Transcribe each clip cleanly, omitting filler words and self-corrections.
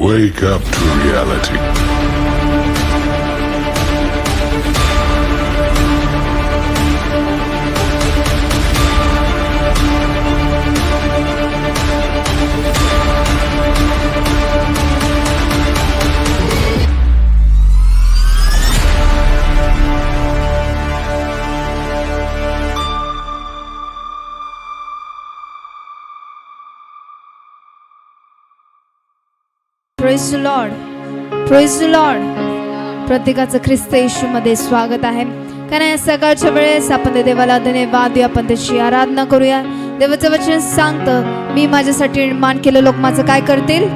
Wake up to reality. Praise the Lord, praise the Lord. प्रत्येकाचं ख्रिस्त येशूमध्ये स्वागत आहे. कारण या सकाळच्या वेळेस आपण देवाला धन्यवाद देऊ, आपण त्याची आराधना करूया. देवाचं वचन सांगतं, मी माझ्यासाठी निर्माण केलं लोक माझं काय करतील?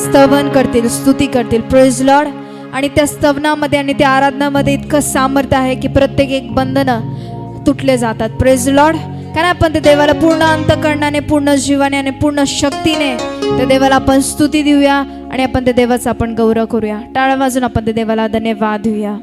स्तवन करतील, स्तुती करतील. Praise the Lord. आणि त्या स्तवनामध्ये आणि त्या आराधनामध्ये इतकं सामर्थ्य आहे की प्रत्येक एक बंधनं तुटले जातात. Praise the Lord. कारण आपण ते देवाला पूर्ण अंतःकरणाने, पूर्ण जीवाने आणि पूर्ण शक्तीने त्या देवाला आपण स्तुती देऊया आणि आपण त्या देवाचा आपण गौरव करूया. टाळ्या वाजून आपण त्या देवाला धन्यवाद देऊया.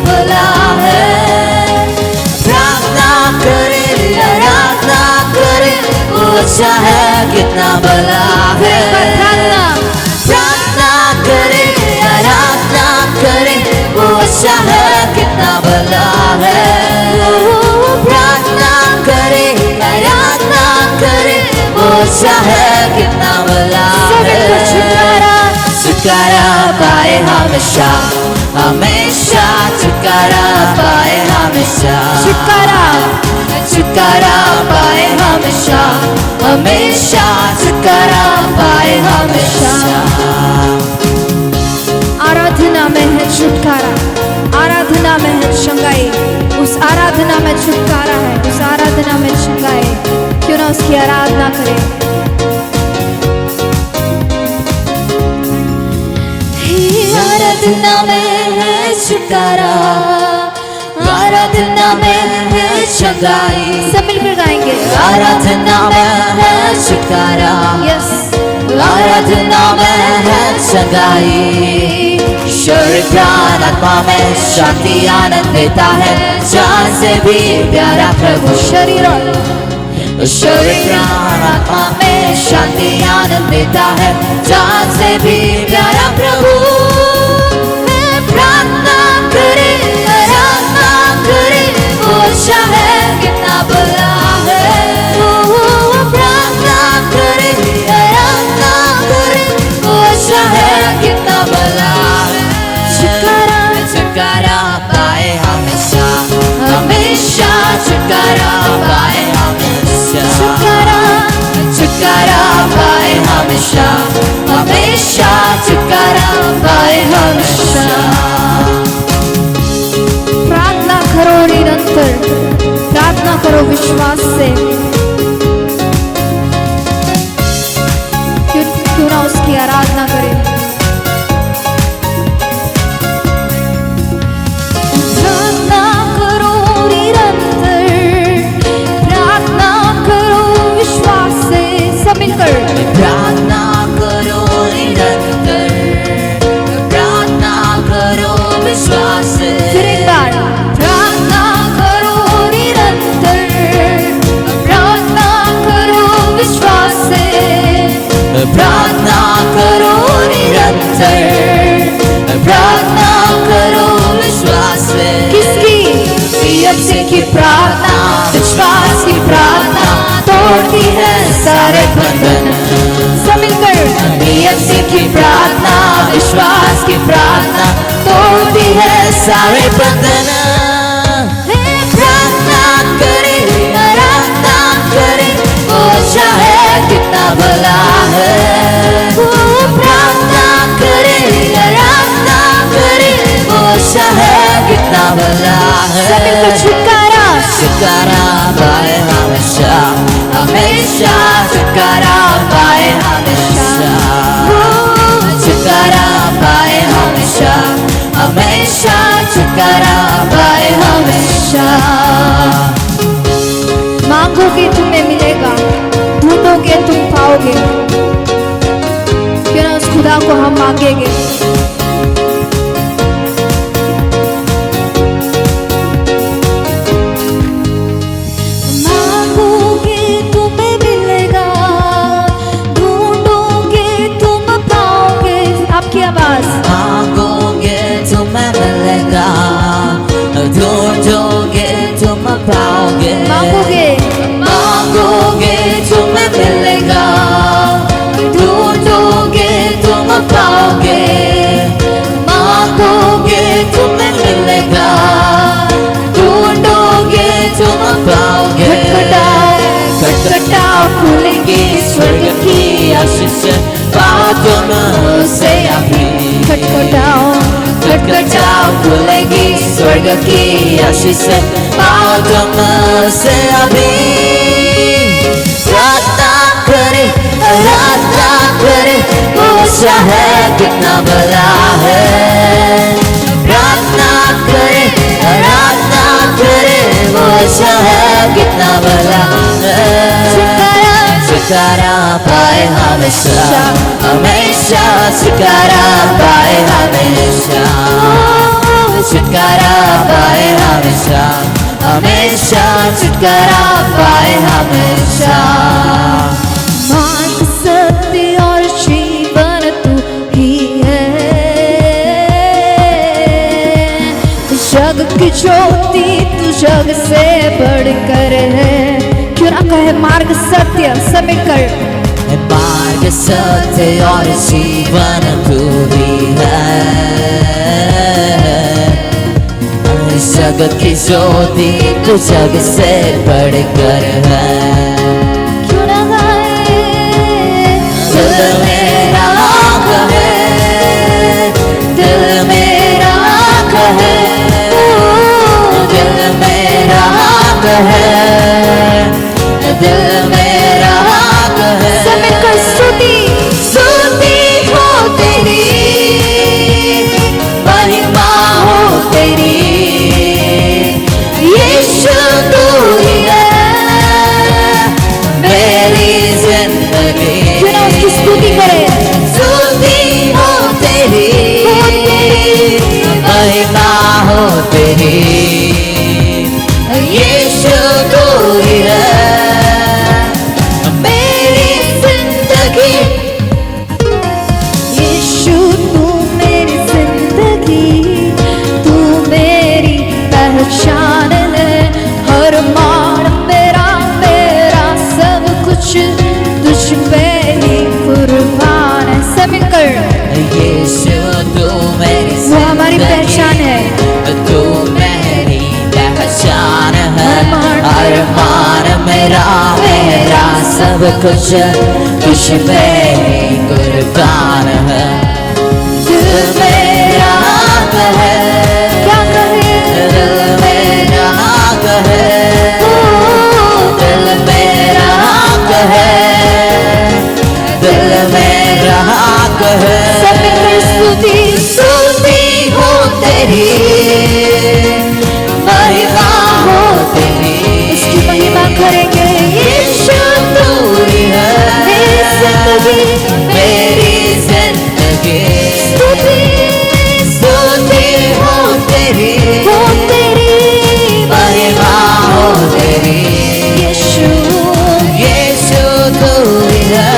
भला है प्रार्थना करे, आराधना करे, वो अच्छा है कितना भला है. प्रार्थना करे, आराधना करे, वो अच्छा है कितना भला है. प्रार्थना करे, आराधना करे, वो अच्छा है कितना भला है. छुटकारा पाए हमेशा, हमेशा छुटकारा पाए हमेशा. छुटकारा पाए हमेशा, हमेशा छुटकारा पाए हमेशा. आराधना में है छुटकारा, आराधना में है शंगाई. उस आराधना में छुटकारा है, उस आराधना में शंगाई. क्यों ना उसकी आराधना करें. आराधना में है छुटकारा, आराधना में है शंगाई. सब मिलकर गाएंगे. आराधना में है छुटकारा, यस. आराधना में है शंगाई. शरीर प्राण आत्मा में शांति आनंद देता है, जान से भी प्यारा प्रभु. शरीर शरीर प्राण आत्मा में शांति आनंद देता है, जान से भी प्यारा प्रभु. प्रार्थना करे, आराधना करे, वो अच्छा है कितना भला है. प्रार्थना करे, आराधना करे, वो अच्छा है कितना भला है. छुटकारा पाए हमेशा, हमेशा छुटकारा पाए हमेशा. छुटकारा पाए हमेशा, हमेशा छुटकारा पाए हमेशा. प्रार्थना करो निरंतर, प्रार्थना करो विश्वास से. क्यों ना उसकी आराधना करें. प्रार्थना करो निरंतर, प्रार्थना करो विश्वास से. सब मिलकर प्रार्थना करो निरंतर, प्रार्थना करो विश्वास से. फिर एक बार. प्रार्थना करो निरंतर, प्रार्थना करो विश्वास से. प्रार्थना करो निरंतर, प्रार्थना करो विश्वास से. किसकी? यीशु की प्रार्थना, विश्वास की प्रार्थना तोड़ती है सारे बंधन. सब मिलकर यीशु की प्रार्थना, विश्वास की प्रार्थना तोड़ती है सारे बंधन. प्रार्थना करे, आराधना करे, वो अच्छा है कितना भला है. प्रार्थना करे, आराधना करे, वो अच्छा है कितना भला है. छुटकारा छुटकारा पाए हमेशा, हमेशा खुदा को हम मांगेंगे। मांगोगे तुम्हें मिलेगा, ढूंढोगे तुम पाओगे। आपकी आवाज। मांगोगे तुम्हें मिलेगा, ढूंढोगे तुम पाओगे। मांगोगे मांगोगे तुम्हें मिलेगा, ढूंढोगे तुम पाओगे। मांगोगे तुम्हें मिलेगा, ढूंढोगे तुम पाओगे। खटखटाओ खुलेगी स्वर्ग की आशीष, पाओ तुम उसे अभी। खटखटाओ खटखटाओ खुलेगी स्वर्ग की आशीष, पाओ तुम उसे अभी। प्रार्थना करे वो अच्छा है, कितना भला है। प्रार्थना करे वो अच्छा है, कितना भला है। छुटकारा पाए हमेशा हमेशा, छुटकारा पाए हमेशा। छुटकारा पाए हमेशा हमेशा, छुटकारा पाए हमेशा। मार्ग सत्य और जीवन तू ही है, जग की ज्योति तू जग से बढ़कर है। क्यों ना कहे मार्ग सत्य सब मिलकर। मार्ग सत्य और जीवन तू ही है, जग की ज्योति तू जग से बढ़कर है। क्यों ना गाए दिल मेरा कहे, दिल मेरा कहे, दिल मेरा कहे, दिल मेरा कहे। सब मिलकर स्तुति हो तेरी, महिमा हो तेरी। यीशु तू ही है मेरी जिंदगी। क्यों ना उसकी स्तुति करें। स्तुति हो तेरी, महिमा हो तेरी। यीशु तू ही है मेरी जिंदगी। यीशु तू मेरी जिंदगी, तू मेरी पहचान है। हर मान मेरा सब कुछ तुझ पे ही कुर्बान है। सब मिलकर यीशु तू मेरी वो हमारी पहचान है। तू मेरी पहचान है। अरमान मेरा सब कुछ तुझ पे ही कुर्बान है। दिल मेरा कहे, क्या कहे दिल मेरा कहे, दिल मेरा कहे, दिल मेरा कहे। सब मिलकर स्तुति हो तेरी, महिमा हो तेरी। उसकी महिमा करेंगे। यीशु तू ही है मेरी जिंदगी, मेरी जिंदगी। स्तुति हो तेरी, वो तेरी महिमा हो तेरी। यीशु। यीशु तू ही है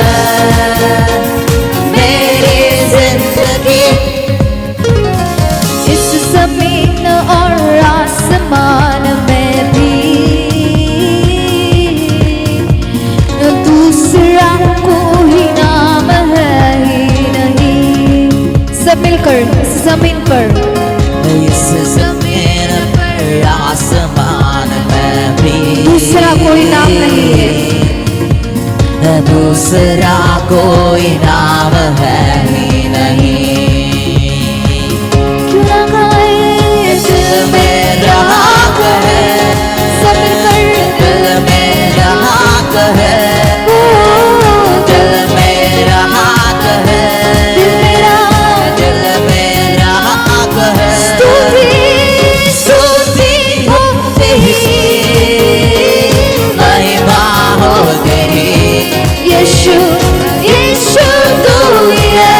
मेरी जिंदगी। इस जमीन और आसमान में भी दूसरा कोई नाम है ही नहीं। सब मिलकर इस जमीन पर, इस जमीन पर आसमान में भी दूसरा कोई नाम नहीं है। दूसरा कोई नाम है ही नहीं। क्यों ना गाए दिल मेरा कहे, सब मिलकर। दिल मेरा कहे, दिल मेरा कहे, दिल मेरा दिल मेरा कहे। स्तुति हो तेरी, महिमा हो तेरी। यीशु यीशु तू ही है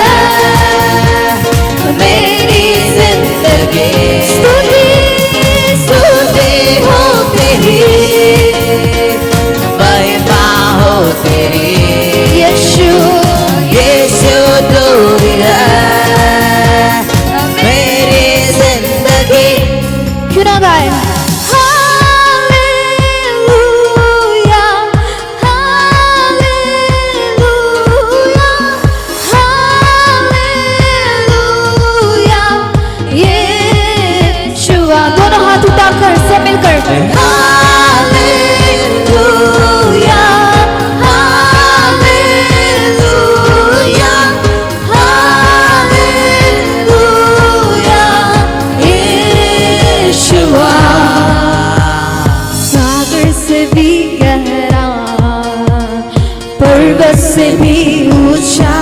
पर्वत से भी ऊंचा,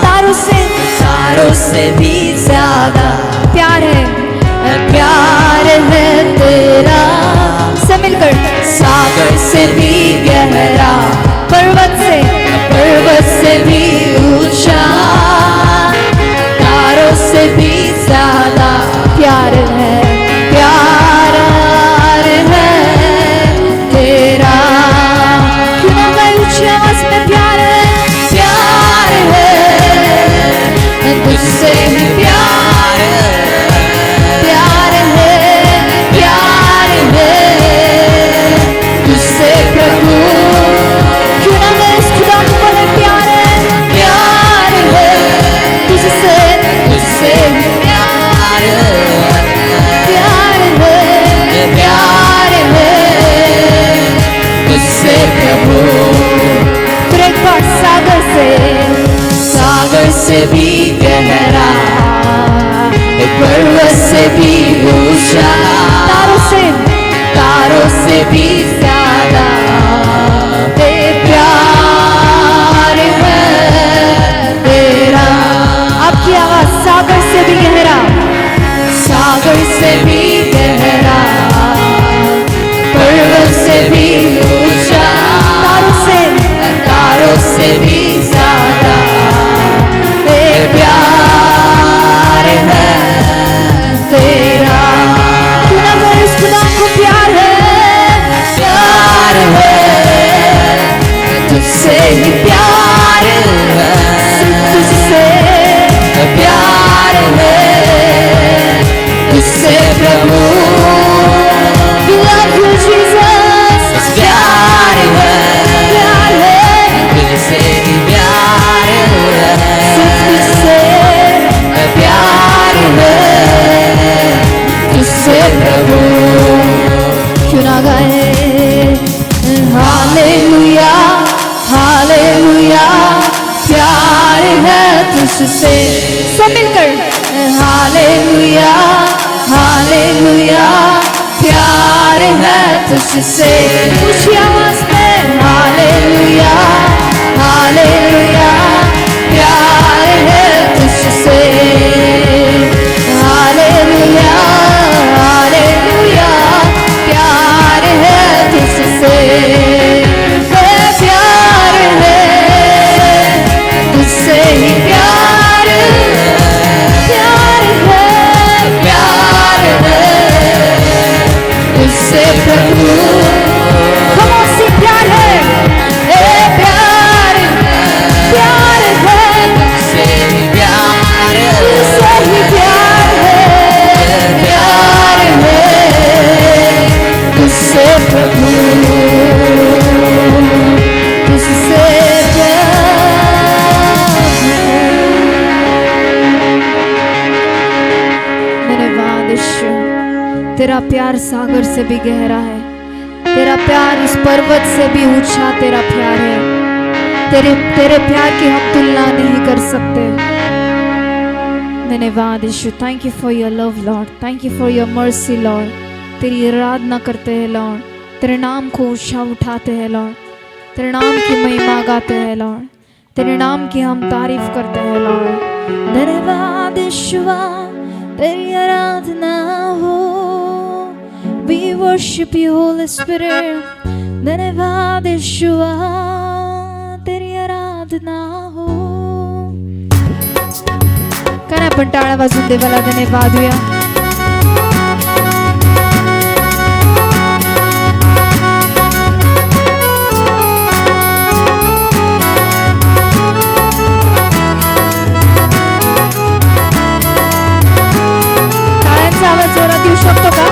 तारों से भी ज्यादा प्यार है तेरा। सब मिलकर सागर से भी गहरा, पर्वत से भी ऊंचा, तारों से भी ज्यादा प्यार है तेरा। क्यों ना मैं ऊंची आवाज में प्यार है तुझसे ही प्यार है तुझसे प्रभु। क्यों ना मैं इस खुदा को बोले प्यार है तुझसे ही प्यार है तुझसे प्रभु। फिर एक बार सागर से भी गहरा, पर्वत से भी ऊंचा, तारों से भी ज्यादा प्यार है तेरा। आपकी आवाज सागर से भी गहरा, पर्वत से भी ऊंचा, तारों से भी ज्यादा प्यार है तेरा। क्यों ना मैं इस खुदा को प्यार है तुझसे ही प्यार है तुझसे प्यार है तुझसे प्रभु। We love you Jesus, प्यार है तुझसे ही प्यार है तुझसे प्यार है तुझसे प्रभु। क्यों ना गाए हालेलुया हालेलुया प्यार है तुझसे। सब मिलकर हालेलुया हालेलुया प्यार है तुझसे। ऊंची आवाज में हालेलुया हालेलुया प्यार है तुझसे। हालेलुया हालेलुया प्यार है तुझसे। प्यार है तुझसे ही प्यार है तुझसे प्रभु। Come on, sing प्यार है प्यार है तुझसे ही प्यार है तुझसे प्रभु तुझसे धन्यवाद यीशु, तेरा प्यार सागर से भी गहरा है, तेरा प्यार इस पर्वत से भी ऊंचा तेरा प्यार है। तेरे प्यार की हम तुलना नहीं कर सकते। धन्यवाद Yeshu, thank you for your love Lord, thank you for your mercy Lord. तेरी आराधना करते हैं लॉर्ड, तेरे नाम को ऊंचा उठाते हैं लॉर्ड, तेरे नाम की महिमा गाते हैं लॉर्ड, तेरे नाम की हम तारीफ करते हैं लॉर्ड। धन्यवाद यीशुआ, तेरी आराधना हो। We worship you Holy Spirit. धन्यवाद यीशुआ, तेरी आराधना हो। कारण आपण टाळ्या वाजून देवाला धन्यवाद देऊया। टाळ्यांचा आवाज जोरात येऊ शकतो का?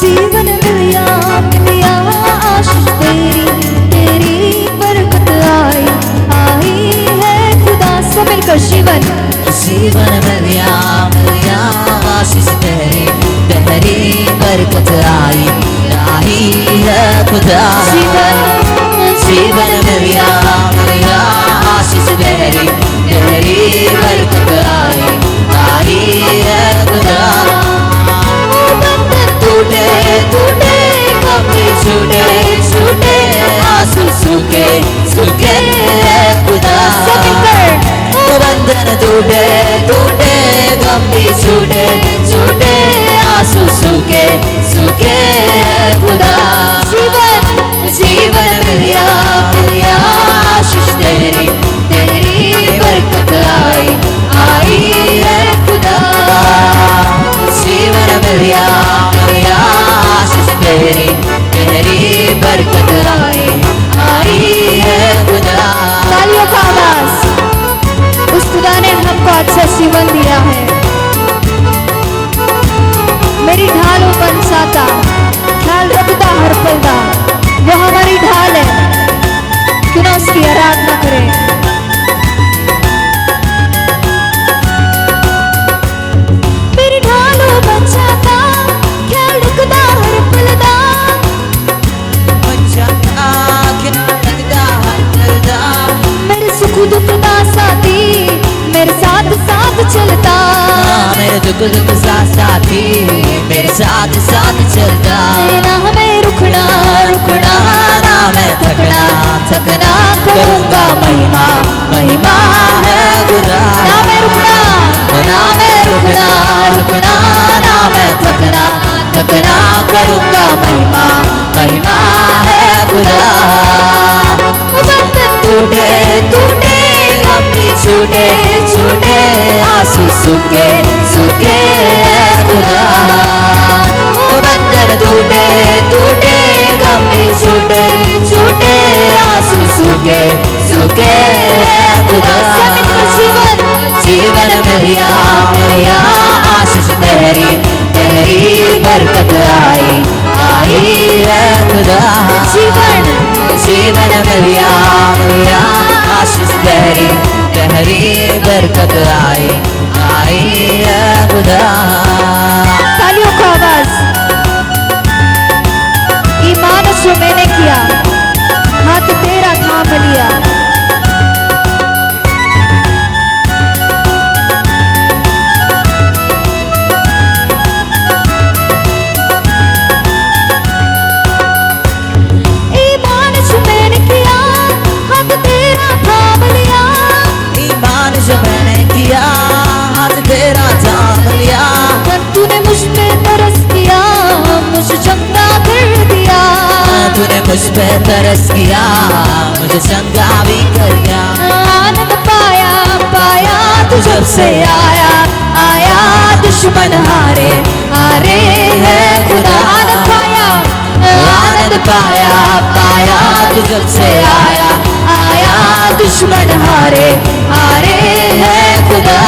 जीवन मिलिया मिलिया आशीष तेरी बरकत आई है खुदा से मिलकर जीवन मिलिया मिलिया आशीष तेरी बरकत आई है खुदा। जीवन मिलिया मिलिया आशीष तेरी बरकत आई है छूटे छूटे आंसू सूखे सूखे खुदा जीवन मिल गया आशीष तेरी तेरी बरकत आई है खुदा जीवन मिल गया आशीष तेरी तेरी बरकत आई है खुदा। तालियों का आवाज। उस खुदा ने हमको अच्छा जीवन दिया है। मेरी ढालों बनसाता ख्याल रखता हर पल दा, वो हमारी ढाल है, क्यों ना उसकी आराधना करें। मेरी ढालों बनसाता ख्याल रखता हर पल दा, मेरे सुख दुख दा साथी मेरे साथ साथ चलता, मेरे दुख दुख साथी मेरे साथ साथ चलता। ना हमें रुकना रुकना ना मैं थकना थकना करूँगा महिमा महिमा है खुदा। ना मैं रुकना ना मैं रुकना रुकना ना मैं थकना थकना करूँगा महिमा महिमा है खुदा। बंधन टूटे टूटे गमी छूटे छूटे आंसू सूखे सूखे खुदा। बंधन टूटे टूटे गमी छूटे छूटे आंसू सूखे सूखे खुदा। जीवन जीवन मिलिया आशीष तेरी तेरी बरकत आई है खुदा। जीवन जीवन मिलिया आशीष तेरी तेरी बरकत आई है खुदा। तालियों का आवाज। ईमान जो मैंने किया हाथ तेरा थाम लिया, ईमान जो मैंने किया हाथ तेरा थाम लिया, ईमान जो मैंने किया हाथ तेरा थाम लिया। तूने मुझ पे तरस किया मुझे चंगा कर दिया, तूने मुझ पे तरस किया मुझे चंगा भी कर दिया। आनंद पाया पाया तू जब से आया आया दुश्मन हारे हारे है खुदा। आनंद पाया पाया तू जब से आया आया दुश्मन हारे हारे है खुदा।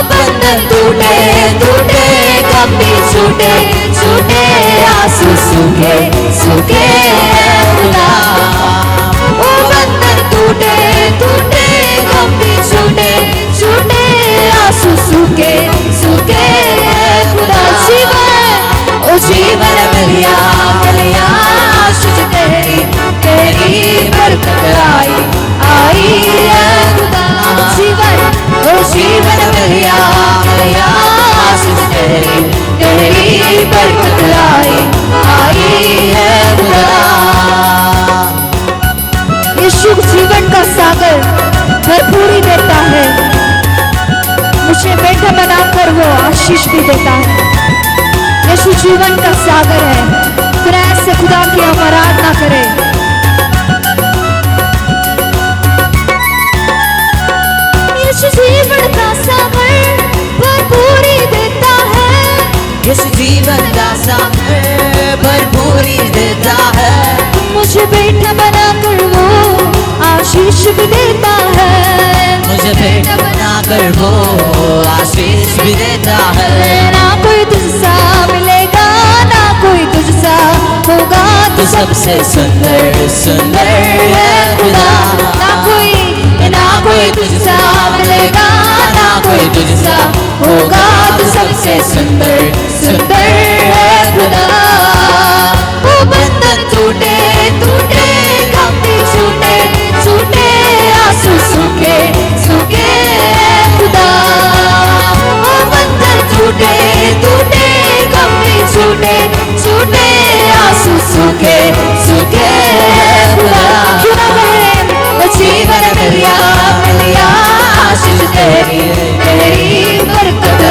बंधन टूटे टूटे गमी छूटे छूटे आंसू सूखे सूखे खुदा। बंधन टूटे टूटे गमी छूटे छूटे आंसू सूखे सूखे खुदा। जीवन मिलिया आशीष तेरी तेरी बरकत आई है खुदा। जीवन मिलिया आशीष तेरी तेरी बरकत आई है खुदा। यीशु जीवन का सागर भरपूरी देता है, मुझे बेटा बनाकर वो आशीष भी देता है। यीशु जीवन का सागर है, फिर ऐसे खुदा की हम आराधना करें। यीशु जीवन का सागर भरपूरी देता है, यीशु जीवन का सागर भरपूरी देता है। मुझे बेटा बनाकर वो आशीष भी देता है, मुझे बेटा बनाकर वो आशीष भी देता है। ना कोई तुझसा मिलेगा ना कोई तुझसा होगा, तू सबसे सुंदर सुंदर है खुदा। ना कोई तुझसा मिलेगा ना कोई तुझसा होगा, तू सबसे सुंदर सुंदर है खुदा। वो बंधन टूटे टूटे गमी छूटे छूटे आंसू सूखे सूखे खुदा। बंधन टूटे टूटे गमी छूटे छूटे आंसू सूखे सूखे खुदा। जीवन मिलिया आशीष तेरी तेरी बरकत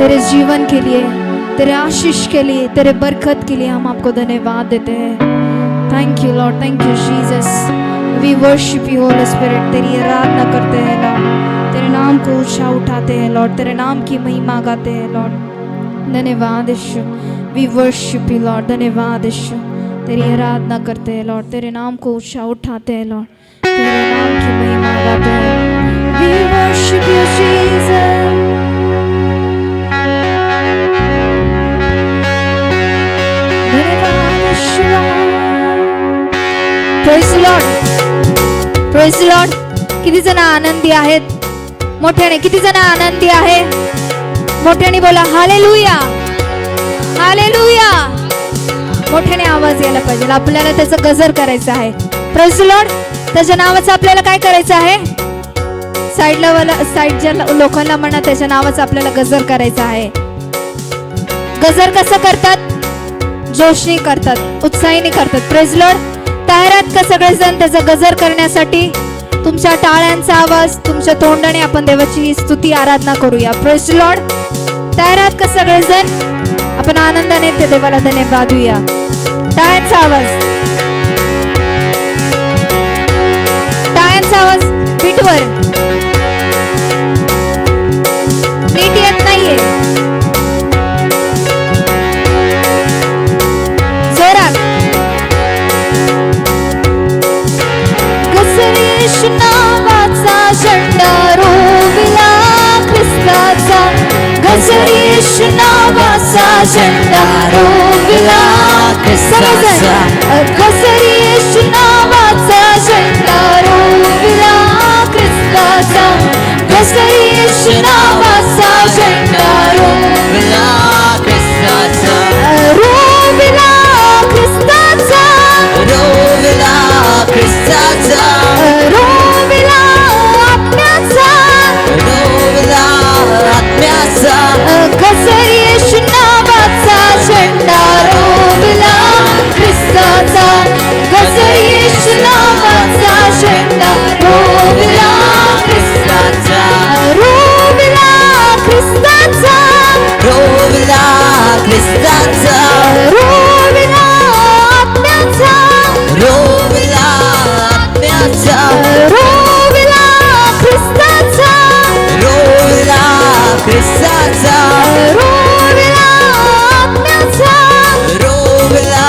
तेरे जीवन के लिए, तेरे आशीष के लिए, तेरे बरकत के लिए हम आपको धन्यवाद देते हैं। Thank you Lord, thank you Jesus. We worship you Holy Spirit. तेरी आराधना करते हैं लॉर्ड, तेरे नाम को ऊंचा उठाते हैं लॉर्ड, तेरे नाम की महिमा गाते हैं लॉर्ड। धन्यवाद Yeshu. We worship you Lord. धन्यवाद यीशु। तेरी आराधना करते हैं लॉर्ड, तेरे नाम को ऊंचा उठाते हैं लॉर्ड, तेरे नाम की महिमा गाते हैं। We worship you Jesus. धन्यवाद Yeshu. Praise Lord, praise Lord. किती जण आनंदी आहेत? मोठ्याने किती जण आनंदी आहे? मोठ्याने बोला हालेलुया, हालेलुया। मोठ्याने आवाज यायला पाहिजे। आपल्याला त्याचं गजर करायचं आहे। Praise Lord. त्याच्या नावाचं आपल्याला काय करायचं आहे? साईडच्या लोकांना म्हणा त्याच्या नावाचं आपल्याला गजर करायचं आहे। गजर कसं करतात? जोशनी करतात, उत्साहीने करतात। Praise Lord. तयार आहात का सगळेजण त्याचा गजर करण्यासाठी? तुमच्या टाळ्यांचा आवाज, तुमच्या तोंडाने आपण देवाची स्तुती आराधना करूया। Praise Lord. तयार आहात का सगळेजण? आपण आनंदाने ते देवाला धन्यवाद देऊया। टाळ्यांचा आवाज, टाळ्यांचा आवाज बीटवर नीट येत नाहीये। जोरात। येशू नावाचा झेंडा रोविला ख्रिस्ताचा, गजर येशू नावाचा झेंडा रोविला ख्रिस्ताचा, गजर येशू नावाचा झेंडा रोविला ख्रिस्ताचा, गजर येशू नावाचा झेंडा रोविला ख्रिस्ताचा, रोविला ख्रिस्ताचा, रोविला ख्रिस्ताचा, रोविला आत्म्याचा, रोविला आत्म्याचा, गजर येशू नावाचा झेंडा रोविला ख्रिस्ताचा, गजर येशू नावाचा झेंडा रोविला ख्रिस्ताचा, रोविला ख्रिस्ताचा, रोविला ख्रिस्ताचा, रोविला आत्म्याचा, रोविला आत्म्याचा, रोविला ख्रिस्ताचा, रोविला ख्रिस्ताचा, रोविला आत्म्याचा, रोविला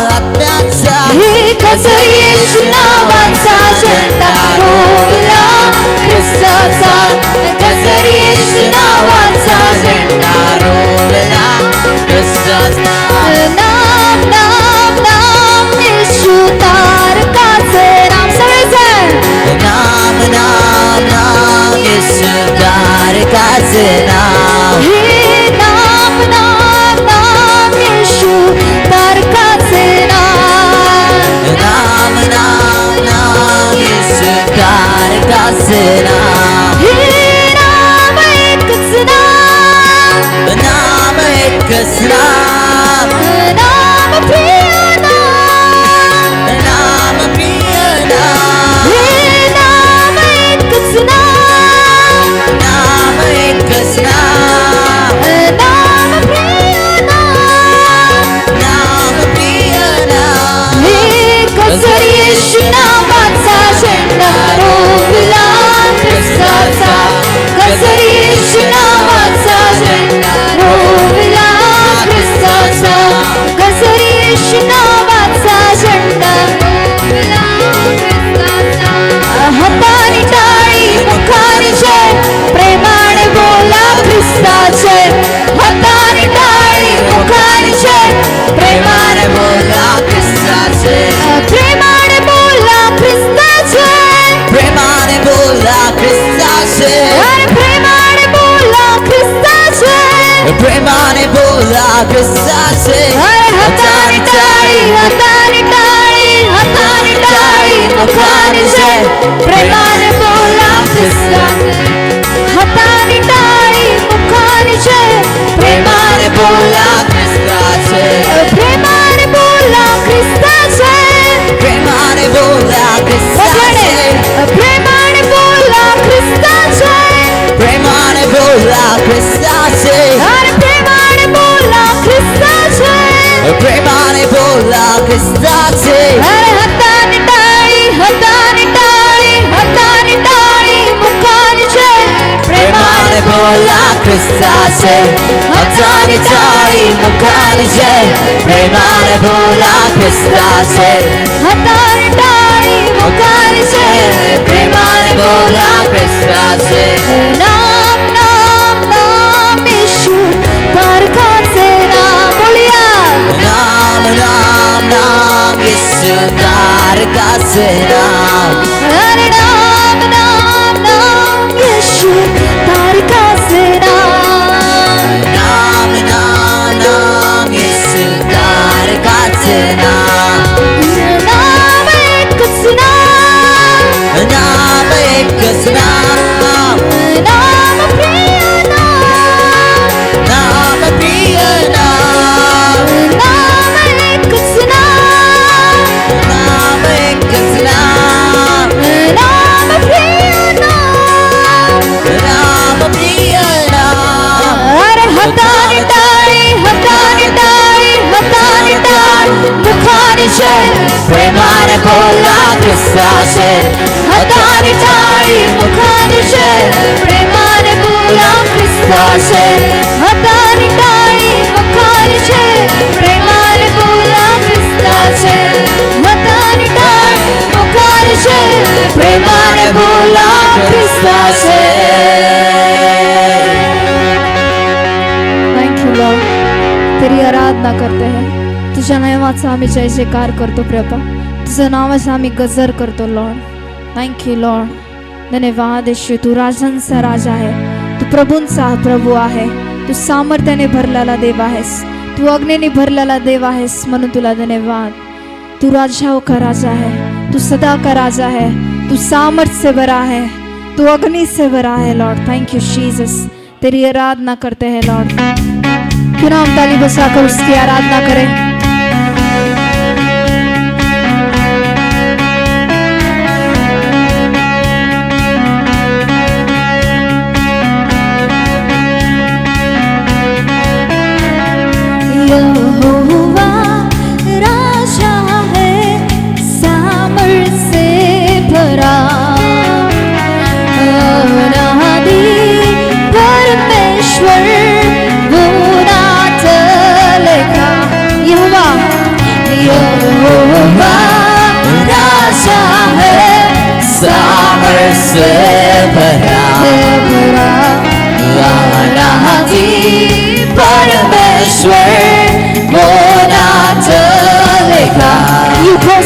आत्म्याचा, हे गजर येशू नावाचा झेंडा रोविला ख्रिस्ताचा, गजर येशू नावाचा झेंडा रोविला ख्रिस्ताचा, नाम नाम नाम येशू तारकाचे नाम, सगळेजण नाम नाम नाम येशू तारकाचे नाम, हे नाम नाम नाम येशू तारकाचे नाम, नाम नाम नाम येशू तारकाचे नाम, हे नाम एकच नाम, नाम एकच नाम, नाम प्रिय नाम, नाम प्रिय नाम, हे नाम एकच नाम, नाम एकच नाम, नाम प्रिय नाम, नाम प्रिय नाम, हे गजर येशू नावाचा झेंडा रोविला ख्रिस्ताचा, गजर येशू नावाचा झेंडा रोविला ख्रिस्ताचा, गजर येशू नावाचा झेंडा रोविला ख्रिस्ताचा, हाताने टाळी मुखाने जय, प्रेमाने बोला ख्रिस्ताचे, हाताने टाळी मुखाने जय, प्रेमाने बोला ख्रिस्ताचे, प्रेमाने बोला ख्रिस्ताचे, प्रेमाने बोला ख्रिस्ताचे, प्रेमाने बोला ख्रिस्ताचे, प्रेमाने बोला ख्रिस्ताचे, हाताने टाळी, हाताने टाळी, हाताने टाळी मुखाने जय, प्रेमाने बोला ख्रिस्ताचे, हाताने टाळी मुखाने जय, प्रेमाने बोला ख्रिस्ताचे, प्रेमाने बोला ख्रिस्ताचे, प्रेमाने बोला ख्रिस्ताचे, प्रेमाने बोला ख्रिस्ताचे, प्रेमाने बोला ख्रिस्ताचे, से हाताने टाळी मुखाने जय प्रेमाने बोला ख्रिस्ता से हाताने टाळी मुखाने जय प्रेमाने बोला ख्रिस्ता से नाम नाम नाम यीशु तारकाचे नाम बोलिया नाम नाम नाम यीशु तारकाचे नाम अरे नाम नाम नाम यीशु तारकाचे नाम नाम नाम नाम यीशु तारकाचे नाम नाम एकच नाम नाम एकच नाम नाम प्रिय नाम नाम प्रिय नाम नाम एकच नाम नाम एकच नाम नाम प्रिय नाम नाम प्रिय नाम अरे हाताने टाळी हाताने टाळी हाताने टाळी मुखाने जय प्रेमाने बोला ख्रिस्ता से हाताने टाळी मुखाने जय प्रेमाने बोला ख्रिस्ता से हाताने टाळी मुखाने जय प्रेमाने बोला ख्रिस्ता से हाताने टाळी मुखाने जय प्रेमाने बोला ख्रिस्ता से थँक यू लॉर्ड. तेरी आराधना करते हैं. तुझ्या नावाचा आम्ही जय जयकार करतो प्रभा. तुझ्या नावाचा आम्ही गजर करतो लॉर्ड. Thank you Lord. धन्यवाद येशू. तू राजांचा राजा आहे. तू प्रभूंचा प्रभू आहे. तू सामर्थ्याने भरलेला देव आहेस. तू अग्नीने भरलेला देव आहेस म्हणून तुला धन्यवाद. तू राजाओं का राजा है. तू सदा का राजा है. तू सामर्थ्य से भरा है. तू अग्नि से भरा है लॉर्ड. Thank you Jesus. तेरी आराधना करते हैं लॉर्ड. क्यों ना हम ताली बजाकर उसकी आराधना करें. यहोवा राजा है सामर्थ्य से भरा अनादि परमेश्वर वो ना टलेगा. यहोवा यहोवा राजा है सामर्थ्य से भरा अनादि परमेश्वर वो ना चलेगा. युगों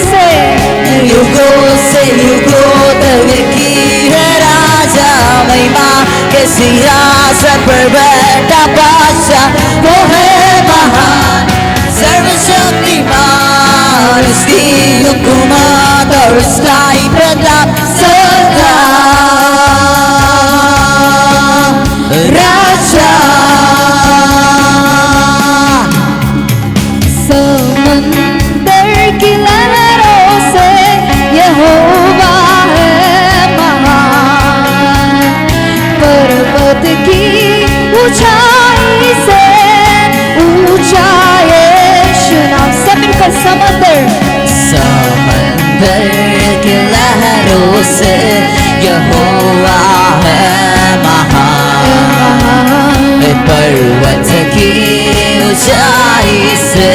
से युगों तक की है राजा महिमा के सिंहासन पर बैठा बादशाह वो है महान सर्वशक्तिमान. उसकी हुकूमत और उसका ही प्रताप सदा राजा. समंदर की लहरों से यहोवा है महान. पर्वत की ऊंचाई से ऊंचा यीशु नाम. सब मिलकर समंदर की लहरों से यहोवा है महान. पर्वत की ऊंचाई से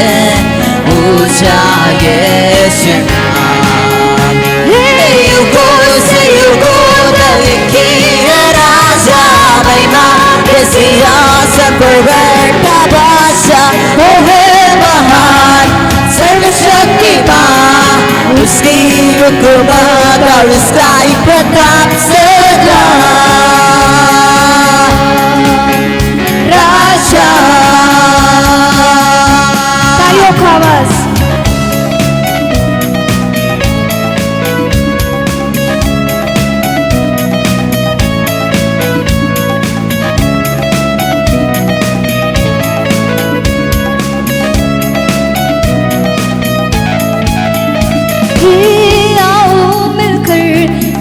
ऊंचा यीशु नाम. युगों से युगों तक की है राजा महिमा के सिंहासन पर बैठा बादशाह वो है महान सर्वशक्तिमान. उसकी हुकूमत और उसका ही प्रताप सदा राजा. तालियों का आवाज.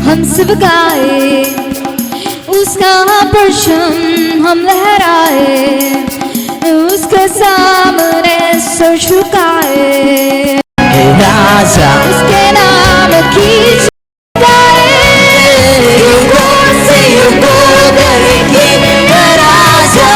हम सब गाए उसका परचम हम लहराए उसके सामने सर झुकाए राजा उसके नाम की युगों से युगों तक की राजा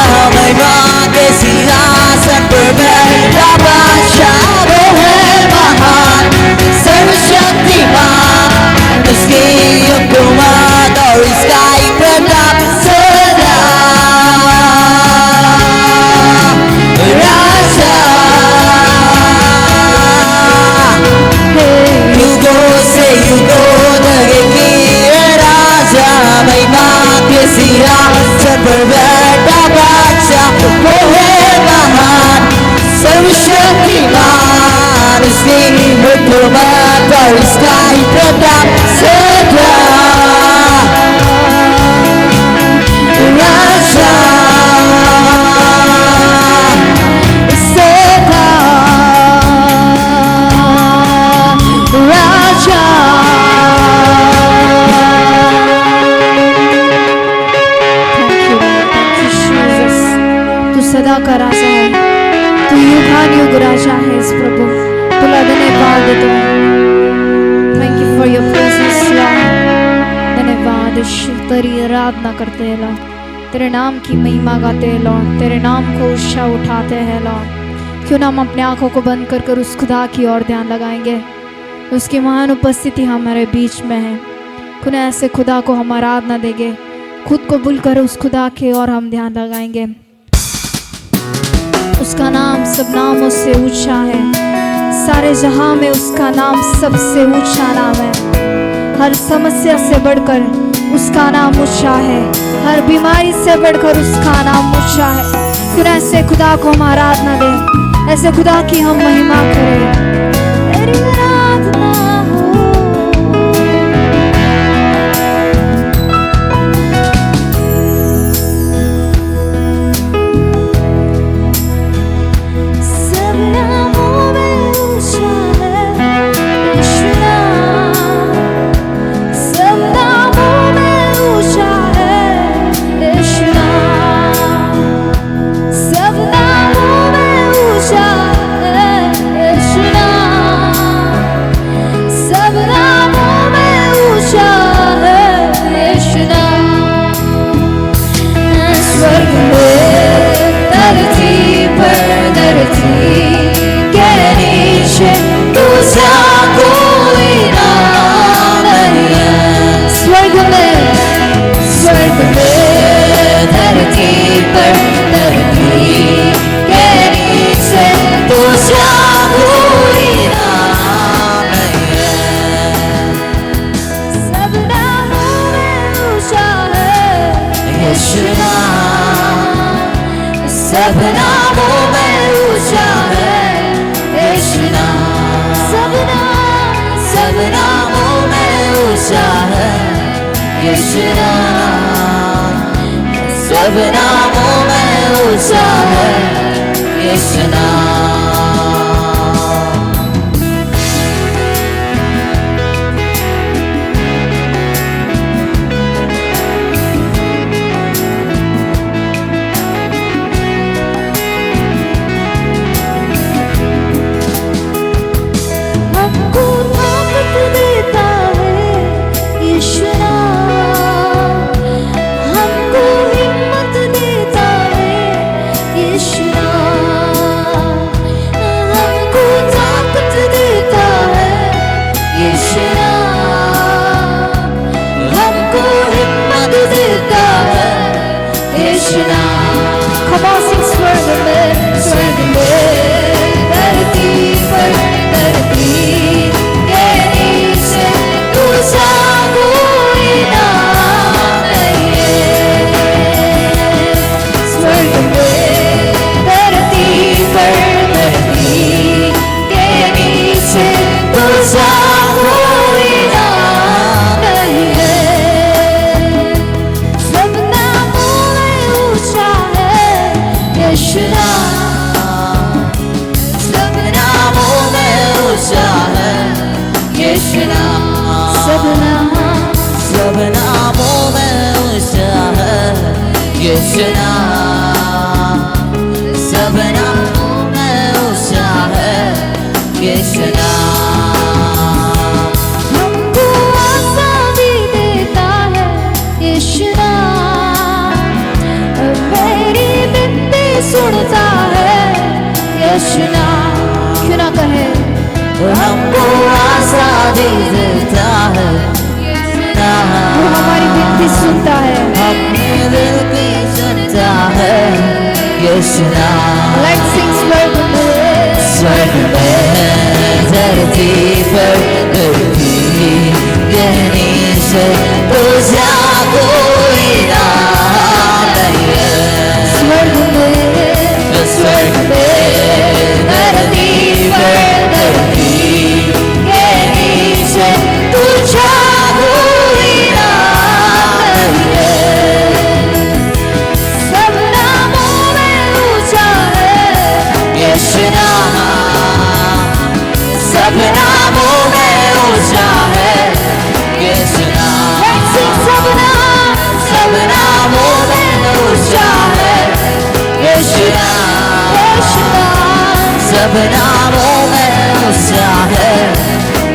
यीशु तेरी आराधना करते हैं लॉर्ड, तेरे नाम की महिमा गाते हैं लॉर्ड, तेरे नाम को ऊंचा उठाते हैं लॉर्ड। क्यों ना हम अपने आंखों को बंद कर कर उस खुदा की ओर ध्यान लगाएंगे, उसकी महान उपस्थिति हमारे बीच में है। क्यों ना ऐसे खुदा को हम आराधना देंगे, खुद को भूल कर उस खुदा की ओर हम ध्यान लगाएंगे। उसका नाम सब नामों से ऊंचा है, सारे जहां में उसका नाम सबसे ऊंचा नाम है। हर समस्या से बढ़कर उसका नाम ऊंचा है, हर बीमारी से बढ़कर उसका नाम ऊंचा है। फिर ऐसे खुदा को हम आराधना दें, ऐसे खुदा की हम महिमा करें। तेरी आराधना हो, सब नामों में ऊंचा है यीशु नाम, सब नामों में ऊंचा है यीशु नाम, सब नामों में ऊंचा है यीशु नाम, सब नामों में ऊंचा है यीशु नाम। स्वर्ग में धरती पर धरती के नीचे दूसरा कोई नाम नहीं है। स्वर्ग में धरती पर धरती के नीचे दूसरा कोई नाम नहीं है। सब नामों में ऊंचा है यीशु नाम, सब नामों में ऊंचा है यीशु नाम, सब नामों में ऊंचा है यीशु नाम, सब नामों में ऊंचा है यीशु नाम। हमको ताकत देता है यीशु नाम, हमको हिम्मत देता है यीशु नाम, हमको ताकत देता है यीशु नाम, हमको हिम्मत देता है यीशु नाम। Come on, sing स्वर्ग में धरती पर धरती के नीचे दूसरा कोई नाम नहीं है। स्वर्ग में धरती पर धरती के नीचे दूसरा कोई नाम नहीं है। सब नामों में ऊंचा है यीशु नाम, सब नामों में ऊंचा है यीशु नाम, सब नामों में ऊंचा है यीशु नाम, सब नामों में ऊंचा है यीशु नाम। हमको आज़ादी देता है यीशु नाम, मेरी विनती सुनता है यीशु नाम। क्यों ना कहे, हमको आज़ादी देता है यीशु नाम, वो हमारी विनती सुनता है, अपनी विनती सुनता है यीशु नाम। Let's sing स्वर्ग में धरती पर धरती के नीचे दूसरा कोई नाम नहीं है। स्वर्ग में धरती पर धरती के नीचे दूसरा कोई नाम नहीं है। सब नामों में ऊंचा है यीशु नाम, सब नामों में ऊंचा है यीशु नाम। सब नामों में ऊंचा है यीशु नाम, सब नामों में ऊंचा है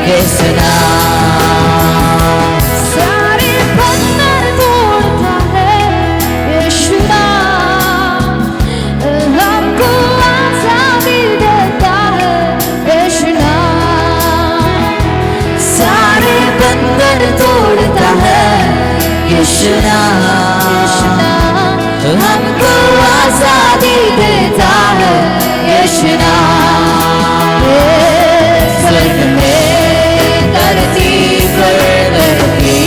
यीशु नाम। सारे बंधन यीशु नाम हमको आजादी देता है। यीशु नाम स्वर्ग में धरती पर धरती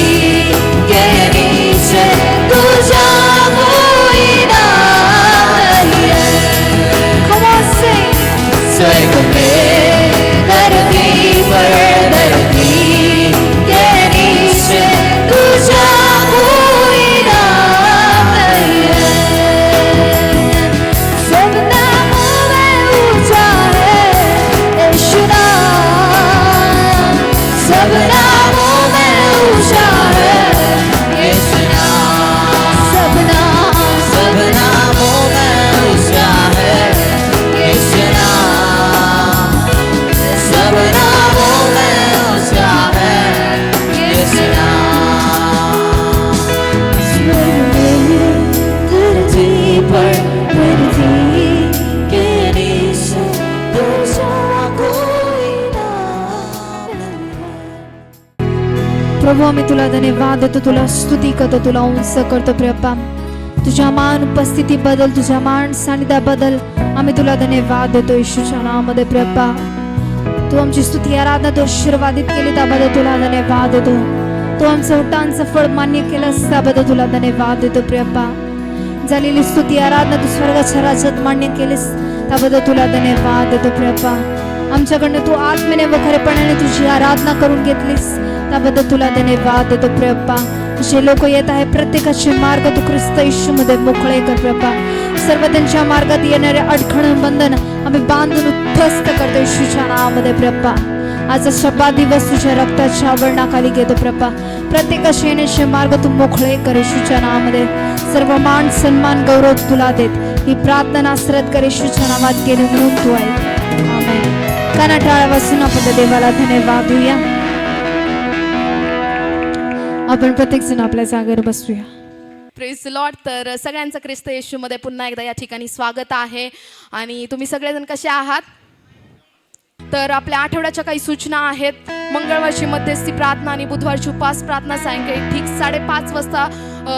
के नीचे तुझा कोई नाम नहीं है। Come on, sing. स्वर्ग में धरती पर धरती के नीचे तुझा कोई नाम नहीं है। सब नामों में ऊंचा है यीशु नाम। सब नामों में ऊंचा है यीशु नाम। सब नाम सब नामों में ऊंचा है यीशु नाम। सब नामों में ऊंचा है यीशु नाम। स्वर्ग में धरती पर धरती के नीचे तुझा कोई नाम नहीं। प्रभू आम्ही तुला धन्यवाद देतो, तुला स्तुती करतो, तुला उंच करतो प्रियप्पा। तुझ्या मान उपस्थितीबद्दल, तुझ्या मान सानिध्याबद्दल आम्ही तुला धन्यवाद देतो येशूच्या नावामध्ये प्रियप्पा। तू आमची स्तुती आराधना तू आशीर्वादित केली त्याबद्दल तुला धन्यवाद देतो। तू आमचं उठांचं फळ मान्य केलंस त्याबद्दल तुला धन्यवाद देतो प्रियप्पा। झालेली स्तुती आराधना तू स्वर्गाच्या राज्यात मान्य केलीस त्याबद्दल तुला धन्यवाद देतो प्रियप्पा। आमच्याकडनं तू आत्मेने व खरेपणाने तुझी आराधना करून घेतलीस त्याबद्दल तुला धन्यवाद देतो प्रियप्पा। जे लोक येत आहे प्रत्येकाचे मार्ग तू ख्रिस्त येशूमध्ये मोकळे कर प्रियप्पा। सर्व त्यांच्या मार्गात येणारे अडखळण बंधन आम्ही बांधून उद्ध्वस्त करतो येशूच्या नावामध्ये प्रियप्पा। आजचा शब्द दिवस तुझ्या रक्ताच्या आवरणाखाली घेतो प्रियप्पा। प्रत्येकाचे येण्याचे मार्ग तू मोकळे कर येशूच्या नावामध्ये। सर्व मान सन्मान गौरव तुला देत ही प्रार्थना नासरत कर येशूच्या नावात केली म्हणून तू आहे आमेन। कानाटाळा वाजून आपण देवाला धन्यवाद देऊया। आपण प्रत्येक जण आपल्या जागेवर बसूया। Praise Lord. तर सगळ्यांचं ख्रिस्त येशूमध्ये पुन्हा एकदा या ठिकाणी स्वागत आहे। आणि तुम्ही सगळेजण कसे आहात? तर आपल्या आठवड्याच्या काही सूचना आहेत। मंगळवारची मध्यस्थी प्रार्थना आणि बुधवारची उपास प्रार्थना सायंकाळी ठीक 5:30 वाजता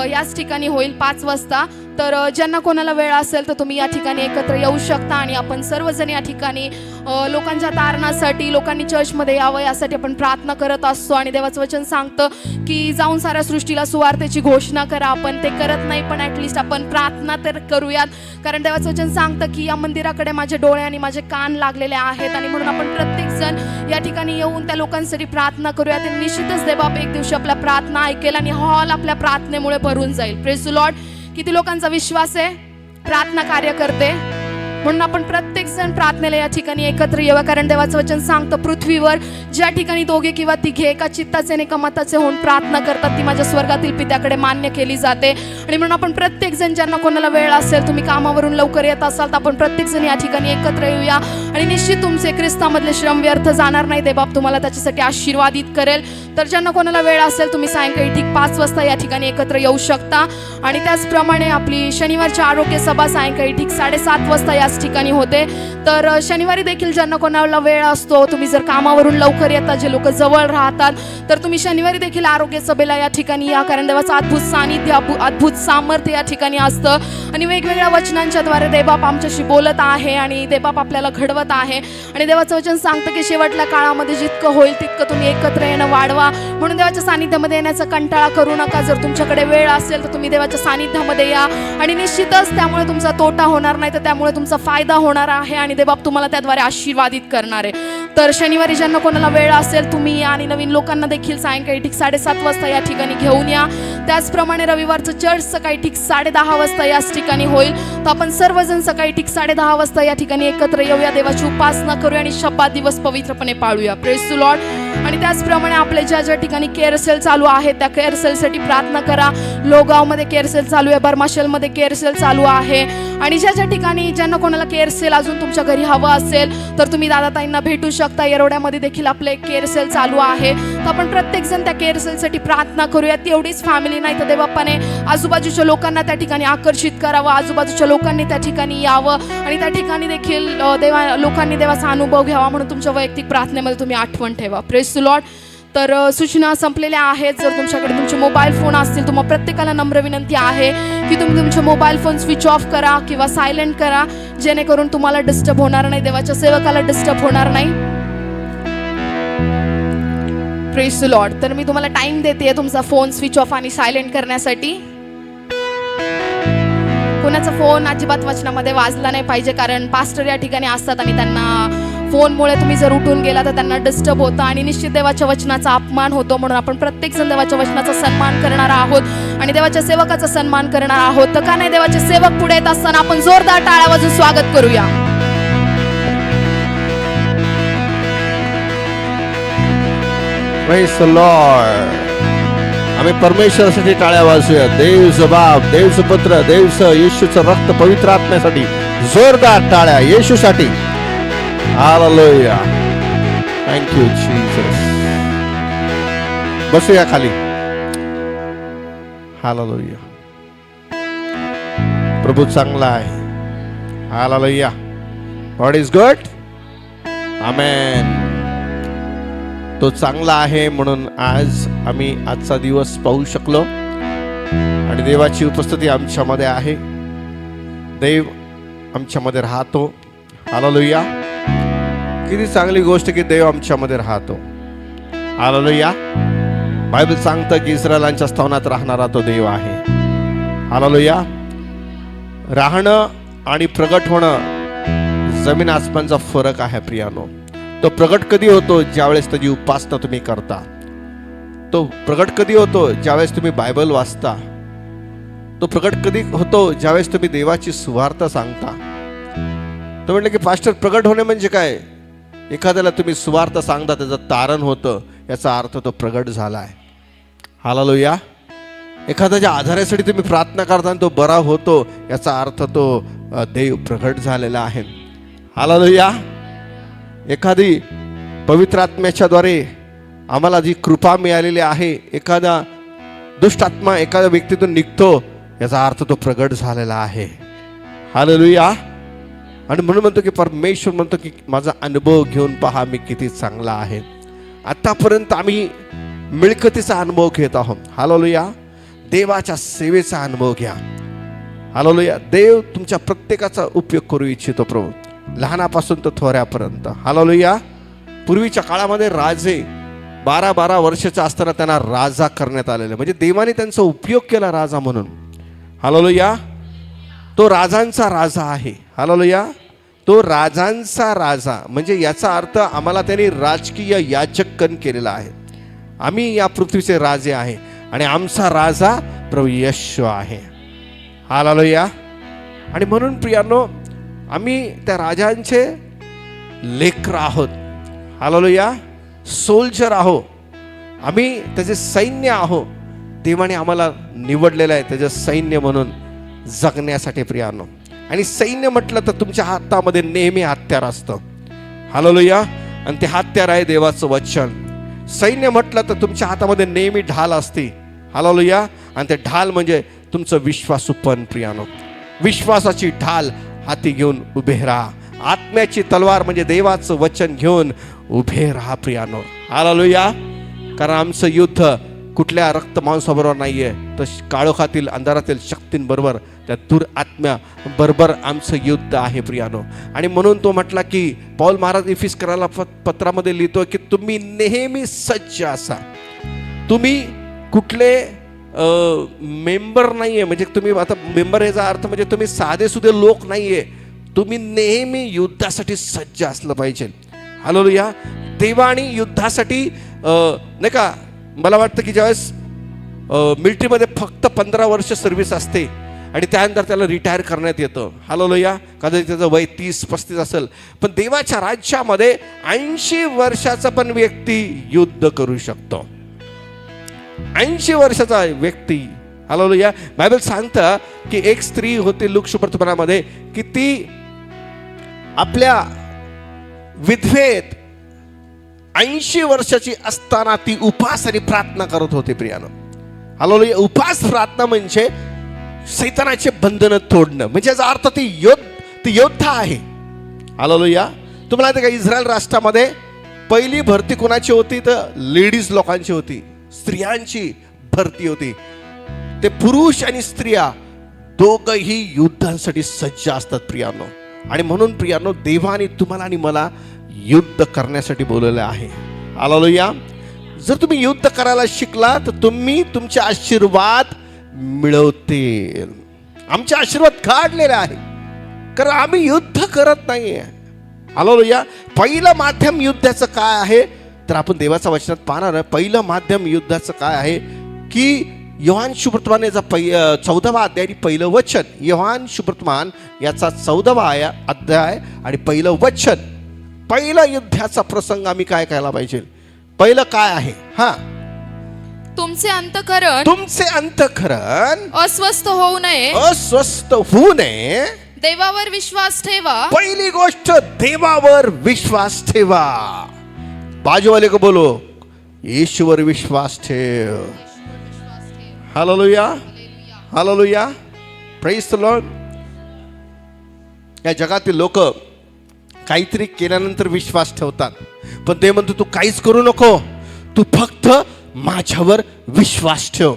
याच ठिकाणी होईल 5 वाजता। तर ज्यांना कोणाला वेळ असेल तर तुम्ही या ठिकाणी एकत्र येऊ शकता आणि आपण सर्वजण या ठिकाणी लोकांच्या तारणासाठी, लोकांनी चर्चमध्ये यावं यासाठी आपण प्रार्थना करत असतो। आणि देवाचं वचन सांगतं की जाऊन साऱ्या सृष्टीला सुवार्तेची घोषणा करा। आपण ते करत नाही पण ॲटलिस्ट आपण प्रार्थना तर करूयात, कारण देवाचं वचन सांगतं की या मंदिराकडे माझे डोळे आणि माझे कान लागलेले आहेत आणि म्हणून आपण प्रत्येकजण या ठिकाणी येऊन त्या लोकांसाठी प्रार्थना करूया। ते निश्चितच देवबाप एक दिवशी आपल्या प्रार्थना ऐकेल आणि हॉल आपल्या प्रार्थनेमुळे भरून जाईल। Praise the Lord. किती लोकांचा विश्वास आहे प्रार्थना कार्य करते? म्हणून आपण प्रत्येक जण प्रार्थनेला या ठिकाणी एकत्र येऊया, कारण देवाचं वचन सांगतं पृथ्वीवर ज्या ठिकाणी दोघे किंवा तिघे एका चित्ताचे आणि एका मताचे होऊन प्रार्थना करतात ती माझ्या स्वर्गातील पित्याकडे मान्य केली जाते। आणि म्हणून आपण प्रत्येक जण, ज्यांना कोणाला वेळ असेल, तुम्ही कामावरून लवकर येत असाल तर आपण प्रत्येक जण या ठिकाणी एकत्र येऊया आणि निश्चित तुमचे ख्रिस्तामधले श्रम व्यर्थ जाणार नाही। देवबाप तुम्हाला त्याच्यासाठी आशीर्वादित करेल। तर ज्यांना कोणाला वेळ असेल तुम्ही सायंकाळी ठीक 5 वाजता या ठिकाणी एकत्र येऊ शकता। आणि त्याचप्रमाणे आपली शनिवारची आरोग्य सभा सायंकाळी ठीक 7:30 वाजता याच ठिकाणी होते। तर शनिवारी देखील ज्यांना कोणाला वेळ असतो, तुम्ही जर कामावरून लवकर येता, जे लोक जवळ राहतात, तर तुम्ही शनिवारी देखील आरोग्य सभेला या ठिकाणी या, कारण देवाचं अद्भुत सानिध्य, अद्भुत सामर्थ्य या ठिकाणी असतं आणि वेगवेगळ्या वचनांच्या द्वारे देवबाप आमच्याशी बोलत आहे आणि देवबाप आपल्याला घडवत आहे। आणि देवाचं वचन सांगतं की शेवटल्या काळामध्ये जितकं होईल तितकं तुम्ही एकत्र येणं वाढवा। म्हणून देवाच्या सानिध्यामध्ये येण्याचा कंटाळा करू नका। जर तुमच्याकडे वेळ असेल तर तुम्ही देवाच्या सानिध्यामध्ये या आणि निश्चितच त्यामुळे तुमचा तोटा होणार नाही, तर त्यामुळे तुमचा फायदा होणार आहे आणि देवबाप तुम्हाला त्याद्वारे आशीर्वादित करणार आहे। तर शनिवारी ज्यांना कोणाला वेळ असेल तुम्ही या आणि नवीन लोकांना देखील सायंकाळी ठीक 7:30 वाजता या ठिकाणी घेऊन या। त्याचप्रमाणे रविवारचं चर्च सकाळी ठीक 10:30 वाजता याच ठिकाणी होईल। तर आपण सर्वजण सकाळी ठीक 10:30 वाजता या ठिकाणी एकत्र येऊया, देवाची उपासना करूया आणि शब्द दिवस पवित्रपणे पाळूया। Praise the Lord. आणि त्याचप्रमाणे आपले ज्या ठिकाणी केअर सेल चालू आहे त्या केअर सेलसाठी प्रार्थना करा। लोगावमध्ये केअर सेल चालू आहे, बर्माशेलमध्ये केअर सेल चालू आहे आणि ज्या ठिकाणी ज्यांना कोणाला केअर सेल अजून तुमच्या घरी हवं असेल तर तुम्ही दादाताईंना भेटू शकता। येरवड्यामध्ये देखील आपले केअर सेल चालू आहे। तर आपण प्रत्येक जण त्या केअर सेलसाठी प्रार्थना करूया। तेवढीच फॅमिली नाही तर देवबापाने आजूबाजूच्या लोकांना त्या ठिकाणी आकर्षित करावं, आजूबाजूच्या लोकांनी त्या ठिकाणी यावं आणि त्या ठिकाणी देखील लोकांनी देवाचा अनुभव घ्यावा, म्हणून तुमच्या वैयक्तिक प्रार्थनेमध्ये तुम्ही आठवण ठेवा। Praise the Lord. तर सूचना संपलेल्या आहेत. जर तुमच्याकडे तुमचे मोबाईल फोन असतील, तुम्हा प्रत्येकाला नम्र विनंती आहे की तुम्ही तुमचे मोबाईल फोन स्विच ऑफ करा किंवा सायलेंट करा, जेणेकरून तुम्हाला डिस्टर्ब होणार नाही, देवाच्या सेवकाला डिस्टर्ब होणार नाही. Praise the Lord. तर मी तुम्हाला टाइम देते तुमचा फोन स्विच ऑफ आणि सायलेंट करण्यासाठी. कोणाचा फोन अजिबात वचनामध्ये वाजला नाही पाहिजे, कारण पास्टर या ठिकाणी असतात आणि त्यांना फोनमुळे तुम्ही जर उठून गेला तर त्यांना डिस्टर्ब होतं आणि निश्चित देवाच्या वचनाचा अपमान होतो. म्हणून आपण प्रत्येकजण देवाच्या वचनाचा सन्मान करणार आहोत आणि देवाच्या सेवकाचा सन्मान करणार आहोत. तर का नाही, देवाचे सेवक पुढे येत असताना आपण जोरदार टाळ्या वाजवून स्वागत करूया. Praise the Lord. आम्ही परमेश्वरासाठी टाळ्या वाजूया. देवचं बाप, देवचं पुत्र, देवचं येशूचं रक्त पवित्र आत्म्यासाठी जोरदार टाळ्या येशूसाठी. हालेलुया. Thank you Jesus. बसूया खाली. हालेलुया. प्रभू चांगला आहे. Hallelujah. God is good. Amen. तो चांगला आहे म्हणून आज आम्ही आजचा दिवस पाहू शकलो आणि देवाची उपस्थिती आमच्यामध्ये आहे. देव आमच्यामध्ये राहतो. हालेलुया. किती चांगली गोष्ट की देव आमच्यामध्ये राहतो. हालेलुया. बायबल सांगतं की इस्रायलांच्या स्थानात राहणारा तो देव आहे. हालेलुया. राहणं आणि प्रगट होणं जमीन आसमानचा फरक आहे प्रियानो. तो प्रगट कधी होतो? ज्यावेळेस त्याची उपासना तुम्ही करता. तो प्रगट कधी होतो? ज्यावेळेस तुम्ही बायबल वाचता. तो प्रगट कधी होतो? ज्यावेळेस तुम्ही देवाची सुवार्ता सांगता. तो म्हटलं की पास्टर, प्रगट होणे म्हणजे काय? एखाद्याला तुम्ही सुवार्ता सांगता, त्याचं तारण होतं, याचा अर्थ तो प्रगट झालाय. हालेलुया. एखाद्याच्या आधारासाठी तुम्ही प्रार्थना करता आणि तो बरा होतो, याचा अर्थ तो देव प्रगट झालेला आहे. हालेलुया. एखादी पवित्र आत्म्याच्या द्वारे आम्हाला जी कृपा मिळालेली आहे, एखादा दुष्ट आत्मा एखाद्या व्यक्तीतून निघतो, याचा अर्थ तो प्रगट झालेला आहे. हालेलुया. आणि म्हणून म्हणतो की परमेश्वर म्हणतो की माझा अनुभव घेऊन पहा मी किती चांगला आहे. आतापर्यंत आम्ही मिळकतीचा अनुभव घेत आहोत. हालेलुया. देवाच्या सेवेचा अनुभव घ्या. हालेलुया. देव तुमच्या प्रत्येकाचा उपयोग करू इच्छितो प्रभू, लहानापासून तर थोऱ्यापर्यंत. हालेलुया. पूर्वीच्या काळामध्ये राजे 12-12 वर्षाचा असताना त्यांना राजा करण्यात आलेले, म्हणजे देवाने त्यांचा उपयोग केला राजा म्हणून. हालेलुया. तो राजांचा राजा आहे. हालेलुया. तो राजांचा राजा म्हणजे याचा अर्थ आम्हाला त्यांनी राजकीय याजकगण केलेला आहे. आम्ही या पृथ्वीचे राजे आहे आणि आमचा राजा प्रभू येशू आहे. हालेलुया. आणि म्हणून प्रियानो, आम्ही त्या राजांचे लेकर आहोत. हालेलुया. सोल्जर आहो. आम्ही त्याचे सैन्य आहो. देवाने आम्हाला निवडलेलं आहे त्याचे सैन्य म्हणून जगण्यासाठी प्रियानो. आणि सैन्य म्हटलं तर तुमच्या हातामध्ये नेहमी हत्यार असतं. हालेलुया. आणि ते हत्यार आहे देवाचं वचन. सैन्य म्हटलं तर तुमच्या हातामध्ये नेहमी ढाल असते. हालेलुया. आणि ते ढाल म्हणजे तुमचं विश्वासूपण प्रियानो. विश्वासाची ढाल हाती घेऊन उभे राहा. आत्म्याची तलवार म्हणजे देवाचं वचन घेऊन उभे राहा प्रियानो. हालेलुया. कारण आमचं युद्ध कुठल्या रक्त मांसाबरोबर नाहीये, तर काळोखातील अंधारातील शक्तींबरोबर, त्या दुरात्म्या बरोबर आमचं युद्ध आहे प्रियानो. आणि म्हणून तो म्हटला की पौल महाराज इफिसकराला पत्रामध्ये लिहितो की तुम्ही नेहमी सज्ज असा. तुम्ही कुठले मेंबर नाहीये, म्हणजे तुम्ही आता मेंबर याचा अर्थ म्हणजे तुम्ही साधे सुधे लोक नाहीये. तुम्ही नेहमी युद्धासाठी सज्ज असलं पाहिजे. हालेलुया. देवाने युद्धासाठी नाही का, मला वाटतं की ज्यावेळेस मिलिटरीमध्ये फक्त 15 वर्ष सर्व्हिस असते आणि त्यानंतर त्याला रिटायर करण्यात येतं. हालेलुया. कदाचित त्याचं वय 30-35 असेल, पण देवाच्या राज्यामध्ये 80 वर्षाचा पण व्यक्ती युद्ध करू शकतो. 80 वर्षाचा व्यक्ती. हालेलुया. बायबल सांगतं की एक स्त्री होती लूक सुवर्तमानामध्ये की ती आपल्या विधवेत 80 वर्षाची असताना ती उपास आणि प्रार्थना करत होती प्रियानो. हालेलुया. उपास प्रार्थना म्हणजे सैतानाचे बंधन तोडणं, म्हणजे याचा अर्थ ती योद्धा आहे. हालेलुया. तुम्हाला माहिती का, इस्रायल राष्ट्रामध्ये पहिली भरती कोणाची होती तर लेडीज लोकांची होती, स्त्रियांची भरती होती. ते पुरुष आणि स्त्रिया दोघंही युद्धांसाठी सज्ज असतात प्रियानो. आणि म्हणून प्रियानो, देवाने तुम्हाला आणि मला युद्ध करण्यासाठी बोलवलं आहे. हालेलुया. जर तुम्ही युद्ध करायला शिकला तर तुम्ही तुमचे आशीर्वाद मिळवतील. आमचे आशीर्वाद काढलेले आहे कारण आम्ही युद्ध करत नाहीये. हालेलुया. पहिलं माध्यम युद्धाचं काय आहे तर आपण देवाच्या वचनात पाहणार आहे. पहिलं माध्यम युद्धाचं काय आहे की योहान शुभवर्तमानाचा 14वा अध्याय आणि पहिलं वचन. योहान शुभवर्तमान याचा 14वा अध्याय आणि पहिलं वचन. पहिलं युद्धाचा प्रसंग आम्ही काय करायला पाहिजे? पहिलं काय आहे? तुमचे अंतःकरण अस्वस्थ होऊ नये. देवावर विश्वास ठेवा. पहिली गोष्ट, देवावर विश्वास ठेवा. बाजूवाले को बोलो, येशूवर विश्वास ठेव. Hallelujah. Hallelujah. Praise the Lord. या जगातील लोक काहीतरी केल्यानंतर विश्वास ठेवतात, पण ते म्हणतो तू काहीच करू नको, तू फक्त माझ्यावर विश्वास ठेव.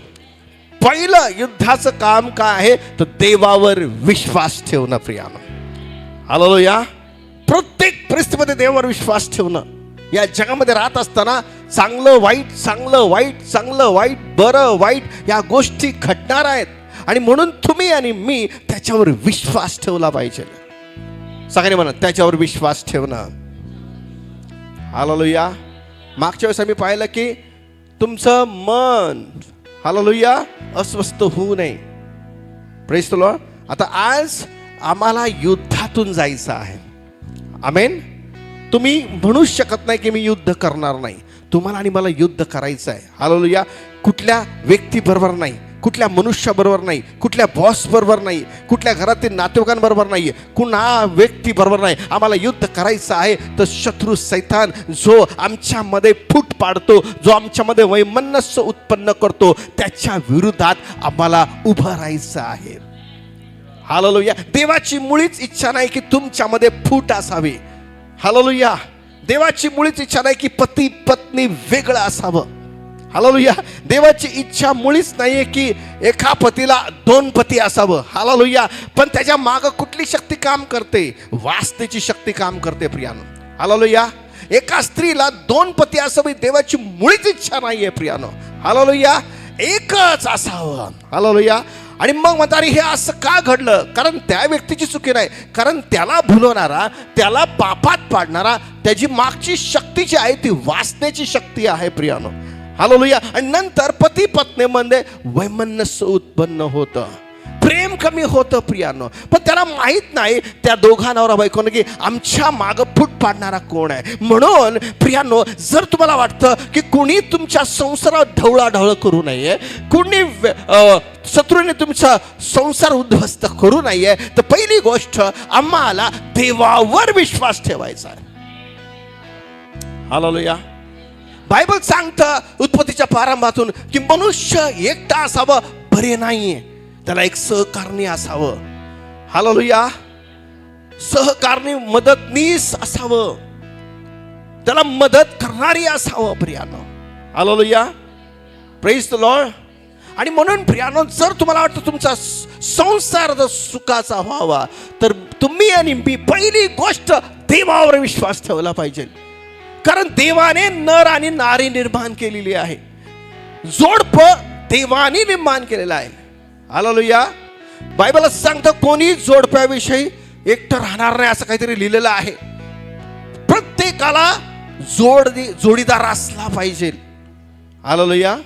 पहिलं युद्धाचं काम काय आहे तर देवावर विश्वास ठेवणं प्रियानो. हालेलुया. प्रत्येक परिस्थितीमध्ये देवावर विश्वास ठेवणं. या जगामध्ये राहत असताना चांगलं वाईट, चांगलं वाईट, चांगलं वाईट, बरं वाईट या गोष्टी घडणार आहेत आणि म्हणून तुम्ही आणि मी त्याच्यावर विश्वास ठेवला पाहिजे. सगळ्यांनी म्हणा त्याच्यावर विश्वास ठेवणं. हालेलुया. मागच्या वेळेस आम्ही पाहिलं की तुमचं मन, हालेलुया, अस्वस्थ होऊ नये. Praise the Lord. आता आज आम्हाला युद्धातून जायचं आहे. आमेन. तुम्ही म्हणू शकत नाही की मी युद्ध करणार नाही. तुम्हाला आणि मला युद्ध करायचं आहे. हालेलुया. कुठल्या व्यक्तीबरोबर नाही, कुठल्या मनुष्याबरोबर नाही, कुठल्या बॉस बरोबर नाही, कुठल्या घरातील नातेवाईकांबरोबर नाही, कुणा व्यक्तीबरोबर नाही. आम्हाला युद्ध करायचं आहे तर शत्रू सैतान जो आमच्यामध्ये फूट पाडतो, जो आमच्यामध्ये वैमनस्य उत्पन्न करतो, त्याच्या विरोधात आम्हाला उभं राहायचं आहे. हालेलुया. देवाची मुळीच इच्छा नाही की तुमच्यामध्ये फूट असावी. हालेलुया. देवाची मुळीच इच्छा नाही की पती पत्नी वेगळं असावं. हालेलुया. देवाची इच्छा मुळीच नाहीये की एका पतीला 2 पती असावं. हालेलुया. पण त्याच्या मागं कुठली शक्ती काम करते? वासनेची शक्ती काम करते प्रियानो. हालेलुया. एका स्त्रीला 2 पती असावी देवाची मुळीच इच्छा नाहीये प्रियानो. हालेलुया. एकच असावं. हालेलुया. आणि मग म्हणतात हे असं का घडलं? कारण त्या व्यक्तीची चुकी नाही, कारण त्याला भुलवणारा, त्याला पापात पाडणारा, त्याची मागची शक्ती जी आहे ती वासनेची शक्ती आहे प्रियानो. हालेलुया. आणि नंतर पती पत्नीमध्ये वैमनस्य उत्पन्न होतं, प्रेम कमी होतं प्रियानो. पण त्याला माहित नाही त्या दोघा नवरा बायकोनं की आमच्या मागं फूट पाडणारा कोण आहे. म्हणून प्रियानो, जर तुम्हाला वाटतं की कुणी तुमच्या संसारावर ढवळाढवळ करू नये, कुणी शत्रूने तुमचा संसार उद्ध्वस्त करू नये, तर पहिली गोष्ट आम्हाला देवावर विश्वास ठेवायचा आहे. हालेलुया. बायबल सांगतं उत्पत्तीच्या प्रारंभातून की मनुष्य एकटा असावं बरे नाहीये, त्याला एक सहकारणी असावं. हालेलुया. सहकारणी, मदतनीस असावं, त्याला मदत करणारी असावं प्रियानो. हालेलुया. Praise the Lord. आणि म्हणून प्रियानो, जर तुम्हाला वाटतं तुमचा संसार जर सुखाचा व्हावा तर तुम्ही आणि मी पहिली गोष्ट देवावर विश्वास ठेवला पाहिजे. कारण देवाने नर आणि नारी निर्माण केलेली आहे, जोडपं देवाने निर्माण केलेलं आहे. हालेलुया. बायबल सांगतं कोणी जोडप्याविषयी एकटं राहणार नाही असं काहीतरी लिहिलेलं आहे. प्रत्येकाला जोडीदार असला पाहिजे. हालेलुया.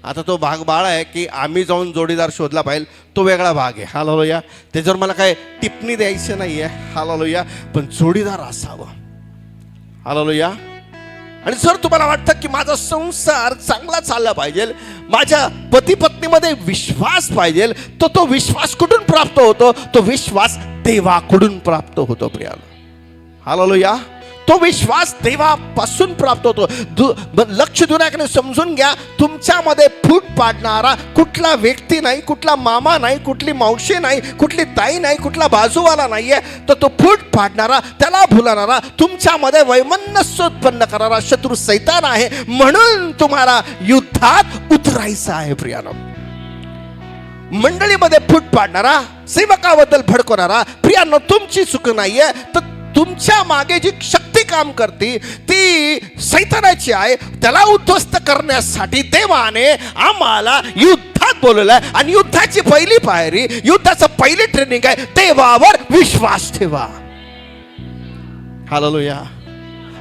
आता तो भाग बाळ आहे की आम्ही जाऊन जोडीदार शोधला पाहिजे, तो वेगळा भाग आहे. हालेलुया. त्याच्यावर मला काय टिप्पणी द्यायची नाही आहे. हालेलुया. पण जोडीदार असावं. हालेलुया. आणि जर तुम्हाला वाटतं की माझा संसार चांगला चालला पाहिजे, माझ्या पती पत्नीमध्ये विश्वास पाहिजे, तर तो विश्वास कुठून प्राप्त होतो? तो विश्वास देवाकडून प्राप्त होतो प्रियानो. हालेलुया. तो विश्वास देवापासून प्राप्त होतो. लक्ष देऊन समजून घ्या, तुमच्यामध्ये फूट पाडणारा कुठला व्यक्ती नाही, कुठला मामा नाही, कुठली मावशी नाही, कुठली ताई नाही, कुठला बाजूवाला नाहीये. तर तो फूट पाडणारा, त्याला भुलणारा, तुमच्यामध्ये वैमनस्य उत्पन्न करणारा शत्रू सैतान आहे. म्हणून तुम्हाला युद्धात उतरायचं आहे प्रियानो. मंडळीमध्ये फूट पाडणारा, सेवकाबद्दल भडकवणारा, प्रियानो तुमची चूक नाहीये, तर तुमच्या मागे जी शक्ती काम करते ती सैतानाची आहे. त्याला उद्ध्वस्त करण्यासाठी देवाने आम्हाला युद्धात बोलवलंय. आणि युद्धाची पहिली पायरी, युद्धाचं पहिली ट्रेनिंग आहे, देवावर विश्वास ठेवा. हालेलुया.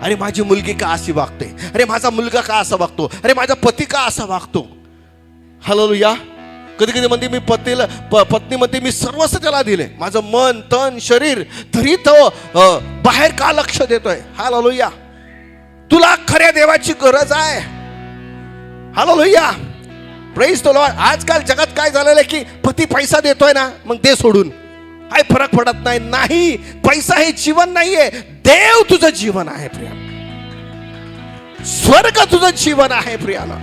अरे माझी मुलगी का अशी वागते, अरे माझा मुलगा का असा वागतो, अरे माझा पती का असा वागतो. हालेलुया. कधी कधी म्हणते मी पत्नी म्हणते मी सर्वस्व त्याला दिले, माझं मन तन शरीर, तरी तो बाहेर का लक्ष देतोय. हालेलुया. तुला खऱ्या देवाची गरज आहे. हालेलुया. Praise the Lord. आजकाल जगात काय झालेलं आहे की पती पैसा देतोय ना, मग दे सोडून, काय फरक पडत नाही. नाही, पैसा हे जीवन नाहीये, देव तुझं जीवन आहे प्रिया. स्वर्ग तुझं जीवन आहे प्रियाला.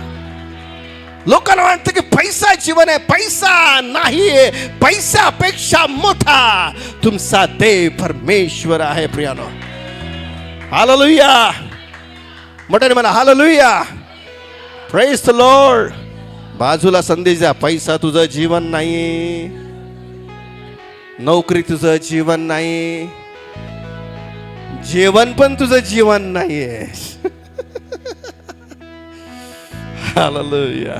लोकांना वाटतं की पैसा जीवन आहे, पैसा नाहीये. पैशापेक्षा मोठा तुमचा देव परमेश्वर आहे प्रियानो. हालेलुया. मोठ्याने म्हणा हालेलुया. Praise the Lord. बाजूला संदेश द्या, पैसा तुझं जीवन नाही, नोकरी तुझं जीवन नाही, जेवण पण तुझं जीवन नाहीये. हालेलुया.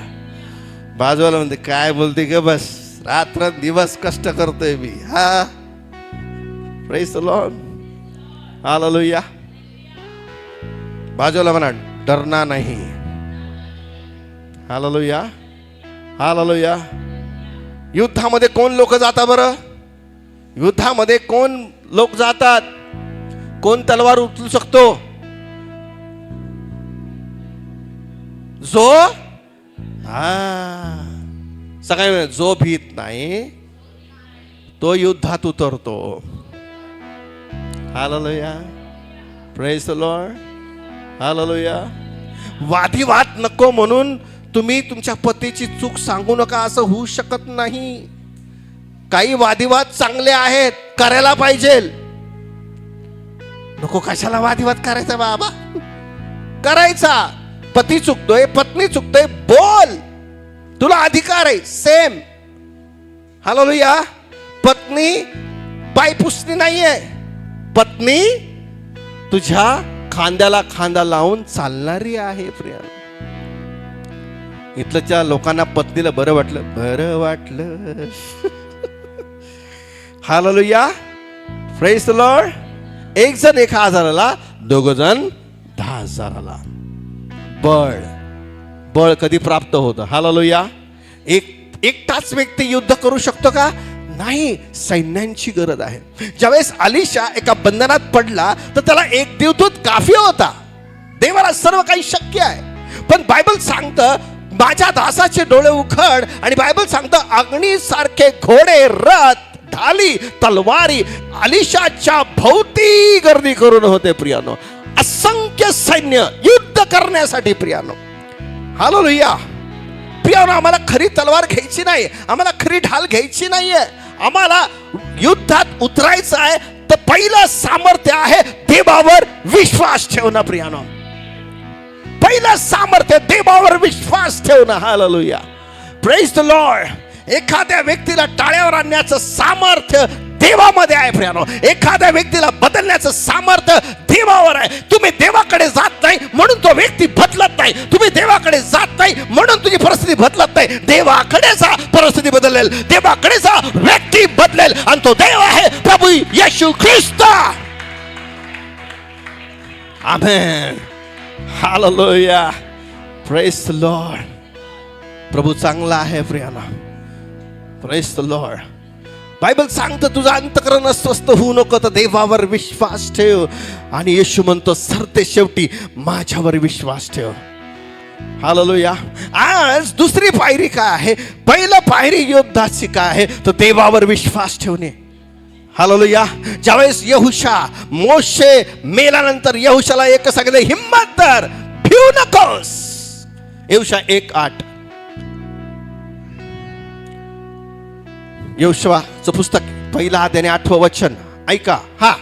बाजूला म्हणते काय बोलते ग, बस रात्र दिवस कष्ट करतोय मी. हा, प्रेज द लॉर्ड. हालेलुया. बाजूला म्हणा डरना नाही. हालेलुया. हालेलुया. युद्धामध्ये कोण लोक जातात बरं? युद्धामध्ये कोण लोक जातात? कोण तलवार उचलू शकतो? जो सगळे जो भीत नाही तो युद्धात उतरतो. Hallelujah. Praise the Lord. Hallelujah. वादिवाद नको म्हणून तुम्ही तुमच्या पतीची चूक सांगू नका, असं होऊ शकत नाही. काही वादिवाद चांगले आहेत, करायला पाहिजे. नको कशाला वादिवाद करायचा बाबा, करायचा. पती चुकतोय, पत्नी चुकतोय, बोल, तुला अधिकार आहे. सेम. हालेलुया. पत्नी पाय पुसणी नाहीये, पत्नी तुझ्या खांद्याला खांदा लावून चालणारी आहे प्रिया. इथलच्या लोकांना पत्नीला बरं वाटलं. हालेलुया. Praise the Lord. एक जण 1,000ला, दोघ जण 10,000ला. बळ कधी प्राप्त होतं? हालेलुया. एकटाच व्यक्ती युद्ध करू शकतो का? नाही, सैन्यांची गरज आहे. ज्यावेळेस अलिशा एका बंधनात पडला तर त्याला एक देवदूत काफी होता. देवाला सर्व काही शक्य आहे. पण बायबल सांगतं माझ्या दासाचे डोळे उघड, आणि बायबल सांगतं अग्नीसारखे घोडे, रथ, ढाली, तलवारी अलिशाच्या भोवती गर्दी करून होते प्रियानो. असंख्य सैन्य युद्ध करण्यासाठी प्रियानो. हालेलुया. प्रियानो, आम्हाला खरी तलवार घ्यायची नाही, आम्हाला खरी ढाल घ्यायची नाहीये. आम्हाला युद्धात उतरायचं आहे तर पहिलं सामर्थ्य आहे देवावर विश्वास ठेवणं प्रियानो. पहिलं सामर्थ्य देवावर विश्वास ठेवणं. हालेलुया. Praise the Lord. एखाद्या व्यक्तीला टाळ्यावर आणण्याचं सामर्थ्य देवामध्ये आहे प्रियानो. एखाद्या व्यक्तीला बदलण्याचं सामर्थ्य देवावर आहे. तुम्ही देवाकडे जात नाही म्हणून तो व्यक्ती बदलत नाही. तुम्ही देवाकडे जात नाही म्हणून तुझी परिस्थिती बदलत नाही. देवाकडे जा, परिस्थिती बदलेल. देवाकडे जा, व्यक्ती बदलेल. आणि तो देव आहे प्रभू Yeshu Khrist. Amen. Hallelujah. Praise the Lord. प्रभू चांगला आहे प्रियाला. Praise the Lord. बायबल सांगतं तुझं अंतःकरण अस्वस्थ होऊ नको, तर देवावर विश्वास ठेव. आणि येशू म्हणतो सरते शेवटी माझ्यावर विश्वास ठेव. हालेलुया. आज दुसरी पायरी काय आहे? पहिलं पायरी युद्धाची काय आहे? तर देवावर विश्वास ठेवणे. हालेलुया. ज्यावेळेस यहोशा मोशे मेल्यानंतर यहोशाला एक सांगितलं, हिम्मत धर, भिऊ नकोस. यहोशा 1:8. यहोशुआचं पुस्तक 1 अध्याय 8 वचन ऐका. हा,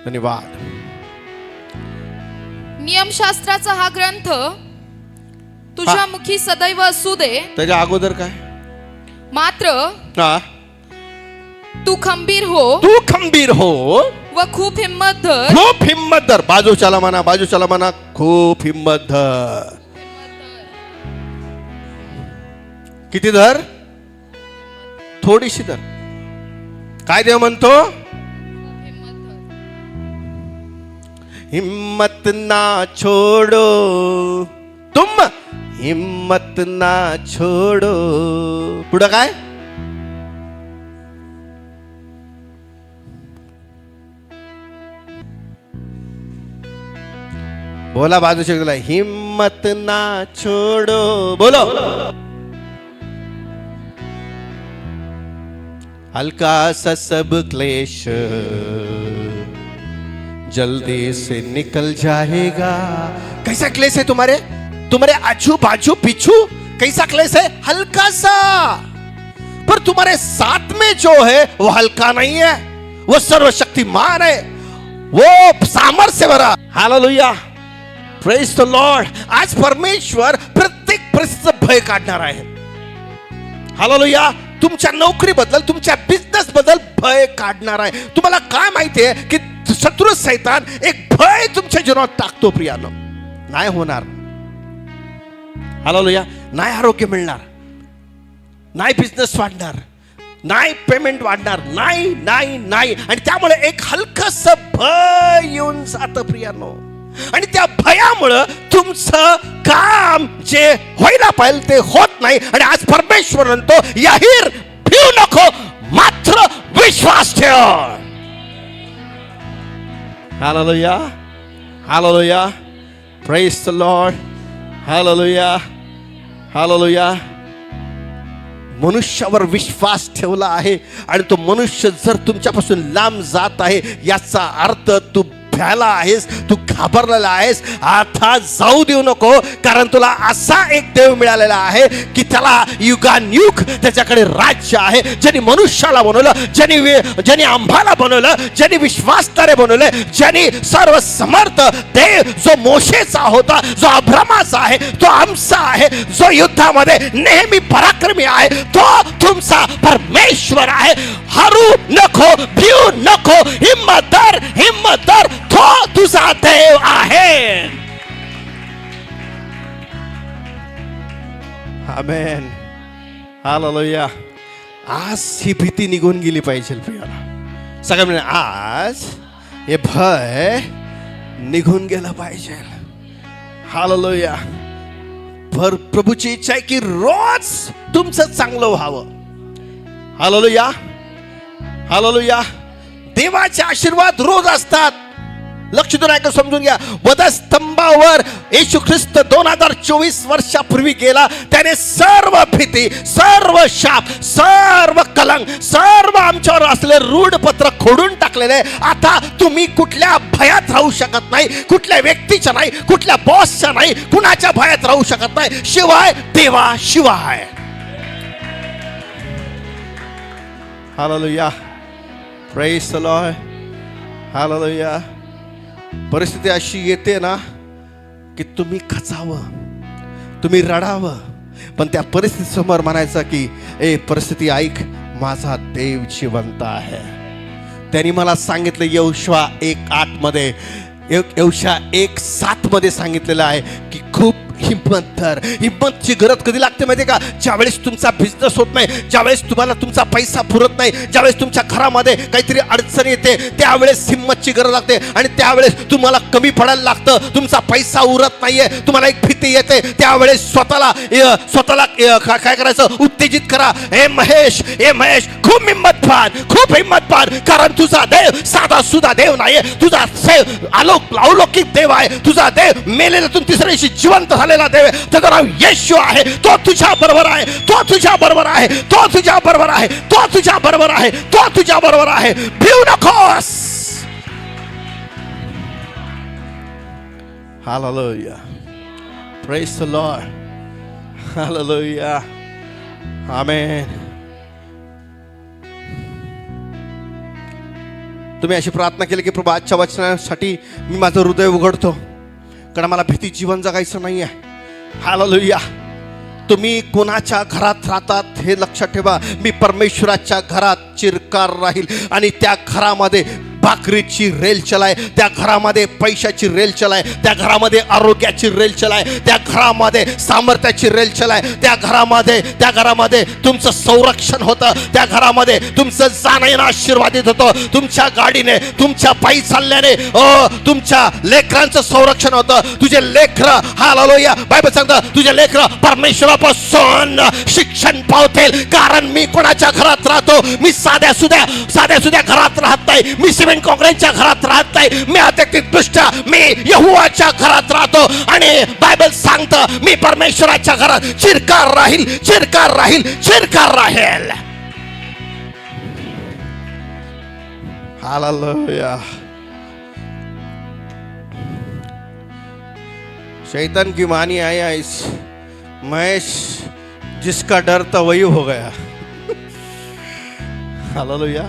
धन्यवाद. नियमशास्त्राचा हा ग्रंथ तुझ्या मुखी सदैव असू दे. त्याच्या अगोदर काय? मात्र हा, तू खंबीर हो, तू खंबीर हो व खूप हिम्मत धर. खूप हिम्मत धर. बाजूच्याला म्हणा, खूप हिम्मत धर. किती धर? थोडीशी धर. काय देव म्हणतो? हिम्मत ना छोडो तुम, हिम्मत ना छोडो. पुढं काय? बोला बाजूच्या व्यक्तीला, हिम्मत ना छोडो. बोलो. हल्का सा सब क्लेश जल्दी से निकल जाएगा. कैसा क्लेश है तुम्हारे आजू बाजू पीछू? कैसा क्लेश है? हल्का सा. पर तुम्हारे साथ में जो है वो हल्का नहीं है, वो सर्वशक्तिमान है, वो सामर्थ्य भरा. Hallelujah, praise the Lord. आज परमेश्वर प्रत्येक परिस्थितीचं भय काढणार आहे. हालेलुया. तुमच्या नोकरी बद्दल, तुमच्या बिझनेस बद्दल भय काढणार आहे. तुम्हाला काय माहितीये की शत्रू सैतान एक भय तुमच्या जीवनात टाकतो. प्रियानो, नाही होणार. हालेलुया. नाही आरोग्य मिळणार, नाही बिझनेस वाढणार, नाही पेमेंट वाढणार, नाही नाही नाही. आणि त्यामुळे एक हलकस भय येऊन जातं प्रियानो. आणि त्या भयामुळं तुमचं काम जे व्हायला पाहिजे ते होत नाही. आणि आज परमेश्वर म्हणतो, याहीर भिऊ नको, मात्र विश्वास ठेव. Hallelujah, hallelujah, praise the Lord. Hallelujah, hallelujah. मनुष्यावर विश्वास ठेवला आहे आणि तो मनुष्य जर तुमच्यापासून लांब जात आहे, याचा अर्थ तू भ्याला आहेस, तू घाबरलेला आहेस. आता जाऊ देऊ नको, कारण तुला असा एक देव मिळालेला आहे की त्याला युगानुयुग त्याच्याकडे राज्य आहे. ज्यांनी मनुष्याला बनवलं, ज्यांनी आम्हाला बनवलं, ज्यांनी विश्वासणारे बनवले, ज्यांनी सर्व समर्थ देव जो मोशेचा होता, जो अब्रामाचा आहे, तो आमचा आहे, जो युद्धामध्ये नेहमी पराक्रमी आहे, तो तुमचा परमेश्वर आहे. हरू नको, भिऊ नको, हिम्मत धर, हिम्मत धर, तो तुझा देव आहे. आमेन, हालेलुया. आज ही भीती निघून गेली पाहिजे प्रियाला. सगळ्यांनी आज हे भय निघून गेलं पाहिजे. हालेलुया. प्रभूची इच्छा आहे की रोज तुमचं चांगलं व्हावं. Hallelujah, hallelujah. देवाचे आशीर्वाद रोज असतात. लक्ष देऊन ऐका, समजून घ्या. वधस्तंभावर येशू ख्रिस्त 2024 वर्षापूर्वी गेला. त्याने सर्व भीती, सर्व शाप, सर्व कलंक, सर्व आमच्यावर असलेले रूढ पत्र खोडून टाकलेले. आता तुम्ही कुठल्या भयात राहू शकत नाही, कुठल्या व्यक्तीच्या नाही, कुठल्या बॉसच्या नाही, कुणाच्या भयात राहू शकत नाही, शिवाय देवा शिवाय. Hallelujah, praise the Lord. Hallelujah. परिस्थिती अशी येते ना की तुम्ही खचावं, तुम्ही रडावं, पण त्या परिस्थिती समोर म्हणायचं की ए परिस्थिती ऐक, माझा देव जिवंत आहे. त्यांनी मला सांगितलं यहोशुआ 1:8 मध्ये, यहोशुआ 1:7 मध्ये सांगितलेलं आहे की खूप हिम्मत धर. हिम्मतची गरज कधी लागते माहिती का? ज्यावेळेस तुमचा बिझनेस होत नाही, ज्यावेळेस तुम्हाला तुमचा पैसा पुरत नाही, ज्यावेळेस तुमच्या घरामध्ये काहीतरी अडचण येते, त्यावेळेस हिम्मतची गरज लागते. आणि त्यावेळेस तुम्हाला कमी पडायला लागतं, तुमचा पैसा उरत नाहीये, तुम्हाला एक भीती येते, त्यावेळेस स्वतःला काय करायचं, उत्तेजित करा. हे महेश, हे महेश, खूप हिम्मत फार, खूप हिम्मत फार, कारण तुझा देव साधा सुधा देव नाहीये, तुझा अलौकिक देव आहे. तुझा देव मेलेल्यातून तिसऱ्या दिवशी जिवंत झाला. झालेला देव आहे. त्याचं नाव येशू आहे. तो तुझ्या बरोबर आहे, तो तुझ्या बरोबर आहे, तो तुझ्या बरोबर आहे, तो तुझ्या बरोबर आहे, तो तुझ्या बरोबर आहे. भिऊ नकोस. Hallelujah. Praise the Lord. Hallelujah. Amen. तुम्ही अशी प्रार्थना केली की प्रभू आजच्या वचनासाठी मी माझं हृदय उघडतो, कारण मला भीती जीवन जगायचं नाही आहे. हालेलुया. तुम्ही कोणाच्या घरात राहतात हे लक्षात ठेवा. मी परमेश्वराच्या घरात चिरकार राहील आणि त्या घरामध्ये भाकरीची रेलचल आहे, त्या घरामध्ये पैशाची रेलचल आहे, त्या घरामध्ये आरोग्याची रेलचल आहे, त्या घरामध्ये सामर्थ्याची रेलचल आहे, त्या घरामध्ये तुमचं संरक्षण होतं, त्या घरामध्ये तुमचं जाणं येणं आशीर्वादित होतं, तुमच्या गाडीने, तुमच्या पायी चालल्याने तुमच्या लेकरांचं संरक्षण होतं. तुझे लेकरं, हालेलुया, बायबल सांगतं तुझे लेकरं परमेश्वरापासून शिक्षण पावतील, कारण मी कोणाच्या घरात राहतो. मी साध्या सुद्या घरात राहत नाही, मी सिमेंट काँक्रीटच्या घरात राहत नाही, मी अत्यंत दुष्ट, मी यहोवाच्या घरात राहतो. आणि बायबल सांगतं मी परमेश्वराच्या घरात चिरकार राहील, चिरकार राहील, चिरकार राहील. हालेलुया. शैतान की मानी आया इस महेश, जिसका डर था वही हो गया. Hallelujah.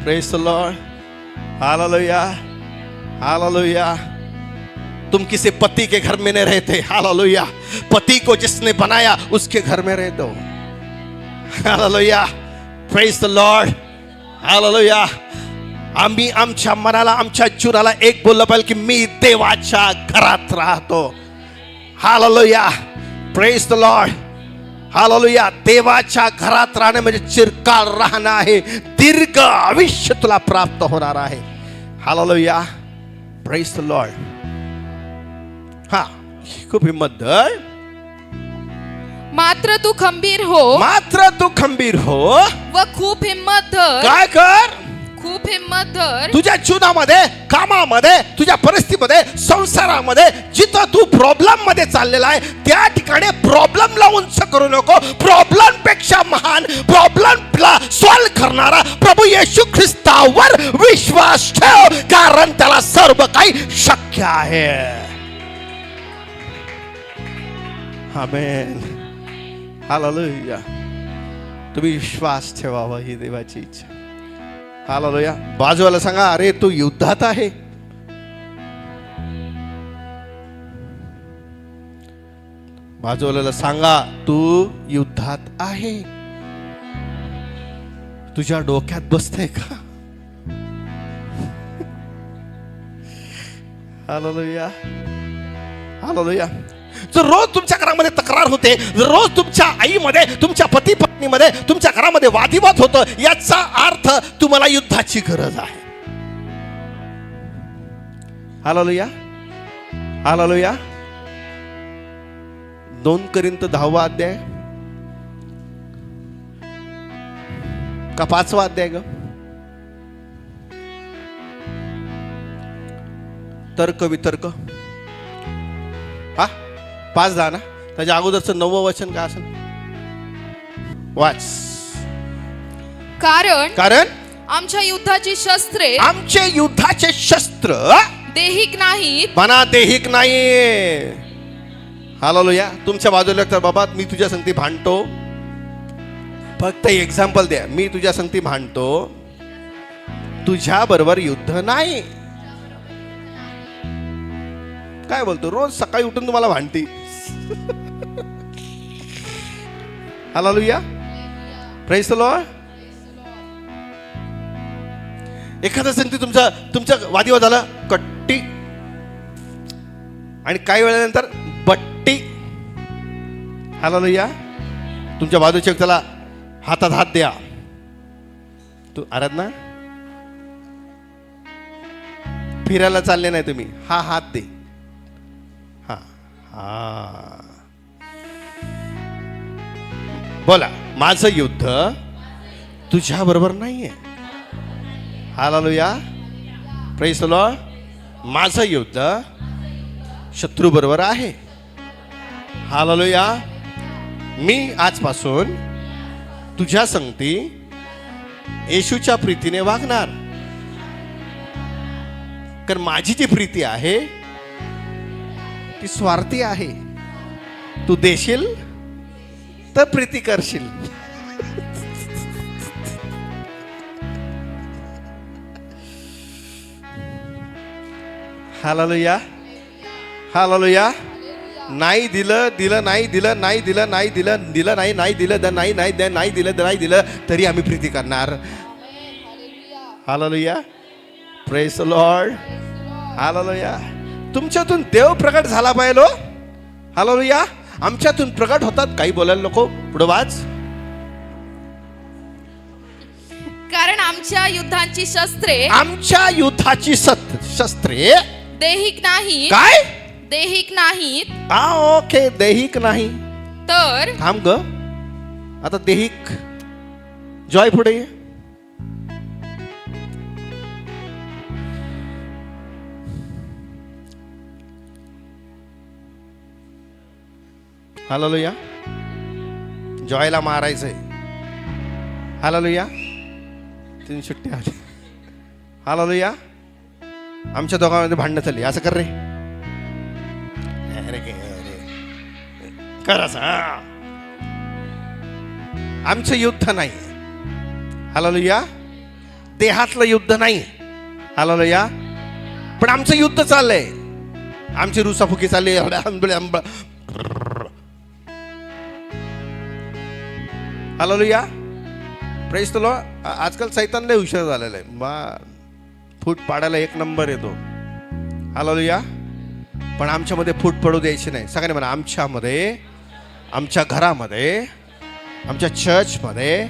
Praise the Lord. Hallelujah. Hallelujah. तुम किसी पति के घर में नहीं रहते. हालेलुया. पति को जिसने बनाया उसके घर में रहते हो. Hallelujah. Praise the Lord. Hallelujah. आम्ही आमच्या मनाला, आमच्या जीवनाला एक बोललं पाहिजे की मी देवाच्या घरात राहतो. Hallelujah. Praise the Lord. Hallelujah. देवाच्या घरात राहणे म्हणजे चिरकाल राहणं आहे. दीर्घ आयुष्य तुला प्राप्त होणार आहे. हालेलुया. Praise the Lord. हा, खूप हिम्मत धर. मात्र तू खंबीर हो, मात्र तू खंबीर हो व खूप हिम्मत धर. काय कर? खूप हिम्मत धर. तुझ्या जीवनामध्ये, कामामध्ये, तुझ्या परिस्थितीमध्ये, संसारामध्ये जिथं तू प्रॉब्लेम मध्ये चाललेला आहे त्या ठिकाणी प्रॉब्लेमला उंच करू नको. प्रॉब्लेम पेक्षा महान प्रॉब्लेमला सॉल्व्ह करणारा प्रभू येशू ख्रिस्तावर विश्वास ठेव, कारण त्याला सर्व काही शक्य आहे. आमेन. हालेलुया. तुम्ही विश्वास ठेवावा ही देवाची इच्छा. हालेलुया. बाजूला सांगा, अरे तू युद्धात आहे. बाजूला सांगा, तू युद्धात आहे. तुझ्या डोक्यात बसतंय का? हालेलुया. हालेलुया. जर रोज तुमच्या घरामध्ये तक्रार होते, जर रोज तुमच्या आईमध्ये, तुमच्या पती पत्नीमध्ये, तुमच्या घरामध्ये वादिवाद होतं, याचा अर्थ तुम्हाला युद्धाची गरज आहे. हालेलुया. हालेलुया. 2 कोरिन्थ 10 अध्याय का 5 अध्याय ग? तर्क वितर्क. हा, 5:10 ना. त्याच्या अगोदरचं 9वं वचन काय असेल? वाच. कारण आमच्या युद्धाची शस्त्रे, आमचे युद्धाचे शस्त्र देहिक नाहीत, मना देहिक नाही. हालेलुया. तुमच्या बाजूला तर बाबा मी तुझ्या संगती भांडतो, फक्त एक्झाम्पल द्या, मी तुझ्या संगती भांडतो, तुझ्या बरोबर युद्ध नाही. काय बोलतो? रोज सकाळी उठून तुम्हाला भांडती. हालेलुया. Praise the Lord. एखादा संगती तुमच्या वादिवाद झाला, कट्टी, आणि काही वेळानंतर बट्टी. हालेलुया. तुमच्या बाजूच्या त्याला हातात हात द्या. तू आराधना फिरायला चालले नाही तुम्ही, हा हात दे. हा हा. बोला, माझं युद्ध तुझ्या बरोबर नाहीये. हालेलुया. Praise the Lord. माझं युद्ध शत्रू बरोबर आहे. हालेलुया. मी आजपासून तुझ्या संगती येशूच्या प्रीतीने वागणार. कारण माझी जी प्रीती आहे ती स्वार्थी आहे. तू देशील तर प्रीती करशील. हालेलुया. हालेलुया. नाही दिलं दिलं नाही दिलं नाही दिलं नाही दिलं दिलं नाही नाही दिलं नाही नाही नाही दिलं नाही दिलं तरी आम्ही प्रीती करणार. Hallelujah. Praise the Lord. Hallelujah. तुमच्यातून देव प्रकट झाला पाहिजे. हालेलुया. आमच्यातून प्रकट होतात. काही बोलायला नको. पुढे वाच. कारण आमच्या युद्धांची शस्त्रे आमच्या युद्धाची शस्त्रे दैहिक नाही. काय दैहिक नाहीत. ओके. दैहिक नाही. तर थांब ग. आता दैहिक जॉय पुढे ये. हालेलुया. जॉयला मारायचंय. हालेलुया. 3 सुट्टी आली. हालेलुया. आमच्या दोघांमध्ये भांडणं झाली. असं कर रे. कर असं. आमचं युद्ध नाही. हालेलुया. देहातलं युद्ध नाही. हालेलुया. पण आमचं युद्ध चाललंय. आमची रुसाफुकी चालली. हालेलुया. Praise the Lord. आजकाल सैतान लय हुशार झालेला आहे. फूट पाडायला 1 नंबर येतो. हालेलुया. पण आमच्यामध्ये फूट पडू द्यायची नाही. सगळ्यांनी म्हणा आमच्यामध्ये, आमच्या घरामध्ये, आमच्या चर्चमध्ये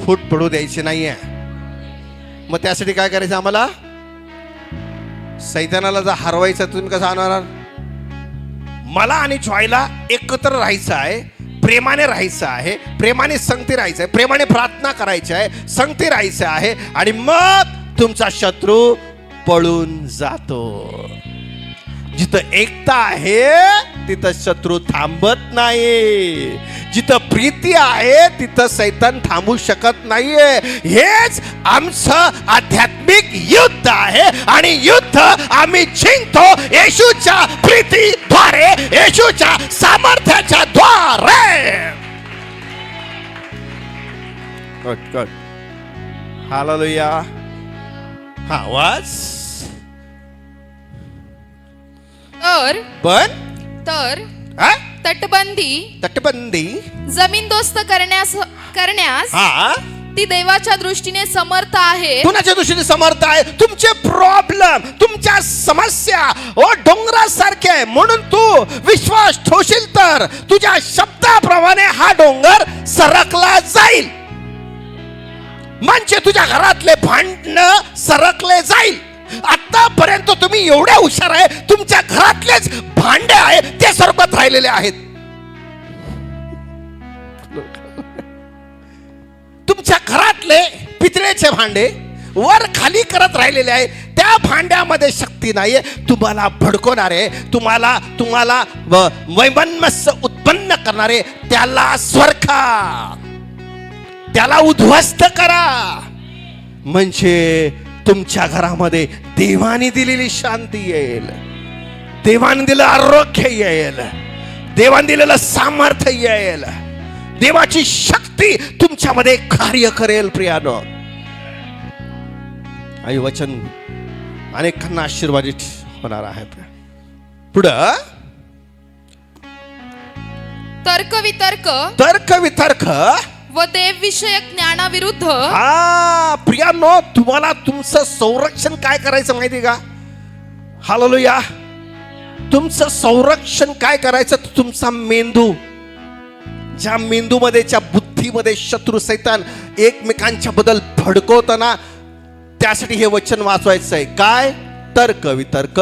फूट पडू द्यायची नाहीये. मग त्यासाठी काय करायचं आम्हाला? सैतानाला जर हरवायचं तुम्ही कसं आणणार? मला आणि जॉयला एकत्र राहायचं आहे. प्रेमाने राहायचं आहे. प्रेमाने संगती राहायचं आहे. प्रेमाने प्रार्थना करायची आहे. संगती राहायचं आहे. आणि मग तुमचा शत्रू पळून जातो. जिथं एकता आहे तिथं शत्रू थांबत नाही. जिथं प्रीती आहे तिथं सैतान थांबू शकत नाहीये. हेच आमचं आध्यात्मिक युद्ध आहे. आणि युद्ध आम्ही जिंकतो येशूच्या प्रीतीद्वारे, येशूच्या सामर्थ्याच्या द्वारे. गुड. हालेलुया. हा वाच. तर तटबंदी जमीनदोस्त करण्यास हा ती देवाच्या दृष्टीने समर्थ आहे. कुणाच्या दृष्टीने समर्थ आहे? तुमचे प्रॉब्लेम, तुमच्या समस्या डोंगरासारखे आहे. म्हणून तू विश्वास ठेवशील तर तुझ्या शब्दाप्रमाणे हा डोंगर सरकला जाईल. म्हणजे तुझ्या घरातले भांडणं सरकले जाईल. आतापर्यंत तुम्ही एवढे हुशार आहे, तुमच्या घरातलेच भांडे आहे ते सरकत राहिलेले आहेत. तुमच्या घरातले पितळेचे भांडे वर खाली करत राहिलेले आहे. त्या भांड्यामध्ये शक्ती नाहीये. तुम्हाला भडकवणारे, तुम्हाला वैमनस्य उत्पन्न करणारे त्याला स्वर्खा, त्याला उद्ध्वस्त करा. म्हणजे तुमच्या घरामध्ये देवाने दिलेली शांती येईल. देवाने दिलेलं आरोग्य येईल. देवाने दिलेलं सामर्थ्य येईल. देवाची शक्ती तुमच्यामध्ये कार्य करेल. प्रियानो, आई वचन अनेकांना आशीर्वादित होणार आहे. पुढं तर्क वितर्क व देवविषयक ज्ञानाविरुद्ध. प्रियानो, तुम्हाला तुमचं संरक्षण काय करायचं माहिती का? हालेलुया. तुमचं संरक्षण काय करायचं? तुमचा मेंदू, ज्या मेंदूमध्ये, ज्या बुद्धीमध्ये शत्रू सैतान एकमेकांच्या बद्दल भडकवताना, त्यासाठी हे वचन वाचवायचं आहे. काय? तर्क वितर्क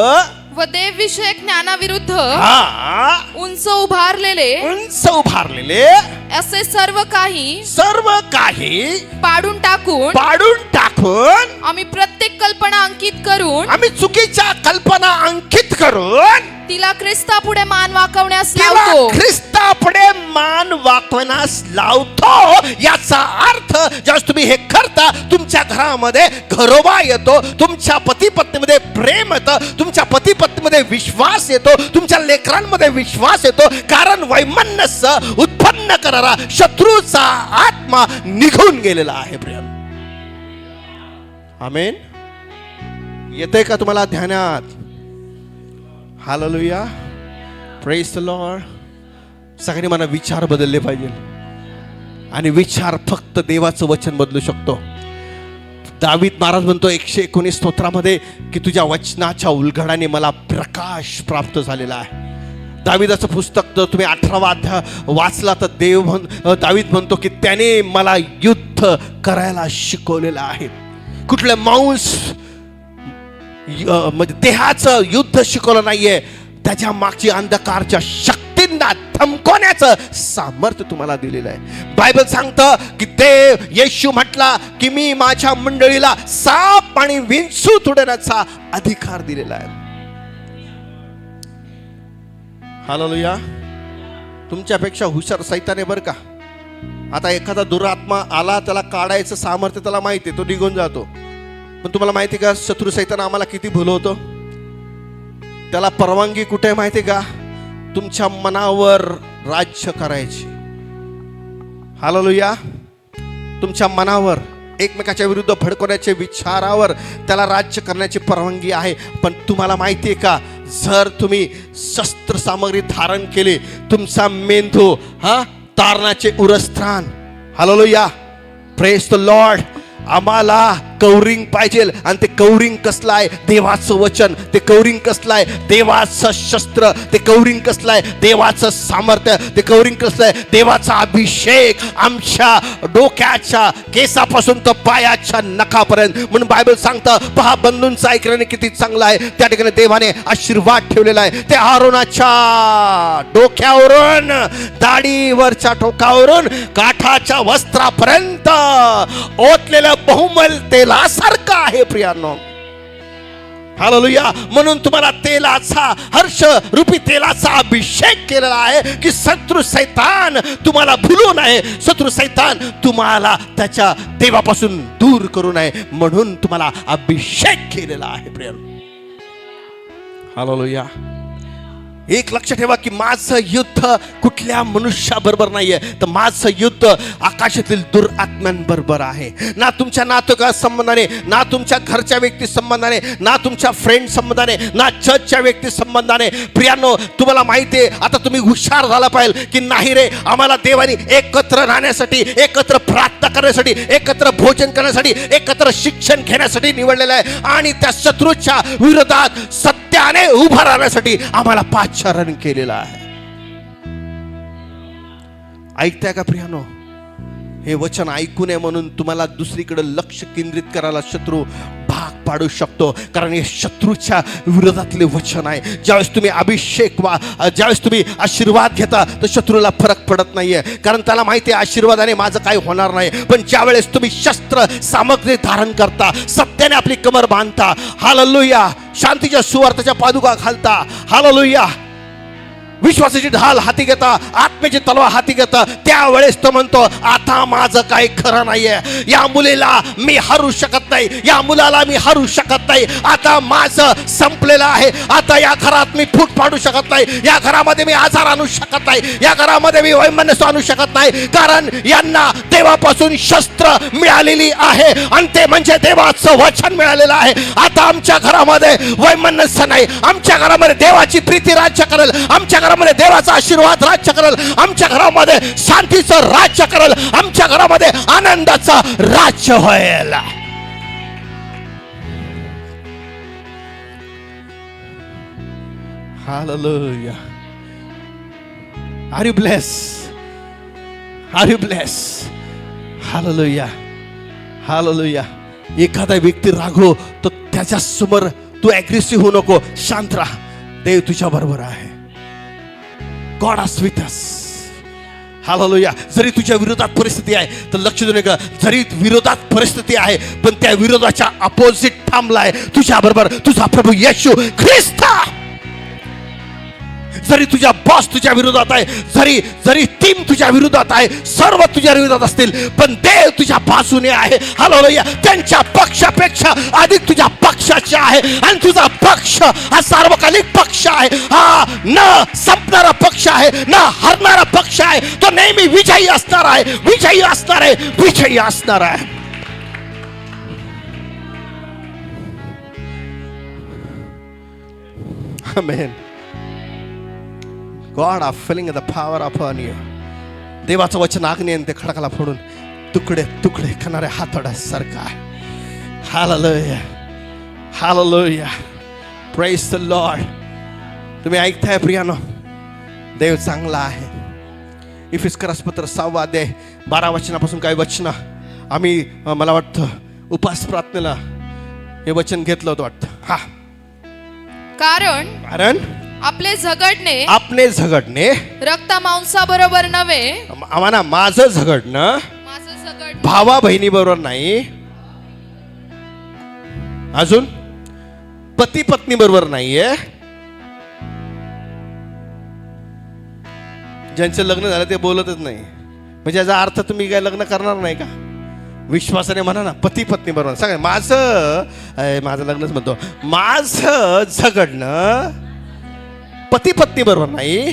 व देवविषयक ज्ञानाविरुद्ध हा उंच उभारलेले उंच उभारलेले असे सर्व काही पाडून टाकून आम्ही प्रत्येक कल्पना अंकित करून आम्ही चुकीच्या कल्पना अंकित करून तिला ख्रिस्तापुढे मान वाकवण्यास लावतो. ख्रिस्तापुढे मान वाकवण्यास लावतो. याचा अर्थ ज्यावेळेस तुम्ही हे करता, तुमच्या घरामध्ये घरोबा येतो, तुमच्या पती पत्नीमध्ये प्रेम येतं, तुमच्या पती पत्नीमध्ये विश्वास येतो, तुमच्या लेकरांमध्ये विश्वास येतो. कारण वैमनस्य उत्पन्न करणारा शत्रूचा आत्मा निघून गेलेला आहे. प्रिय आमेन. येते का तुम्हाला ध्यानात? Hallelujah, praise the Lord. सगळ्यांनी मला विचार बदलले पाहिजे आणि विचार फक्त देवाचं वचन बदलू शकतो. दावीद महाराज म्हणतो 119 स्तोत्रामध्ये की तुझ्या वचनाच्या उलगडाने मला प्रकाश प्राप्त झालेला आहे. दावीदाचं पुस्तक जर तुम्ही 18वा अध्याय वाचला तर दावीद म्हणतो की त्याने मला युद्ध करायला शिकवलेलं आहे. कुठलं मांस म्हणजे देहाचं युद्ध शिकवलं नाहीये, त्याच्या मागची अंधकारच्या शक्तींना थमकवण्याचं सामर्थ्य तुम्हाला दिलेलं आहे. बायबल सांगतं की ते येशू म्हटला की मी माझ्या मंडळीला साप आणि विंचू तुडण्याचा अधिकार दिलेला आहे. हालेलुया. तुमच्यापेक्षा हुशार सैतान आहे बरं का. आता एखादा दुरात्मा आला, त्याला काढायचं सामर्थ्य त्याला माहिती आहे, तो निघून जातो. पण तुम्हाला माहिती का शत्रू सैतान आम्हाला किती भुलवतो? त्याला परवानगी कुठे आहे माहिती का? तुमच्या मनावर राज्य करायची. हालेलुया. तुमच्या मनावर एकमेकाच्या विरुद्ध भडकवण्याचे विचारावर त्याला राज्य करण्याची परवानगी आहे. पण तुम्हाला माहिती आहे का, जर तुम्ही शस्त्र सामग्री धारण केली, तुमचा मेंदू तारणाचे उरस्थान. Hallelujah, praise the Lord. आम्हाला कवरिंग पाहिजे आणि ते कवरिंग कसलं आहे? देवाचं वचन. ते कवरिंग कसलं आहे? देवाचं शस्त्र. ते कवरिंग कसलं आहे? देवाचं सामर्थ्य. ते कवरिंग कसलं आहे? देवाचा अभिषेक आमच्या डोक्याच्या केसापासून तर पायाच्या नखापर्यंत. म्हणून बायबल सांगतं पहा, बंधूंचं ऐकण्याने किती चांगलं आहे. त्या ठिकाणी देवाने आशीर्वाद ठेवलेला आहे. ते आरोनाच्या डोक्यावरून दाढीवरच्या टोकावरून काठाच्या वस्त्रापर्यंत ओतलेलं बहुमल तेलासारखं आहे प्रियांनो. हालेलुया. म्हणून तुम्हाला तेलाचा, हर्ष रूपी तेलाचा अभिषेक केलेला आहे की शत्रू सैतान तुम्हाला भुलू नये, शत्रू सैतान तुम्हाला त्याच्या देवापासून दूर करू नये, म्हणून तुम्हाला अभिषेक केलेला आहे प्रियांनो. हालेलुया. एक लक्ष ठेवा की माझं युद्ध कुठल्या मनुष्याबरोबर नाहीये, तर माझं युद्ध आकाशातील दुरात्म्यांबरोबर आहे. ना तुमच्या नातका संबंधाने, ना तुमच्या घरच्या व्यक्ती संबंधाने, ना तुमच्या फ्रेंड संबंधाने, ना चर्चच्या व्यक्ती संबंधाने. प्रियांनो, तुम्हाला माहिती आहे, आता तुम्ही हुशार झाला पाहिजे की नाही रे, आम्हाला देवाने एकत्र राहण्यासाठी, एकत्र प्रार्थना करण्यासाठी, एकत्र भोजन करण्यासाठी, एकत्र शिक्षण घेण्यासाठी निवडलेलं आहे. आणि त्या शत्रूच्या विरोधात सत्याने उभा राहण्यासाठी आम्हाला पाचारण केलेलं आहे. ऐकताय का प्रियानो? हे वचन ऐकू नये म्हणून तुम्हाला दुसरीकडे लक्ष केंद्रित करायला शत्रू भाग पाडू शकतो, कारण हे शत्रूच्या विरोधातले वचन आहे. ज्यावेळेस तुम्ही अभिषेक ज्यावेळेस तुम्ही आशीर्वाद घेता तर शत्रूला फरक पडत नाहीये, कारण त्याला माहिती आहे आशीर्वादाने माझं काही होणार नाही. पण ज्यावेळेस तुम्ही शस्त्र सामग्री धारण करता, सत्याने आपली कमर बांधता, हालेलुया, शांतीच्या सुवार्ताच्या पादुका घालता, हालेलुया, विश्वासाची ढाल हाती घेता, आत्म्याची तलवार हाती घेता, त्यावेळेस तो म्हणतो आता माझं काही खरं नाहीये, या मुलीला मी हरू शकत नाही, या मुलाला मी हरू शकत नाही, आता माझं संपलेलं आहे, आता या घरात मी फूट पाडू शकत नाही, या घरामध्ये मी आजार आणू शकत नाही, या घरामध्ये मी वैमनस्य आणू शकत नाही, कारण यांना देवापासून शस्त्र मिळालेली आहे आणि ते म्हणजे देवाचं वचन मिळालेलं आहे. आता आमच्या घरामध्ये वैमनस्य नाही, आमच्या घरामध्ये देवाची प्रीती राज्य करेल, आमच्या घरामध्ये देवाचा आशीर्वाद राज्य करेल, आमच्या घरामध्ये शांतीचं राज्य करेल, आमच्या घरामध्ये आनंदाचं राज्य होईल. Hallelujah. Are you bless? Are you bless? Hallelujah, hallelujah. एखादा व्यक्ती रागवलो तर त्याच्या समोर तू ॲग्रेसिव्ह होऊ नको, शांत राहा. देव तुझ्या बरोबर आहे. God is with us. Hallelujah. जरी तुझ्या विरोधात परिस्थिती आहे तर लक्ष देऊ नका. जरी विरोधात परिस्थिती आहे पण त्या विरोधाच्या अपोजिट थांबलाय तुझ्या बरोबर तुझा प्रभू येशू ख्रिस्त. जरी तुझा बॉस तुझ्या विरोधात आहे, जरी जरी टीम तुझ्या विरोधात आहे, सर्व तुझ्या विरोधात असतील पण देव तुझ्या बाजूने आहे. हालेलुया. त्यांच्या पक्षापेक्षा अधिक तुझ्या पक्षाचे आहे आणि तुझा पक्ष हा सार्वकालिक पक्ष आहे. हा न संपणारा पक्ष आहे, न हरणारा पक्ष आहे. तो नेहमी विजयी असणार आहे, विजयी असणार आहे, विजयी असणार आहे. आमेन. God are filling the power upon you. देवाचं वचन आग्ने ते खडकाला फोडून तुकडे तुकडे करणाऱ्या हातोड्यासारखा. Hallelujah. Hallelujah. Praise the Lord. तुम्ही ऐकताय प्रियानो, देव चांगला आहे. इफिस्करास पत्र 6 अध्याय 12 वचनापासून काही वचन आम्ही मला वाटतं उपास प्रार्थनेला हे वचन घेतलं होतं वाटतं. हा. कारण आपले झगडणे रक्ता मांसा बरोबर नव्हे. आम्हाला माझं झगडणं भावा बहिणी बरोबर नाही, अजून पती पत्नी बरोबर नाहीये. ज्यांचं लग्न झालं ते बोलतच नाही. म्हणजे याचा अर्थ तुम्ही काय लग्न करणार नाही का? विश्वासाने म्हणा ना, पती पत्नी बरोबर. सांगा माझं लग्नच म्हणतो. माझं झगडणं पती पत्नी बरोबर नाही,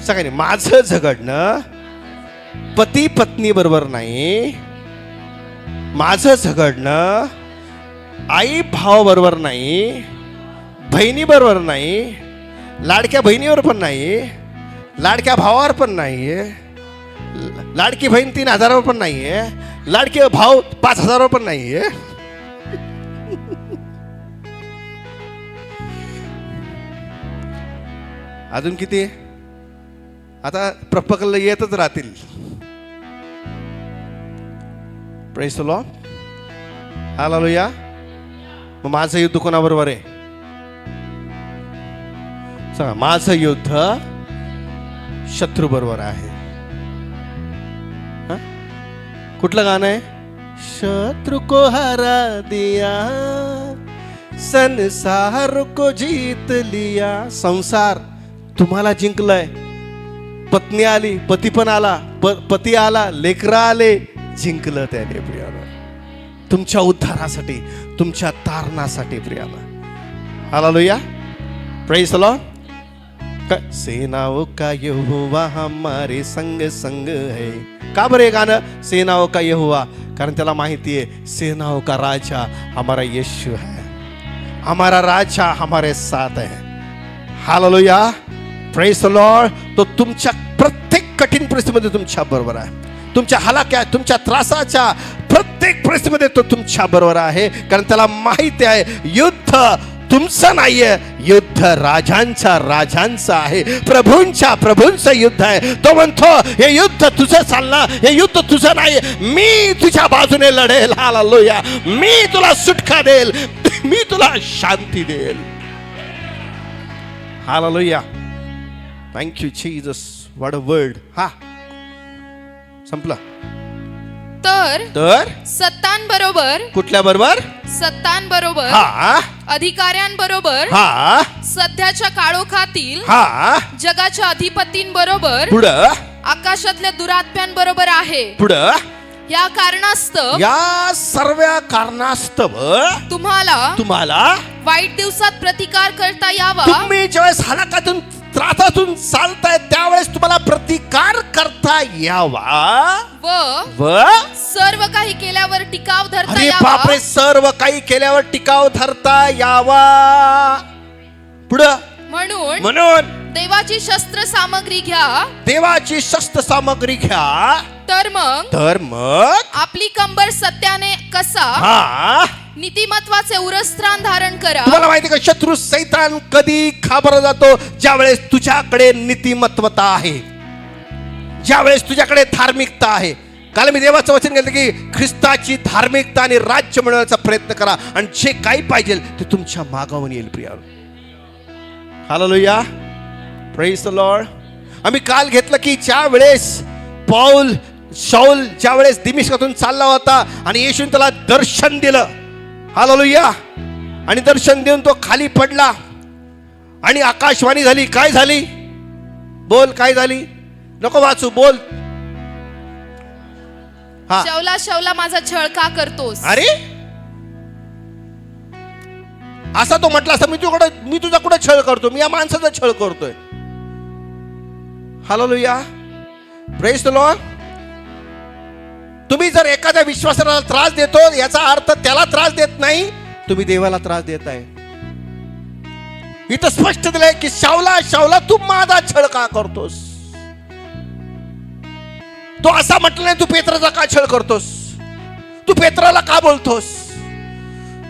सांगा माझं झगडणं पती पत्नी बरोबर नाही, माझं झगडणं आई भाव बरोबर नाही, बहिणी बरोबर नाही, लाडक्या बहिणीवर पण नाही, लाडक्या भावावर पण नाहीये, लाडकी बहीण 3,000वर पण नाहीये, लाडके भाव 5,000वर पण नाहीये. अजून किती? आता प्रपकल येतच राहतील. Praise the Lord. हालेलुया. मग माझं युद्ध कोणाबरोबर आहे? सांगा. माझं युद्ध शत्रू बरोबर आहे. कुठलं गाणं आहे? शत्रु को हरा दिया संसार को जीत लिया. संसार तुम्हाला जिंकलाय. पत्नी आली, पती पण आला, पती आला, लेकरं आले, जिंकलं त्याने प्रियाला. तुमच्या उद्धारासाठी, तुमच्या तारणासाठी प्रियाला. हालेलुया. Praise the Lord. सेनाओं का यहोवा हमारे संग संग है. का बरं हे गाणं सेनाओं का यहोवा? कारण त्याला माहिती आहे सेनाओं का राजा हमारा यीशु है, हमारा राजा हमारे साथ है. हालेलुया. Praise the Lord. तो तुमच्या प्रत्येक कठीण परिस्थितीमध्ये तुमच्या बरोबर आहे. तुमच्या हलाक्या, तुमच्या त्रासाच्या प्रत्येक परिस्थितीमध्ये तो तुमच्या बरोबर आहे. कारण त्याला माहिती आहे युद्ध तुमचं नाहीये, युद्ध राजांचं आहे, प्रभूंचं युद्ध आहे. तो म्हणतो हे युद्ध तुझं चाललं, हे युद्ध तुझं नाही, मी तुझ्या बाजूने लढेल. हालेलुया. मी तुला सुटका देईल, मी तुला शांती देईल. Hallelujah. Thank you Jesus. What a word. हा संपला. तर सत्तांबरोबर. कुठल्या बरोबर? सत्तांबरोबर, हा, अधिकाऱ्यांबरोबर, हा, सध्याच्या काळोखातील हा, जगाच्या अधिपतींबरोबर, पुढं आकाशातल्या दुरात्म्यांबरोबर आहे. पुढं या कारणास्तव, या सर्व कारणास्तव तुम्हाला वाईट दिवसात प्रतिकार करता यावा. तुम्ही ज्यावेळेस हलाकातून त्रासातून चालताय त्यावेळेस तुम्हाला प्रतिकार करता यावा व सर्व काही केल्यावर टिकाव धरता अरे यावा. बापरे, सर्व काही केल्यावर टिकाव धरता यावा. पुढं म्हणून देवाची शस्त्र सामग्री घ्या. देवाची शस्त्र सामग्री घ्या. तर मग आपली कंबर सत्याने कसा, हा, नीतिमत्वाचे उरस्त्राण धारण करा. तुम्हाला माहिती का शत्रू सैतान कधी घाबरला जातो? ज्यावेळेस तुझ्याकडे नीतिमत्वता आहे, ज्यावेळेस तुझ्याकडे धार्मिकता आहे. काल मी देवाचं वचन घेतलं की ख्रिस्ताची धार्मिकता आणि राज्य मिळवण्याचा प्रयत्न करा आणि जे काही पाहिजे ते तुमच्या मागावून येईल Priya. Hallelujah, praise the Lord. आम्ही काल घेतलं की ज्या वेळेस शाऊल ज्या वेळेस दमिश्कातून चालला होता आणि येशूने त्याला दर्शन दिलं, हालेलुया, आणि दर्शन देऊन तो खाली पडला आणि आकाशवाणी झाली. काय झाली? बोल, काय झाली? नको वाचू, बोल. हा, शौला शौला माझा छळ का करतोस? अरे असा तो म्हटला असता, मी तुझा कुठे छळ करतो? मी या माणसाचा छळ करतोय. Hallelujah, praise the Lord. तुम्ही जर एखाद्या विश्वासाला त्रास देतो याचा अर्थ त्याला त्रास देत नाही, तुम्ही देवाला त्रास देत आहे. इथं स्पष्ट दिलंय की शाऊला शाऊला तू माझा छळ का करतोस? तो असा म्हटला नाही तू पेत्राचा का छळ करतोस, तू पेत्राला का बोलतोस.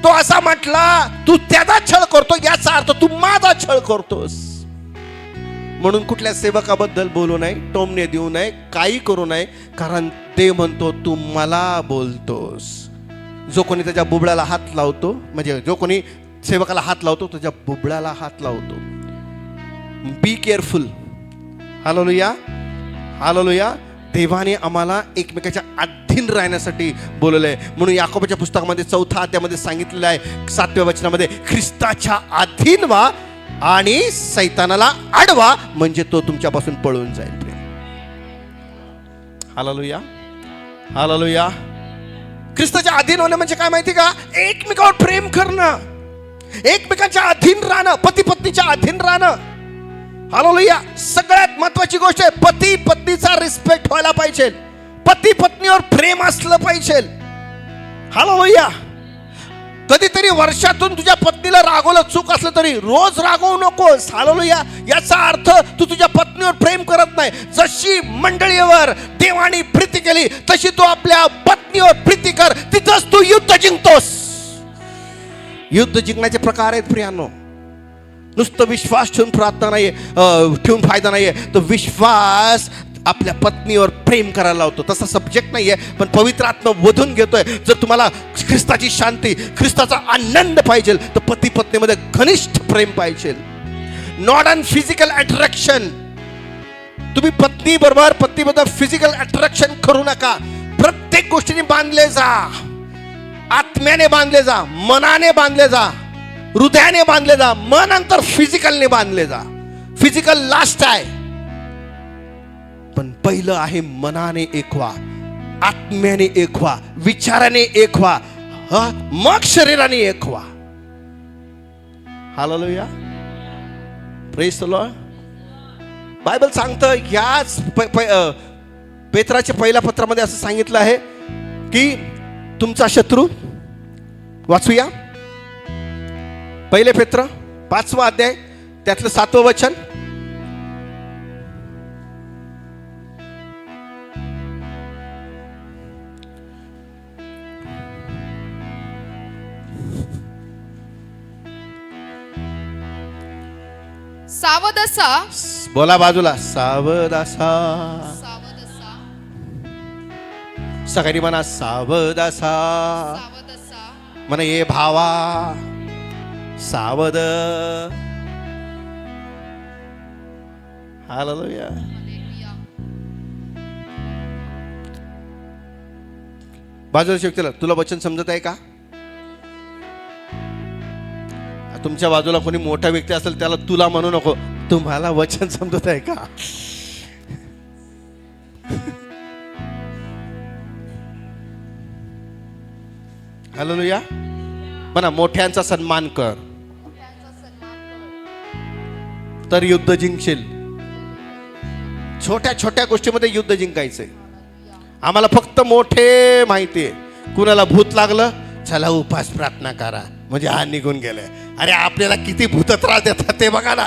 तो असा म्हटला तू त्याचा छळ करतो, याचा अर्थ तू माझा छळ करतोस. म्हणून कुठल्या सेवकाबद्दल बोलू नये, टोमणे देऊ नये, काही करू नये, कारण ते म्हणतो तू मला बोलतोस. जो कोणी त्याच्या बुबळ्याला हात लावतो, म्हणजे जो कोणी सेवकाला हात लावतो त्याच्या बुबळ्याला हात लावतो. Be careful. Hallelujah, hallelujah. देवाने आम्हाला एकमेकाच्या अधीन राहण्यासाठी बोलवलंय. म्हणून याकोबाच्या पुस्तकामध्ये 4 अध्यायामध्ये सांगितलेलं आहे 7व्या वचनामध्ये, ख्रिस्ताच्या अधीन व्हा आणि सैतानाला अडवा, म्हणजे तो तुमच्यापासून पळून जाईल. Hallelujah, hallelujah. ख्रिस्ताच्या अधीन होणं म्हणजे काय माहिती का? एकमेकावर प्रेम करणं, एकमेकांच्या अधीन राहणं, पती पत्नीच्या अधीन राहणं. हालेलुया. सगळ्यात महत्वाची गोष्ट आहे पती पत्नीचा रिस्पेक्ट व्हायला पाहिजे, पती पत्नीवर प्रेम असलं पाहिजे. हालेलुया. कधीतरी वर्षातून तुझ्या पत्नीला रागवलं, चूक असलं तरी रोज रागवू नकोस. हालेलुया. याचा अर्थ तू तुझ्या पत्नीवर प्रेम करत नाही. जशी मंडळीवर देवाने प्रीती केली तशी तू आपल्या पत्नीवर प्रीती कर, तिथंच तू युद्ध जिंकतोस. युद्ध जिंकण्याचे प्रकार आहेत प्रियांनो. नुसतं विश्वास ठेवून प्रार्थना नाहीये, ठेवून फायदा नाहीये. तो विश्वास आपल्या पत्नीवर प्रेम करायला लावतो. तसा सब्जेक्ट नाहीये, पण पवित्र आत्मा वधून घेतोय. जर तुम्हाला ख्रिस्ताची शांती, ख्रिस्ताचा आनंद पाहिजे तर पती पत्नीमध्ये घनिष्ठ प्रेम पाहिजे. Not an physical attraction. तुम्ही पत्नी बरोबर फिजिकल अट्रॅक्शन करू नका. प्रत्येक गोष्टीने बांधले जा, आत्म्याने बांधले जा, मनाने बांधले जा, हृदयाने बांधले जा. मन नंतर फिजिकलने बांधले जा. फिजिकल लास्ट आहे, पण पहिलं आहे मनाने एक व्हा, आत्म्याने एक व्हा, विचाराने एक व्हा, मग शरीराने एक व्हा. Hallelujah, praise the Lord. Bible सांगतं याच पेत्राच्या पहिल्या पत्रामध्ये असं सांगितलं आहे की तुमचा शत्रू, वाचूया 1 पेत्र 5वा अध्याय त्यातलं 7वं वचन. सावध असा, बोला बाजूला, सावध असा. सावध असा, सगळी म्हणा सावध असा. सावध असा, म्हणा ये भावा सावध. हालेलुया. बाजूला शिकतेला तुला वचन समजत आहे का? तुमच्या बाजूला कोणी मोठा व्यक्ती असेल त्याला तुला म्हणू नको, तुम्हाला वचन समजत आहे का? हालेलुया. म्हणा मोठ्यांचा सन्मान कर तर युद्ध जिंकशील. छोट्या छोट्या गोष्टीमध्ये युद्ध जिंकायचंय. आम्हाला फक्त मोठे माहितीये. कुणाला भूत लागलं, चला उपास प्रार्थना करा म्हणजे हा निघून गेलाय. अरे आपल्याला किती भूत त्रास देतात ते बघा ना.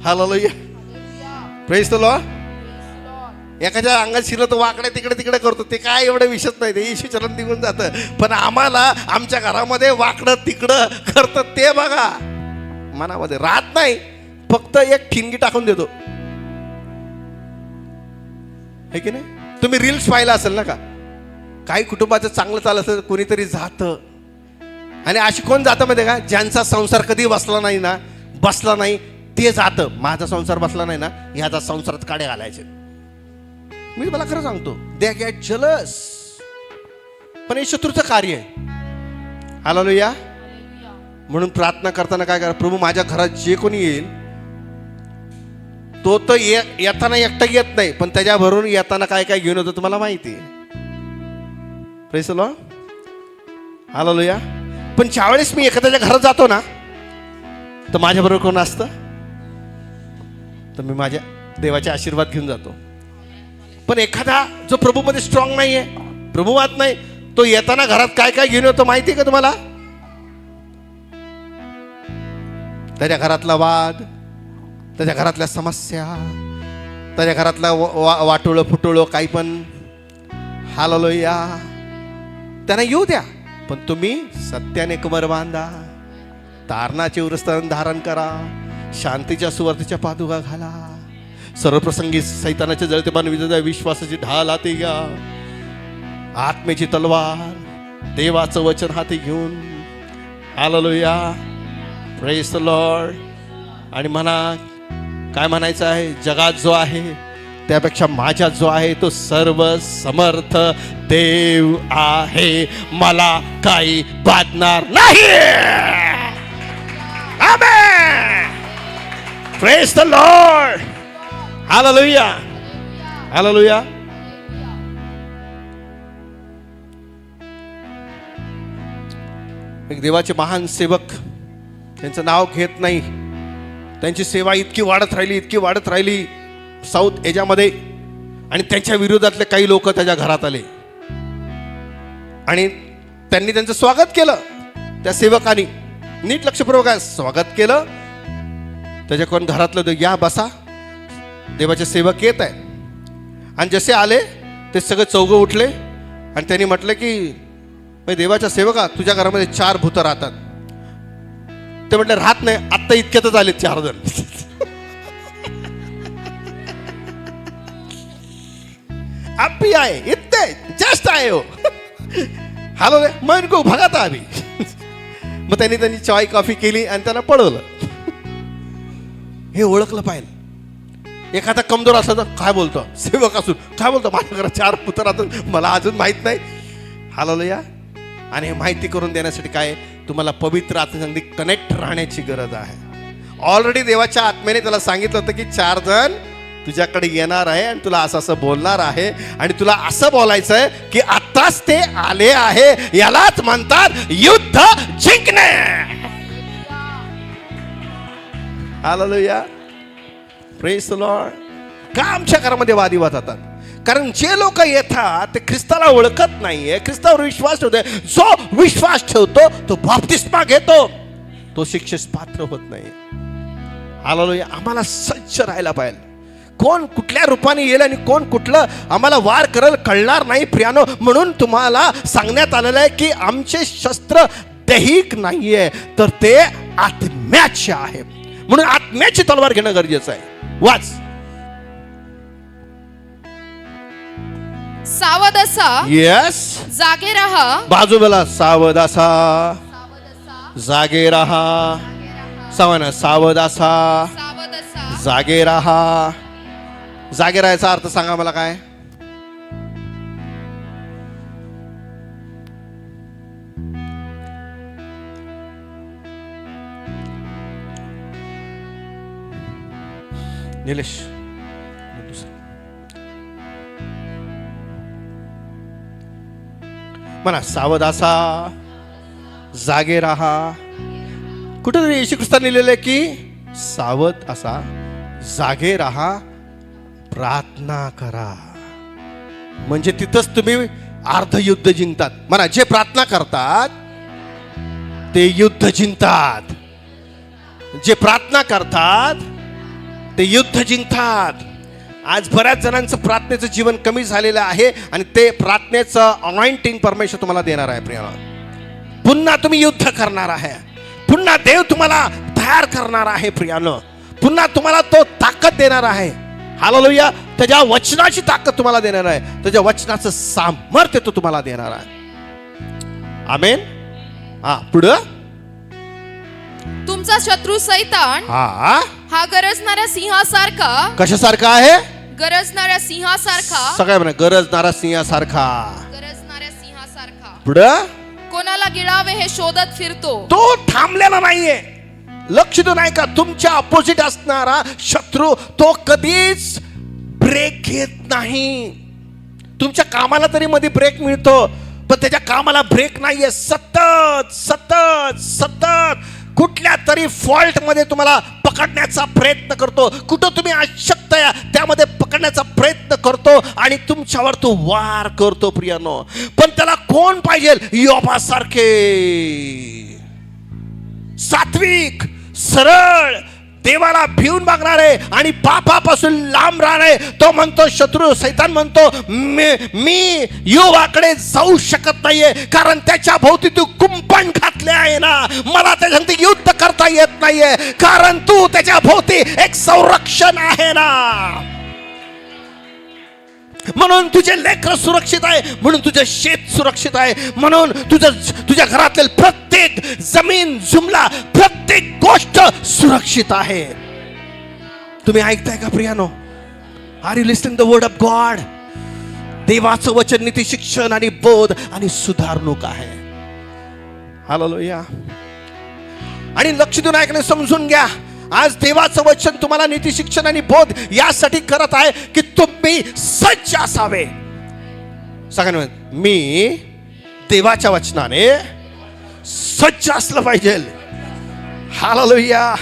Hallelujah, praise the Lord. एखाद्या अंगात शिरलं तर वाकडे तिकडे तिकडे करतो, ते काय एवढं विषय नाही, ते येशू चरण निघून जातं. पण आम्हाला आमच्या घरामध्ये वाकडं तिकडं करतं ते बघा, मनामध्ये राहत नाही. फक्त एक ठिणगी टाकून देतो. है की नाही? तुम्ही रील्स पाहिला असेल ना का, काही कुटुंबाचं चांगलं चाललं असेल, कोणीतरी जातं आणि अशी कोण जातं माहिती का, ज्यांचा संसार कधी बसला नाही ते जातं. माझा संसार बसला नाही ना, ह्याचा संसारात काढे घालायचे. मी मला खरं सांगतो, दे गेट जेलस. पण हे शत्रूचं कार्य आहे. हालेलुया. म्हणून प्रार्थना करताना काय करा, प्रभू माझ्या घरात जे कोणी येईल तो तर येताना एकटा येत नाही, पण त्याच्या भरून येताना काय काय घेऊन येतो तुम्हाला माहिती आहे. Praise the Lord. हालेलुया. पण ज्यावेळेस मी एखाद्याच्या घरात जातो ना, तर माझ्याबरोबर कोण असतं, तर मी माझ्या देवाचे आशीर्वाद घेऊन जातो. पण एखादा जो प्रभूमध्ये स्ट्रॉंग नाहीये, प्रभुवात नाही, तो येताना घरात काय काय घेऊन येतो माहिती आहे का तुम्हाला? त्याच्या घरातला वाद, त्याच्या घरातल्या समस्या, त्याच्या घरातला वाटोळं फुटोळं काही पण. हालेलुया. त्यांना येऊ द्या, पण तुम्ही सत्याने कमर बांधा, तारणाचे उरस्थान धारण करा, शांतीच्या सुवार्तेच्या पादुका घाला, सर्वप्रसंगी सैतानाच्या जळते बाण विजेच्या विश्वासाची ढाल हाती घ्या, आत्मेची तलवार, देवाचं वचन हाती घेऊन. हालेलुया. Praise the Lord. आणि म्हणा, काय म्हणायचं आहे, जगात जो आहे त्यापेक्षा माझ्यात जो आहे तो सर्व समर्थ देव आहे, मला काही बाधणार नाही. Amen. Praise the Lord. Hallelujah. Hallelujah. एक देवाचे महान सेवक, त्यांचं नाव घेत नाही, त्यांची सेवा इतकी वाढत राहिली साऊथ एशियामध्ये, आणि त्यांच्या विरोधातले काही लोक त्याच्या घरात आले आणि त्यांनी त्यांचं स्वागत केलं. त्या सेवकानी नीट लक्षपूर्वक स्वागत केलं. त्याच्या कोण घरातलं, या बसा, देवाचे सेवक येत आहे. आणि जसे आले ते सगळे चौघं उठले आणि त्यांनी म्हटलं की देवाच्या सेवका, तुझ्या घरामध्ये 4 भूतं राहतात. ते म्हटले राहत नाही, आत्ता इतक्यातच आले 4 जण. आप भी आए, इतने जस्ट आए हो. हालो रे, मग इनको भगाता अभी. मग त्यांनी चाय कॉफी केली आणि त्यांना पळवलं. हे ओळखलं पाहिजे. एखादा कमजोर असला तर काय बोलतो, सेवक असून काय बोलतो, माझ्या घरात 4 पुत्र राहतात, मला अजून माहित नाही. हालेलुया. आणि हे माहिती करून देण्यासाठी काय, तुम्हाला पवित्र आत्म्याने कनेक्ट राहण्याची गरज आहे. ऑलरेडी देवाच्या आत्म्याने त्याला सांगितलं होतं की 4 जण तुझ्याकडे येणार आहे आणि तुला असं बोलणार आहे, आणि तुला असं बोलायचं आहे की आत्ताच ते आले आहे. यालाच म्हणतात युद्ध जिंकणे. हालेलुया. Praise the Lord. का आमच्या घरामध्ये वादविवाद होतात? कारण जे लोक येतात ते ख्रिस्ताला ओळखत नाहीये, ख्रिस्तावर विश्वास ठेवतोय. जो विश्वास ठेवतो तो बाप्तिस्मा घेतो, तो शिक्षेस पात्र होत नाही. हालेलुया. आम्हाला सज्ज राहायला पाहिजे. कोण कुठल्या रूपाने येईल आणि कोण कुठलं आम्हाला वार करेल कळणार नाही प्रियानो. म्हणून तुम्हाला सांगण्यात आलेलं आहे की आमचे शस्त्र दैहिक नाहीये, तर ते आत्म्याचे आहे. म्हणून आत्म्याची तलवार घेणं गरजेचं आहे. वाच. सावध असा, येस, जागे राहा. बाजूला सावध असा, जागे राहा. सावध सावध असा, सावध असा, जागे राहा. जागे राहायचा अर्थ सांगा मला काय? निलेश, म्हणा सावध असा, जागे राहा. कुठेतरी येशू ख्रिस्ताने लिहिलेलं आहे की सावध असा, जागे राहा, प्रार्थना करा. म्हणजे तिथंच तुम्ही अर्ध युद्ध जिंकतात. म्हणा, जे प्रार्थना करतात ते युद्ध जिंकतात. जे प्रार्थना करतात ते युद्ध जिंकतात. आज बऱ्याच जणांचं प्रार्थनेचं जीवन कमी झालेलं आहे आणि ते प्रार्थनेचं अनॉइंटिंग परमेश्वर तुम्हाला देणार आहे प्रियाला. पुन्हा तुम्ही युद्ध करणार आहे. पुन्हा देव तुम्हाला तयार करणार आहे प्रियानं. पुन्हा तुम्हाला तो ताकद देणार आहे. हालेलुया. त्याच्या वचनाची ताकद तुम्हाला देणार आहे, त्याच्या वचनाचं सामर्थ्य तो तुम्हाला देणार आहे. आमेन. हा, पुढं. तुमचा शत्रू सैतान हा गरजणाऱ्या सिंहासारखा. कशासारखा आहे? गरजणाऱ्या सिंहासारखा. सगळ्या म्हणा, गरजणारा सिंहासारखा. गरजणाऱ्या सिंहासारखा पुढं. कोणाला गिळावे हे शोधत फिरतो. तो थांबलेला नाहीये. लक्ष देऊ नाही का, तुमच्या अपोजिट असणारा शत्रू तो कधीच ब्रेक घेत नाही. तुमच्या कामाला तरी मध्ये ब्रेक मिळतो, पण त्याच्या कामाला ब्रेक नाहीये. सतत सतत सतत कुठल्या तरी फॉल्ट मध्ये तुम्हाला पकडण्याचा प्रयत्न करतो. कुठं तुम्ही अशक्त या त्यामध्ये पकडण्याचा प्रयत्न करतो आणि तुमच्यावर तो वार करतो प्रियानो. पण त्याला कोण पाहिजे? योबासारखे सात्विक, सरळ, देवाला भिवून मागणारे आणि पापापासून लांब राहणारे. तो म्हणतो, शत्रू सैतान म्हणतो, मी योबाकडे जाऊ शकत नाहीये, कारण त्याच्या भोवती तू कुंपण घातले आहे ना. मला त्याच्यासाठी युद्ध करता येत नाहीये, कारण तू त्याच्या भोवती एक संरक्षण आहे ना. म्हणून तुझे लेकर सुरक्षित आहे, म्हणून तुझे शेत सुरक्षित आहे, म्हणून तुझ्या घरातील प्रत्येक जमीन जुमला, प्रत्येक गोष्ट सुरक्षित आहे. तुम्ही ऐकताय का प्रियानो? Are you listening the word of God? देवाचं वचन नीती शिक्षण आणि बोध आणि सुधारणूक आहे. हालेलुया. आणि लक्ष देऊन ऐकणे, समजून घ्या. आज देवाचं वचन तुम्हाला नीती शिक्षण आणि बोध यासाठी करत आहे की तुम्ही सज्ज असावे. सगळ्यांना मी देवाच्या वचनाने सज्ज असलं पाहिजे. हालेलुया.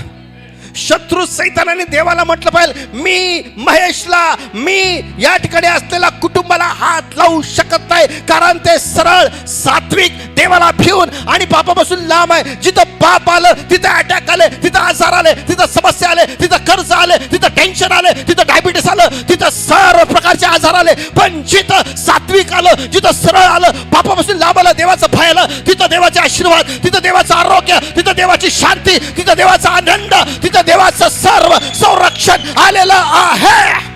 शत्रू सैतानाने देवाला म्हटलं पाहिजे, मी महेशला, मी या ठिकाणी असलेल्या कुटुंबाला हात लावू शकत नाही, कारण ते सरळ, सात्विक, देवाला भिवून आणि पापापासून लांब आहे. जिथं पाप आलं तिथं अटॅक आले, तिथं आजार आले, तिथं समस्या आले, तिथं कर्ज आले, तिथं टेन्शन आले, तिथं डायबिटीस आलं, तिथं सर्व प्रकारचे आजार आले. पण जिथं सात्विक आलं, जिथं सरळ आलं, पापापासून लांब आलं, देवाचं भय आलं, तिथं देवाचे आशीर्वाद, तिथं देवाचं आरोग्य, तिथं देवाची शांती, तिथं देवाचा आनंद, तिथं देवाचं सर्व संरक्षण आलेलं आहे.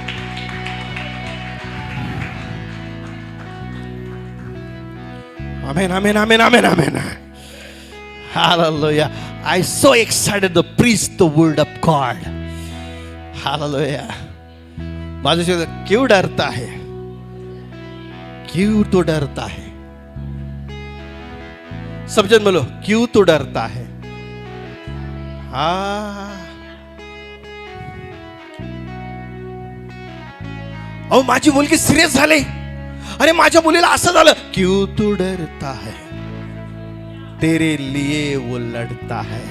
आमेन, आमेन, आमेन, आमेन, आमेन. Hallelujah. I'm so excited to preach the word of God. Hallelujah. माझे शब्द क्यों डरता है? क्यों तो डरता है? सब जन बोलो, क्यों तो डरता है? अहो, माझी मुलगी सिरियस झाली, अरे माझ्या मुलीला असं झालं. क्यों तू डरता है? तेरे लिए वो लड़ता है.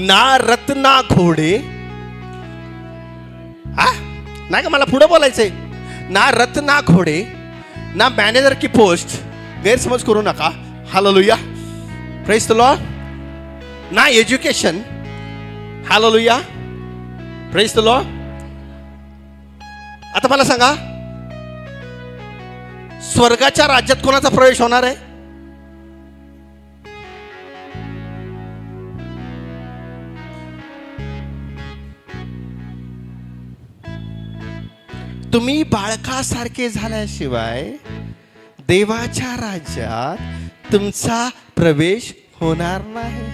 ना रथ ना घोडे. नाही का, मला पुढे बोलायचंय. ना रथ ना घोडे, ना मॅनेजर की पोस्ट, गैरसमज करू नका. हालेलुया. Praise the Lord. ना education. Hallelujah. Praise the Lord. आता मला सांगा, स्वर्गाच्या राज्यात कोणाचा प्रवेश होणार आहे? तुम्ही बाळकासारखे झाल्याशिवाय देवाच्या राज्यात तुमचा प्रवेश होणार नाही.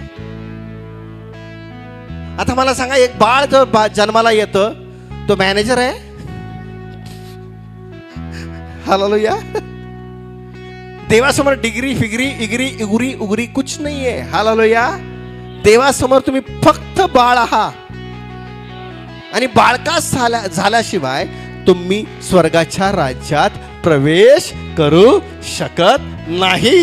आता मला सांगा, एक बाळ जर जन्माला येतं, तो मॅनेजर आहे? हालेलुया. देवासमोर डिग्री फिग्री इगरी इगुरी उगरी कुछ नाही आहे. हालेलुया. देवासमोर तुम्ही फक्त बाळ आहात, आणि बाळकास झाल्याशिवाय तुम्ही स्वर्गाच्या राज्यात प्रवेश करू शकत नाही.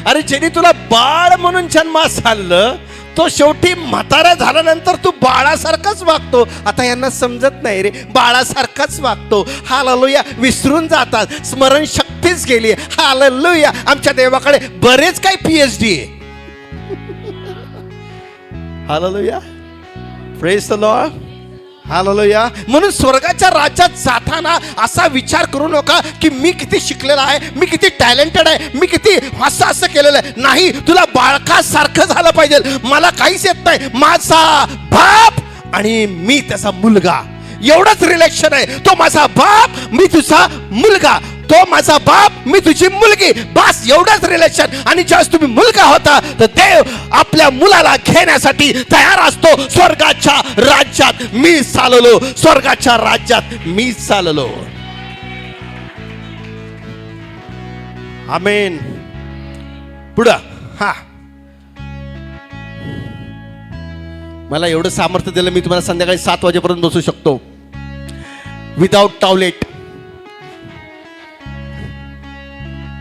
अरे ज्याने तुला बाळ म्हणून जन्मास आणलं, तो शेवटी म्हातारा झाल्यानंतर तू बाळासारखाच वागतो. आता यांना समजत नाही रे, बाळासारखाच वागतो. हालेलुया. विसरून जातात, स्मरण शक्तीच गेली. हालेलुया. आमच्या देवाकडे बरेच काही PhD आहे. Hallelujah. Praise the Lord. Hallelujah. म्हणून स्वर्गाच्या राज्यात जाताना असा विचार करू नका की मी किती शिकलेला आहे, मी किती टॅलेंटेड आहे, मी किती असं केलेलं आहे. नाही, तुला बाळकासारखं झालं पाहिजे. मला काहीच येत नाही, माझा बाप आणि मी त्याचा मुलगा एवढंच रिलेशन आहे. तो माझा बाप, मी तुझा मुलगा. तो माझा बाप, मी तुझी मुलगी. बस एवढंच रिलेशन. आणि ज्यावेळेस तुम्ही मुलगा होता तर देव आपल्या मुलाला घेण्यासाठी तयार असतो. स्वर्गाच्या राज्यात मी चाललो, स्वर्गाच्या राज्यात मी चाललो. आमेन. पुढं हा, मला एवढं सामर्थ्य दिलं, मी तुम्हाला संध्याकाळी 7 वाजेपर्यंत बसू शकतो विदाउट टॉयलेट.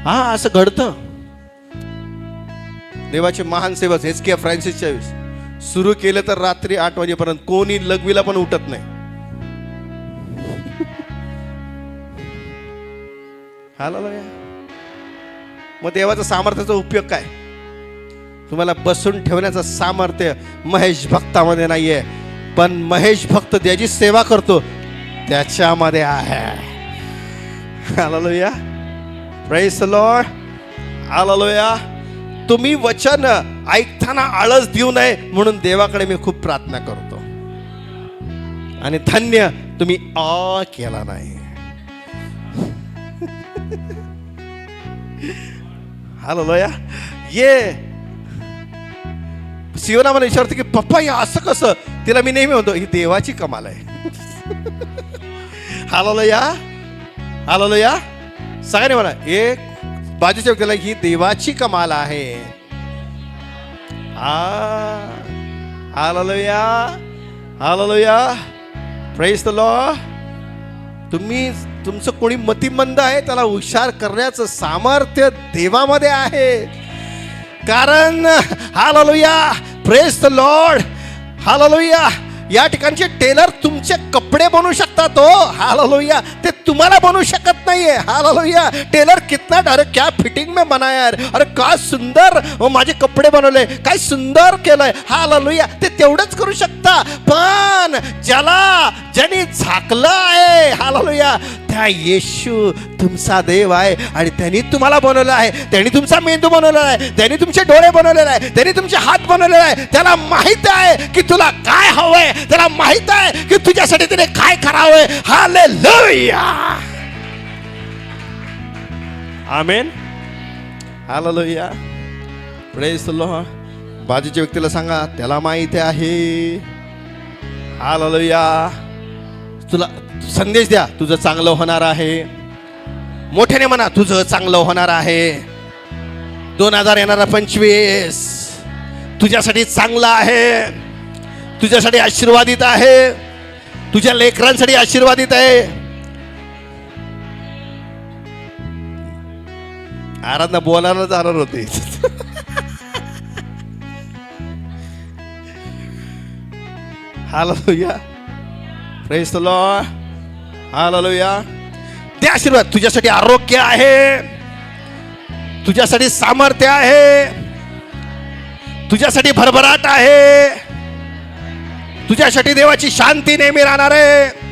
हा, असं घडतं. देवाचे महान सेवक HK फ्रान्सिस चार्ल्स सुरू केलं तर रात्री 8 वाजेपर्यंत कोणी लघवीला पण उठत नाही. हालेलुया. मग देवाचा सामर्थ्याचा उपयोग काय? तुम्हाला बसून ठेवण्याचं सामर्थ्य महेश भक्तामध्ये नाहीये, पण महेश भक्त ज्याची सेवा करतो त्याच्यामध्ये आहे. Hallelujah. Praise the Lord. Hallelujah. तुम्ही वचन ऐकताना आळस देऊ नये म्हणून देवाकडे मी खूप प्रार्थना करतो. आणि धन्य तुम्ही केला नाही. हालेलुया. ये सियोना मला विचारते की पप्पा या असं कसं? तिला मी नेहमी म्हणतो ही देवाची कमाल आहे. हालेलुया. हालेलुया. सगळ्यांनी म्हणा, एक बाजूच्या व्यक्तीला ही देवाची कमाल आहे. Hallelujah. Hallelujah. Praise the Lord. तुमचं कोणी मतिमंद आहे त्याला हुशार करण्याचं सामर्थ्य देवामध्ये आहे. कारण hallelujah, praise the Lord, hallelujah, या ठिकाणचे टेलर तुमचे कपडे बनवू शकतात. हो हालेलुया. ते तुम्हाला बनवू शकत नाहीये. हालेलुया. टेलर कितना डायरेक्ट क्या फिटिंग में बनाया है. अरे काय सुंदर माझे कपडे बनवले, काय सुंदर केलंय. हालेलुया. ते तेवढंच करू शकता. पण ज्याने झाकलं आहे, हालेलुया, त्या येशू तुमचा देव आहे आणि त्यांनी तुम्हाला बनवलं आहे. त्यांनी तुमचा मेंदू बनवलेला आहे, त्यांनी तुमचे डोळे बनवलेले आहे, त्यांनी तुमचे हात बनवलेले आहे. त्याला माहित आहे की तुला काय हवंय, त्याला माहित आहे की तुझ्यासाठी त्याने काय करावंय. Hallelujah. Amen. Hallelujah. Praise the Lord. बाजूच्या व्यक्तीला सांगा त्याला माहिती आहे. हालेलुया. तुला संदेश द्या तुझं चांगलं होणार आहे. मोठ्याने म्हणा तुझं चांगलं होणार आहे. 2025 तुझ्यासाठी चांगलं आहे, तुझ्यासाठी आशीर्वादित आहे, तुझ्या लेकरांसाठी आशीर्वादित आहे. आराधना बोलायला जाणार होते. Hallelujah. Praise the Lord. Hallelujah. ते आशीर्वाद तुझ्यासाठी आरोग्य आहे, तुझ्यासाठी सामर्थ्य आहे, तुझ्यासाठी भरभराट आहे, तुझ्यासाठी देवाची शांती नेहमी राहणार आहे.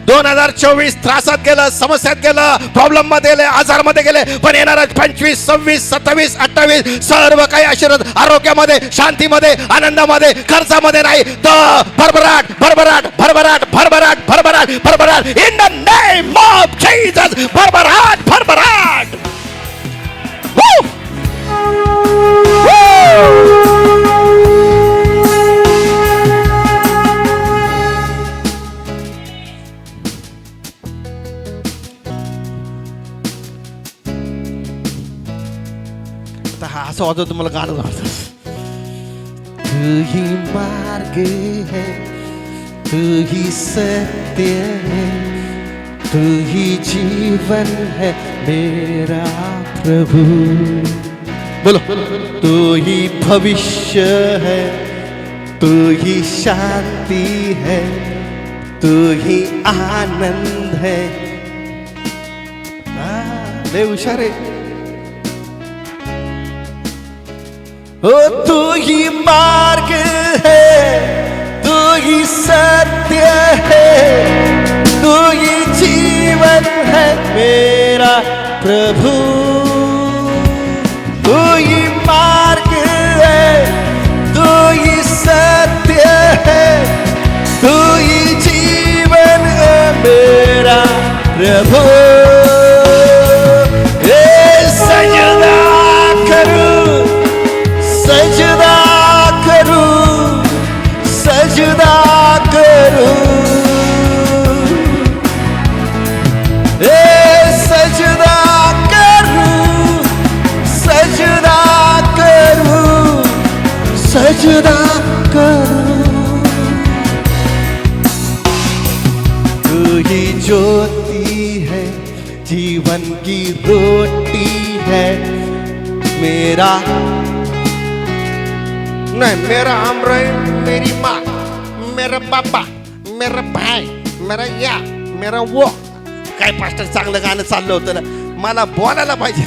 2024 त्रासात गेलं, समस्यात गेलं, प्रॉब्लेम मध्ये गेले, आजार मध्ये गेले, पण येणार 25, 26, 27, 28 सर्व काही आशीर्वाद आरोग्यामध्ये, शांतीमध्ये, आनंदामध्ये, खर्चामध्ये नाही तर भरभराट भरभराट भरभराट भरभराट भरभराट भरभराट. In the name of Jesus. भरभराट भरभराट. असं वाजव तुम्हाला गाणं गावतं. तू ही मार्ग है, तू ही सत्य है, तू ही जीवन है मेरा प्रभु. बोलो. तू ही भविष्य है, तू ही शांति है, तू ही आनंद है. लय हुशार आहे. ओ तू ही मार्ग है, तू ही सत्य है, तू ही जीवन है मेरा प्रभु. तू ही मार्ग है, तू ही सत्य है, तू ही जीवन तेरा नहीं, मेरा हमराई, मेरी माँ, मेरा पापा, मेरा भाई, मेरा या, मेरा वो. काय पास्टर चांगलं गाणं चाललं होतं ना, मला बोलायला पाहिजे.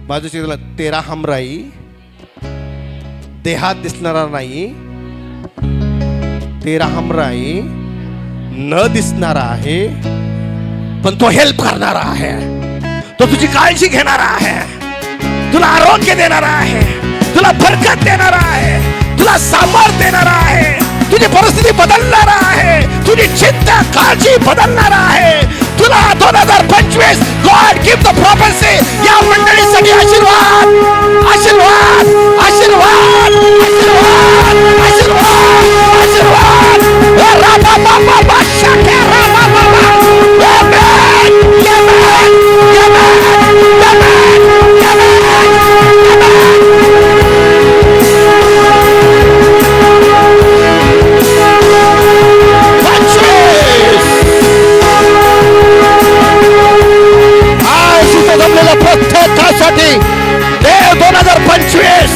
बाजूची तुला तेरा हमराई देहात दिसणारा नाही, तेरा हमराई न दिसणारा आहे, पण तो हेल्प करणारा आहे, तो तुझी काळजी घेणारा आहे, तुला आरोग्य देणारा आहे, तुला बरकत देणारा आहे, तुला सामर्थ्य देणारा आहे, तुझी परिस्थिती बदलणारा आहे, तुझी चिंता काळजी बदलणारा आहे, तुला 2025 गॉड गिव्ह द प्रॉफेसी. या मंडळीसाठी आशीर्वाद, आशीर्वाद, आशीर्वाद, आशीर्वाद, आशीर्वाद, आशीर्वाद. राबा बाबा बादशाह के राबा बाबा. आमेन, आमेन, आमेन, आमेन, आमेन. प्रत्येकासाठी देव 2025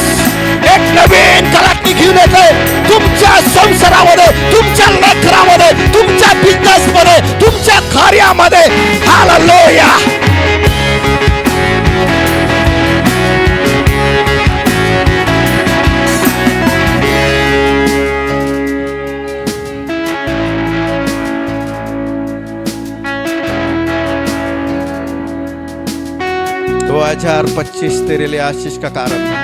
एक नवीन कलाटणी घेऊन येते. तुमच्या संसारामध्ये, तुमच्या लेकरामध्ये, तुमच्या बिझनेस मध्ये, तुमच्या कार्यामध्ये. हालेलुया. तो 2025 तेरे लिए आशीष का कारण है.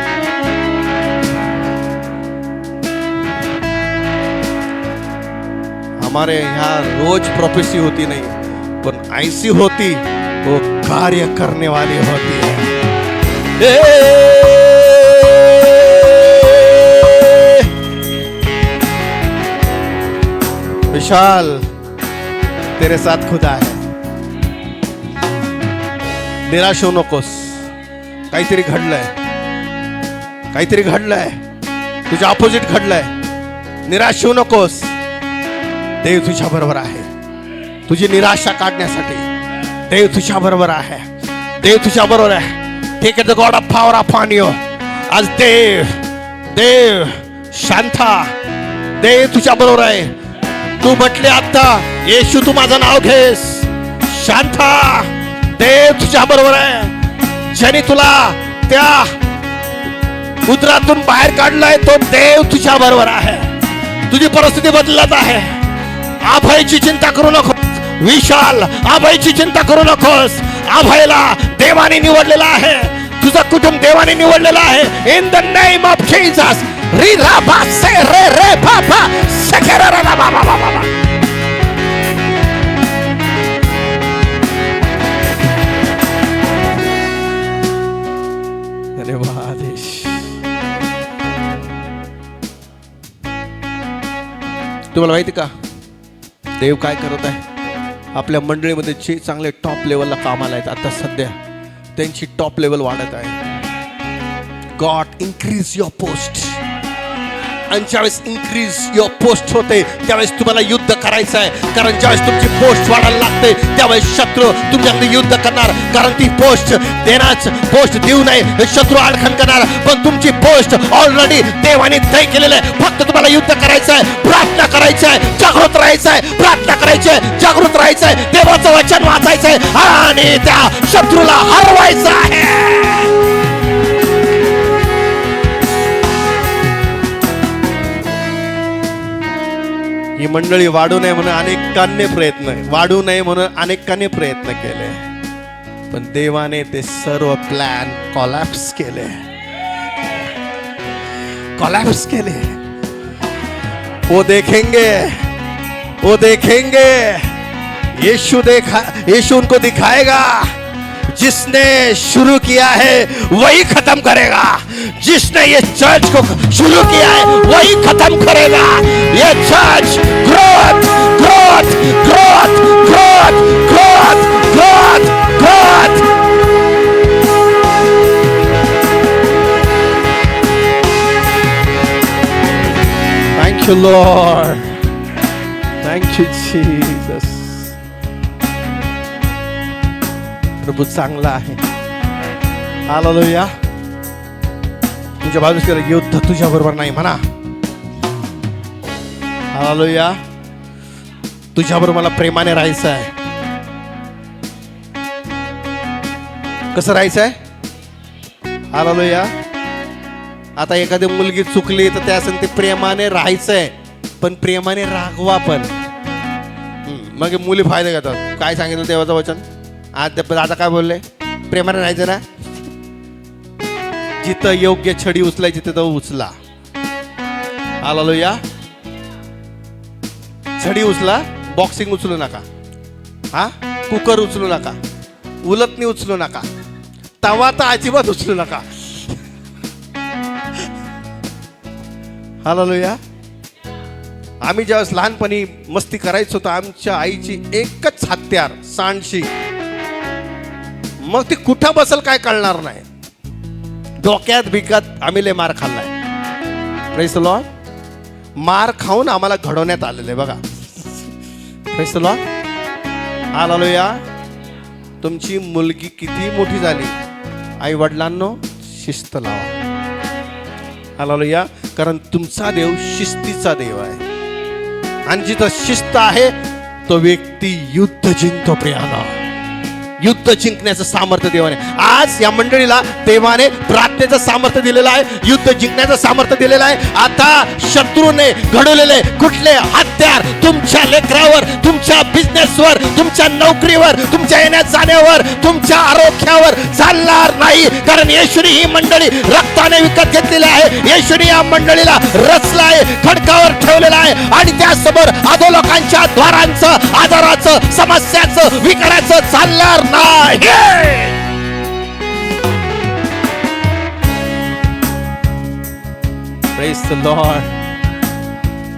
हमारे यहाँ रोज प्रोफेसी होती नहीं, पर ऐसी होती वो कार्य करने वाली होती है. विशाल तेरे साथ खुदा है. निराश होऊ नकोस. काहीतरी घडलंय, काहीतरी घडलंय, तुझ्या ऑपोजिट घडलंय. निराश होऊ नकोस. देव तुझ्या बरोबर आहे. तुझी निराशा काढण्यासाठी देव तुझ्या बरोबर आहे. देव तुझ्या बरोबर आहे. Take the god of power upon you. आज देव शांता, देव तुझ्या बरोबर आहे. तू म्हटले आता येशू तू माझं नाव घेस. शांता, देव तुझ्या बरोबर आहे. ज्याने तुला त्या उदरातून बाहेर काढलाय तो देव तुझ्या बरोबर आहे. तुझी परिस्थिती बदलत आहे. अभयची चिंता करू नकोस. विशाल, अभयची चिंता करू नकोस. अभयला देवाने निवडलेला आहे. तुझं कुटुंब देवाने निवडलेला आहे. In the name of Jesus. री रा बा से रे रे बा बा से के रा रा बा बा बा. तुम्हाला माहिती का देव काय करत आहे? आपल्या मंडळीमध्ये जे चांगले टॉप लेवलला कामाला आहेत आता सध्या त्यांची टॉप लेवल वाढत आहे. God increase your post. आणि ज्यावेळेस इन्क्रीज युअर पोस्ट होते त्यावेळेस तुम्हाला युद्ध करायचं आहे. कारण ज्यावेळेस तुमची पोस्ट वाढायला लागते त्यावेळेस शत्रू तुमच्याकडे युद्ध करणार. कारण ती पोस्ट पोस्ट देऊ नये हे शत्रू आडखण करणार. पण तुमची पोस्ट ऑलरेडी देवाने तय केलेलं आहे. फक्त तुम्हाला युद्ध करायचं आहे, प्रार्थना करायचं आहे, जागृत राहायचं आहे, प्रार्थना करायची आहे, जागृत राहायचं आहे, देवाचं वचन वाचायचं आहे आणि त्या शत्रूला हरवायचं आहे. ही मंडळी वाढू नये म्हणून अनेकांनी प्रयत्न केले, पण देवाने ते सर्व प्लॅन कोलॅप्स केले. वो देखेंगे यीशु उनको दिखाएगा. जिसने शुरू किया है वही खत्म करेगा. जिसने ये चर्च को शुरू किया है वही खत्म करेगा. ये church growth growth growth growth growth growth growth. Thank you Lord. Thank you Jesus. प्रभू चांगला आहे. हालेलुया. तुझ्या बाजूला युद्ध तुझ्या बरोबर नाही म्हणा. हालेलुया. तुझ्या बरोबर मला प्रेमाने राहायचं आहे. कसं राहायचं आहे? हालेलुया. आता एखादी मुलगी चुकली तर त्यासाठी ते प्रेमाने राहायचंय, पण प्रेमाने रागवा पण. मग मुली फायदा घेतात. काय सांगितलं देवाचं वचन? आता काय बोलले? प्रेमाने राहायचं ना. जिथं योग्य छडी उचलायची तिथं उचला. हालेलुया. छडी उचला, बॉक्सिंग उचलू नका. हा, कुकर उचलू नका, उलटणी उचलू नका, तवा तर अजिबात उचलू नका. हालेलुया. आम्ही ज्यावेळेस लहानपणी मस्ती करायचो तर आमच्या आईची एकच हत्यार, सांडशी. मग ती कुठं बसल काय कळणार नाही. डोक्यात बिकत आम्ही लय मार खाल्लाय. Praise the Lord. मार खाऊन आम्हाला घडवण्यात आलेले बघा. Praise the Lord. हालेलुया. तुमची मुलगी किती मोठी झाली, आई वडिलांनो शिस्त लावा. हालेलुया. कारण तुमचा देव शिस्तीचा देव आहे, आणि जिथं शिस्त आहे तो व्यक्ती युद्ध जिंकतो. प्रियानो, युद्ध जिंकण्याचं सामर्थ्य देवाने आज या मंडळीला देवाने प्रार्थनेचं सामर्थ्य दिलेलं आहे, युद्ध जिंकण्याचं सामर्थ्य दिलेलं आहे. आता शत्रूने घडवलेले कुठले हत्यार तुमच्या लेकरावर, तुमच्या बिझनेसवर, तुमच्या नोकरीवर, तुमच्या येण्या जाण्यावर, तुमच्या आरोग्यावर चालणार नाही. कारण येशूने ही मंडळी रक्ताने विकत घेतलेली आहे. येशूने या मंडळीला रचलं आहे, खडकावर ठेवलेलं आहे, आणि त्यासमोर अधोलोकांच्या द्वारांचं, आजाराचं, समस्याचं, विकराचं चालणार नाही. Praise the Lord.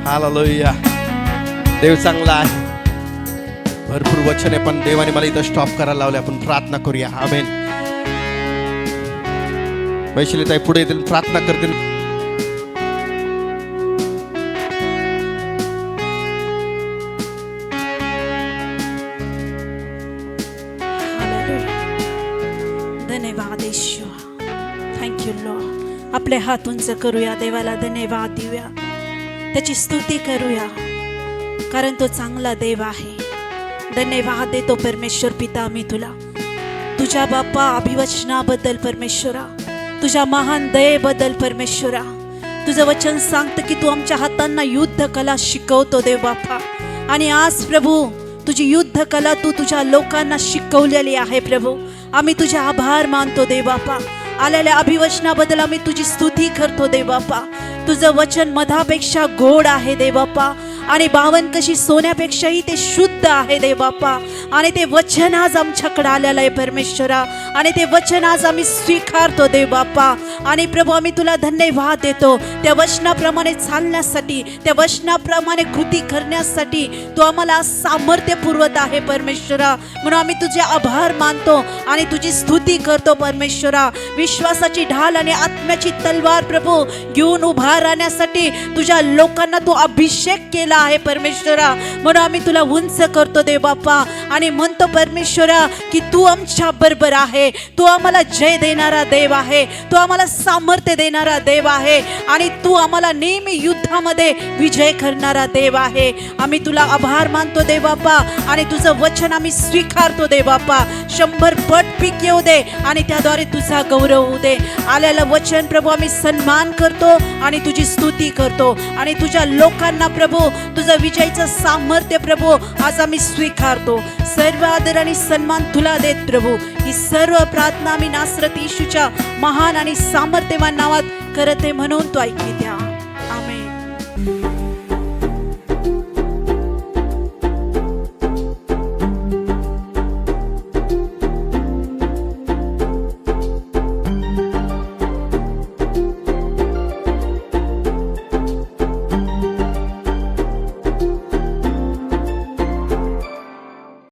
Hallelujah. देव चांगला आहे. भरपूर वचने, पण देवाने मला इथं स्टॉप करायला लावले. आपण प्रार्थना करूया. आमेन. वैशिलीताई पुढे येतील, प्रार्थना करतील. धन्यवाद येशू. Thank you Lord. आपले हात उंच करूया, देवाला धन्यवाद देऊया, त्याची स्तुती करूया, कारण तो चांगला देव आहे. धन्यवाद देतो परमेश्वर पिता आम्ही तुला, तुझ्या बाप्पा अभिवचनाबद्दल परमेश्वरा, तुझ्या महान दयेबद्दल परमेश्वरा. तुझं वचन सांगतं की तू आमच्या हातांना युद्ध कला शिकवतो देव बाप्पा, आणि आज प्रभू तुझी युद्ध कला तू तुझ्या लोकांना शिकवलेली आहे प्रभू. आम्ही तुझे आभार मानतो देव बाप्पा. आलेल्या अभिवचनाबद्दल आम्ही तुझी स्तुती करतो देव बाप्पा. तुझं वचन मधापेक्षा गोड आहे देव बाप्पा, आणि बावन कशी सोन्यापेक्षाही ते शुद्ध आहे देव बाप्पा. आणि ते वचन आज आमच्याकडे आलेलं आहे परमेश्वरा, आणि ते वचन आज आम्ही स्वीकारतो देव बाप्पा. आणि प्रभू आम्ही तुला धन्यवाद देतो त्या वचनाप्रमाणे चालण्यासाठी, त्या वचनाप्रमाणे कृती करण्यासाठी तू आम्हाला सामर्थ्य पुरवत आहे परमेश्वरा. म्हणून आम्ही तुझे आभार मानतो आणि तुझी स्तुती करतो परमेश्वरा. विश्वासाची ढाल आणि आत्म्याची तलवार प्रभू घेऊन उभा राहण्यासाठी तुझ्या लोकांना तू अभिषेक केला आहे परमेश्वरा. म्हणून आम्ही तुला उंच करतो देव बाप्पा, आणि म्हणतो परमेश्वरा की तू आमच्या बरोबर आहे, तू आम्हाला जय देणारा देव आहे, तू आम्हाला सामर्थ्य देणारा देव आहे, आणि तू आम्हाला नेहमी युद्धामध्ये विजय करणारा देव आहे. आम्ही तुला आभार मानतो देव बाप्पा, आणि तुझं वचन आम्ही स्वीकारतो देव बाप्पा. 100 पट पीक येऊ दे, आणि त्याद्वारे तुझा गौरव होऊ दे. आलेलं वचन प्रभू आम्ही सन्मान करतो आणि तुझी स्तुती करतो, आणि तुझ्या लोकांना प्रभू तुझं विजयचं सामर्थ्य प्रभू आज आम्ही स्वीकारतो. सर्व आदर आणि सन्मान तुला देत प्रभू. ही सर्व प्रार्थना आम्ही नासरत येशूच्या महान आणि सामर्थ्यवान नावात करते, म्हणून तो ऐकली द्या.